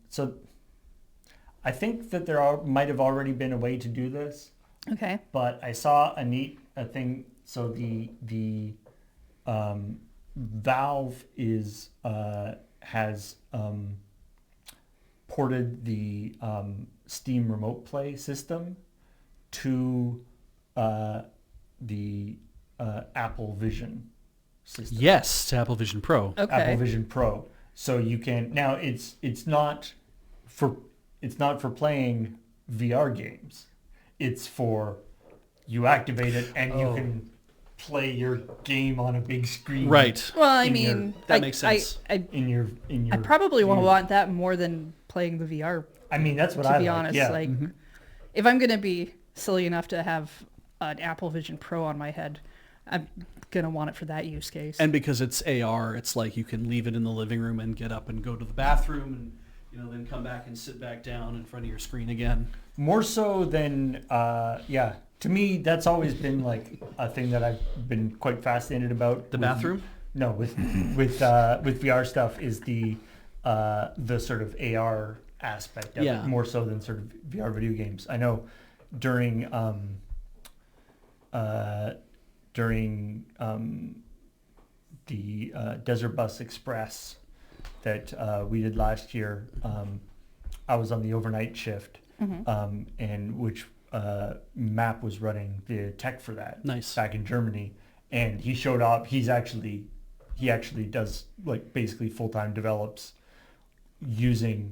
So I think that might have already been a way to do this, Okay. but I saw a neat thing. So the Valve has ported the Steam Remote Play system to the Apple Vision system. Yes, to Apple Vision Pro. Okay. Apple Vision Pro. So you can now it's not for playing VR games. It's for you activate it and you can play your game on a big screen. Right. Well, I in mean, that makes sense. I In your probably view. want that more than playing the VR. I mean, that's what To I be like. honest, Yeah. like if I'm gonna be silly enough to have an Apple Vision Pro on my head, I'm gonna want it for that use case. And because it's AR, it's like you can leave it in the living room and get up and go to the bathroom and then come back and sit back down in front of your screen again. More so than to me, that's always been like a thing that I've been quite fascinated about. The bathroom? No, with VR stuff is the sort of AR aspect of Yeah. it, more so than sort of VR video games. I know during the Desert Bus Express that we did last year, I was on the overnight shift, and which Map was running the tech for that. Nice. Back in Germany, and he showed up. He actually does like basically full-time develops using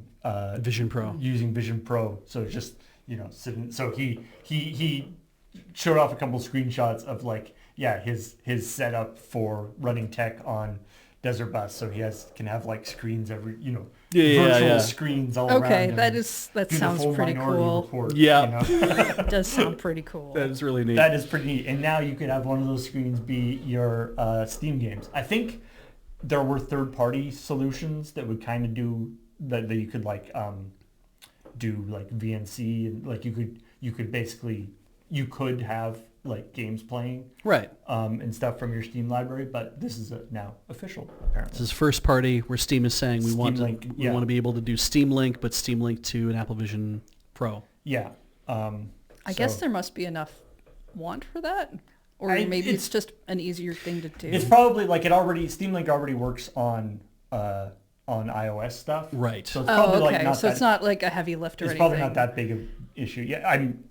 Vision Pro. Using Vision Pro. So it's just sitting. So he showed off a couple screenshots of like his setup for running tech on Desert Bus. So can have like screens every virtual screens all around. okay, him that and do the sounds full pretty Minority cool. Report, Yeah. It does sound pretty cool. That is really neat. That is pretty neat. And now you could have one of those screens be your Steam games. I think there were third-party solutions that would kind of do that you could like do like VNC, and like you could have like games playing Right. and stuff from your Steam library, but this is now official apparently. This is first party where Steam is saying we want Steam Link, to be able to do Steam Link, but Steam Link to an Apple Vision Pro. Yeah. I guess there must be enough want for that, or maybe it's just an easier thing to do. It's probably like Steam Link already works on iOS stuff. Right. So it's probably like not so that, it's not like a heavy lift or it's anything. probably not that big of an issue. Yeah, I mean,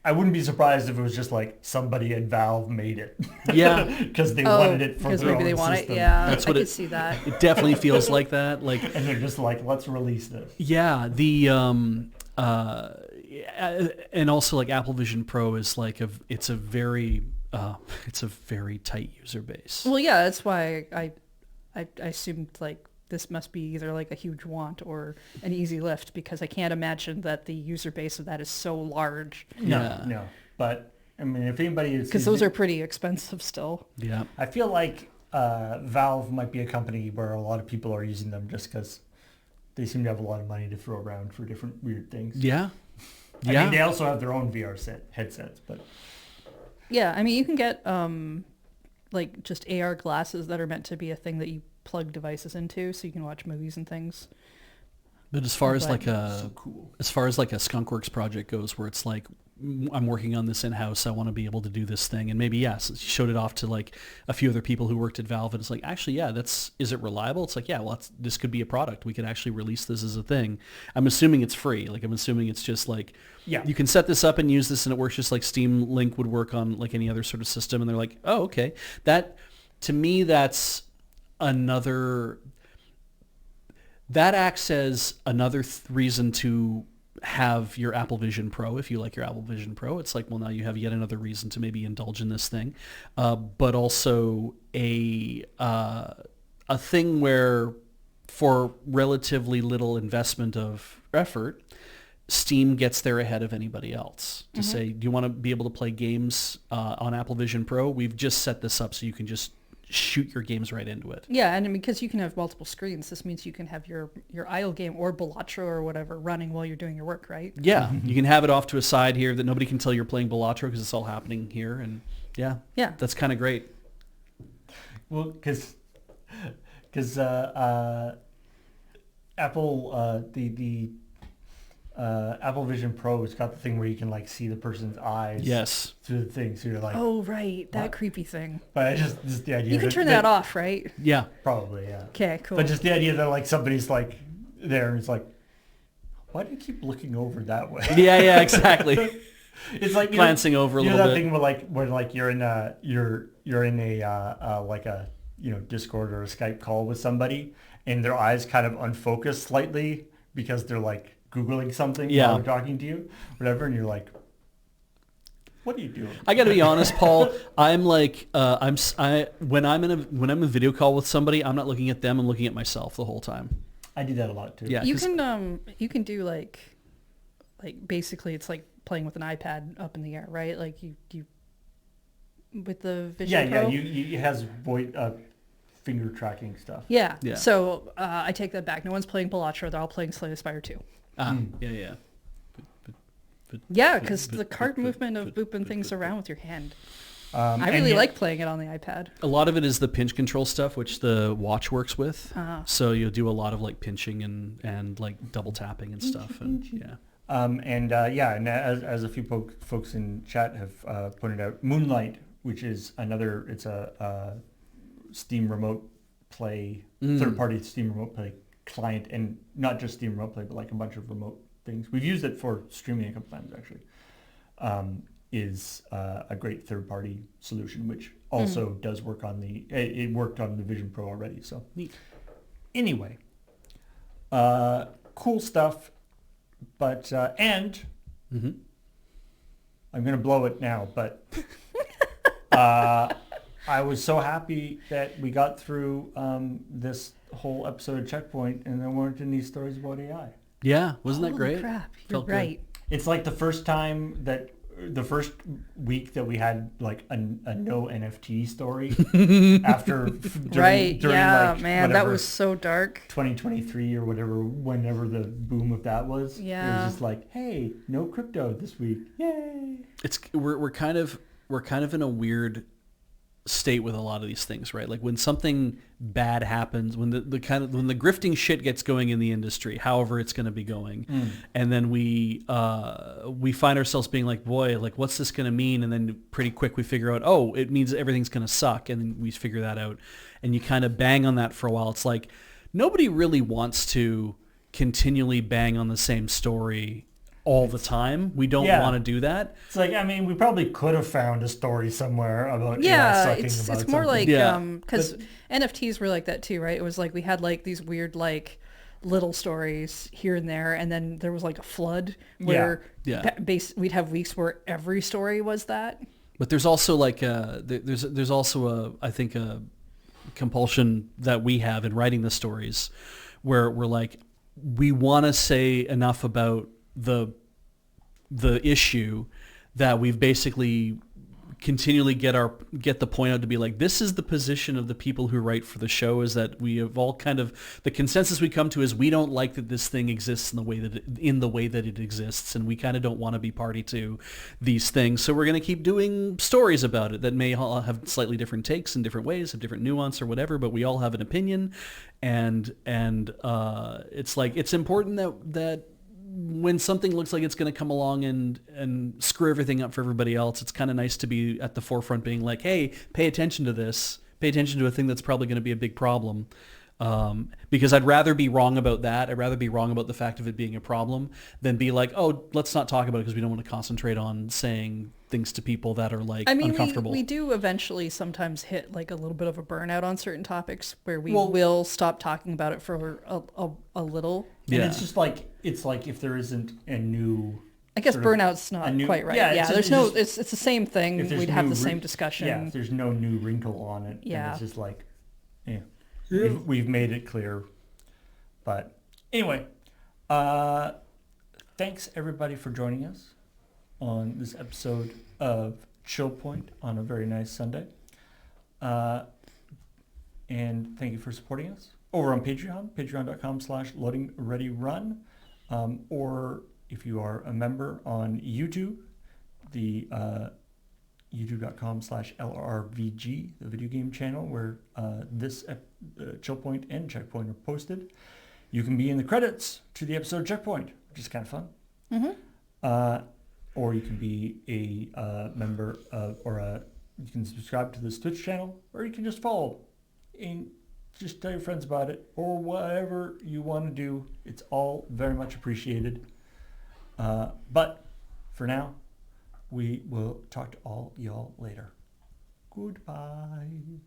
I wouldn't be surprised if it was just like somebody at Valve made it. Yeah. Because they wanted it for because their maybe own they want system. it. Yeah, That's I what could it- see that. It definitely feels like that. Like, And they're just like, let's release this. yeah, and also like Apple Vision Pro is like it's a very tight user base. Well, yeah, that's why I assumed like this must be either like a huge want or an easy lift, because I can't imagine that the user base of that is so large, No. But I mean, if anybody is, because those are pretty expensive still. Yeah. I feel like Valve might be a company where a lot of people are using them just because they seem to have a lot of money to throw around for different weird things. Yeah. I mean, they also have their own VR headsets, but Yeah, I mean, you can get like just AR glasses that are meant to be a thing that you plug devices into, so you can watch movies and things. But as far as But- like So cool. as far as like a skunkworks project goes, where it's like, I'm working on this in-house, I want to be able to do this thing, and maybe yes, you showed it off to like a few other people who worked at Valve, and it's like, actually, yeah, is it reliable? It's like, yeah, well, this could be a product. We could actually release this as a thing. I'm assuming it's free. Like, I'm assuming it's just like, Yeah. you can set this up and use this, and it works just like Steam Link would work on like any other sort of system. And they're like, oh, okay, that to me, that's another. That acts as another reason to have your Apple Vision Pro. If you like your Apple Vision Pro, it's like, well, now you have yet another reason to maybe indulge in this thing, but also a thing where for relatively little investment of effort, Steam gets there ahead of anybody else to say, do you want to be able to play games on Apple Vision Pro? We've just set this up so you can just shoot your games right into it. Yeah, and because you can have multiple screens, this means you can have your idle game or Balatro or whatever running while you're doing your work, right? Yeah, you can have it off to a side here that nobody can tell you're playing Balatro because it's all happening here, and yeah, Yeah. that's kind of great. Well, because Apple the Apple Vision Pro has got the thing where you can like see the person's eyes Yes. through the thing, so you're like, Oh, right, that What? creepy thing. but I just the idea You can turn that off, right? Yeah. probably, yeah. Okay, cool. But just the idea that like somebody's like there and it's like, why do you keep looking over that way? Yeah, exactly. It's like Glancing over a you know little that bit. thing where like you're in a like a Discord or a Skype call with somebody and their eyes kind of unfocus slightly because they're like Googling something Yeah. while they're talking to you, whatever, and you're like, what are you doing? I got to be honest, Paul. I'm like, when I'm in a video call with somebody, I'm not looking at them. I'm looking at myself the whole time. I do that a lot too. Yeah. you 'cause- can do like basically it's like playing with an iPad up in the air, right? Like you with the Vision Pro. It has finger tracking stuff. Yeah. Yeah. So I take that back. No one's playing Balatro. They're all playing Slay the Spire 2. Yeah. Yeah, because the card movement of booping things around with your hand. I And really yet- like playing it on the iPad. A lot of it is the pinch control stuff, which the watch works with. So you'll do a lot of like pinching and like double tapping and stuff. And yeah. And as a few folks in chat have pointed out, Moonlight, which is it's a Steam Remote Play, third-party Steam Remote Play client, and not just Steam Remote Play, but like a bunch of remote things. We've used it for streaming a couple times actually. Is a great third-party solution, which also does work on it worked on the Vision Pro already. So Neat. Anyway, cool stuff. But and Mhm. I'm gonna blow it now, but I was so happy that we got through this whole episode of ChillPoint, and there weren't any stories about AI. Yeah. Wasn't that Holy great? crap, you're Felt good. right. It's like the first week that we had like a no NFT story after Right, yeah, like, man, that whatever, was so dark. 2023 or whatever, whenever the boom of that was. It Yeah. was just like, hey, no crypto this week. Yay. We're kind of in a weird state with a lot of these things, right? Like when something bad happens, when the grifting shit gets going in the industry, however it's going to be going, and then we find ourselves being like, boy, like what's this going to mean? And then pretty quick we figure out, oh, it means everything's going to suck, and then we figure that out, and you kind of bang on that for a while. It's like nobody really wants to continually bang on the same story all the time. We don't Yeah. want to do that. It's like, I mean, we probably could have found a story somewhere about AI Yeah, sucking it's about more something. like Yeah. because NFTs were like that too, right? It was like we had like these weird like little stories here and there, and then there was like a flood where Yeah. we'd have weeks where every story was that. But there's also like there's also I think a compulsion that we have in writing the stories where we're like, we want to say enough about the issue that we've basically continually get the point out to be like, this is the position of the people who write for the show, is that we have all kind of, the consensus we come to is we don't like that this thing exists in the way that it exists, and we kind of don't want to be party to these things. So we're going to keep doing stories about it that may all have slightly different takes in different ways, have different nuance or whatever, but we all have an opinion, and it's like, it's important that when something looks like it's going to come along and screw everything up for everybody else, it's kind of nice to be at the forefront being like, hey, pay attention to this. Pay attention to a thing that's probably going to be a big problem. Because I'd rather be wrong about that. I'd rather be wrong about the fact of it being a problem than be like, oh, let's not talk about it because we don't want to concentrate on saying things to people that are like uncomfortable. We do eventually sometimes hit like a little bit of a burnout on certain topics where we Well- will stop talking about it for a little. And Yeah. it's just like, if there isn't a new... I guess sort of burnout's not a new- quite right. yeah, Yeah, it's there's just- no, it's the same if thing. there's We'd have new the same wrin- discussion. Yeah, if there's no new wrinkle on it, then Yeah. it's just like, yeah, we've made it clear. But anyway, thanks everybody for joining us on this episode of ChillPoint on a very nice Sunday. And thank you for supporting us over on Patreon, patreon.com/loadingreadyrun. Or if you are a member on YouTube, the youtube.com/LRVG, the video game channel where this ChillPoint and Checkpoint are posted. You can be in the credits to the episode Checkpoint, which is kind of fun. Or you can be a member of, you can subscribe to this Twitch channel, or you can just follow and just tell your friends about it, or whatever you want to do. It's all very much appreciated. But for now, we will talk to all y'all later. Goodbye.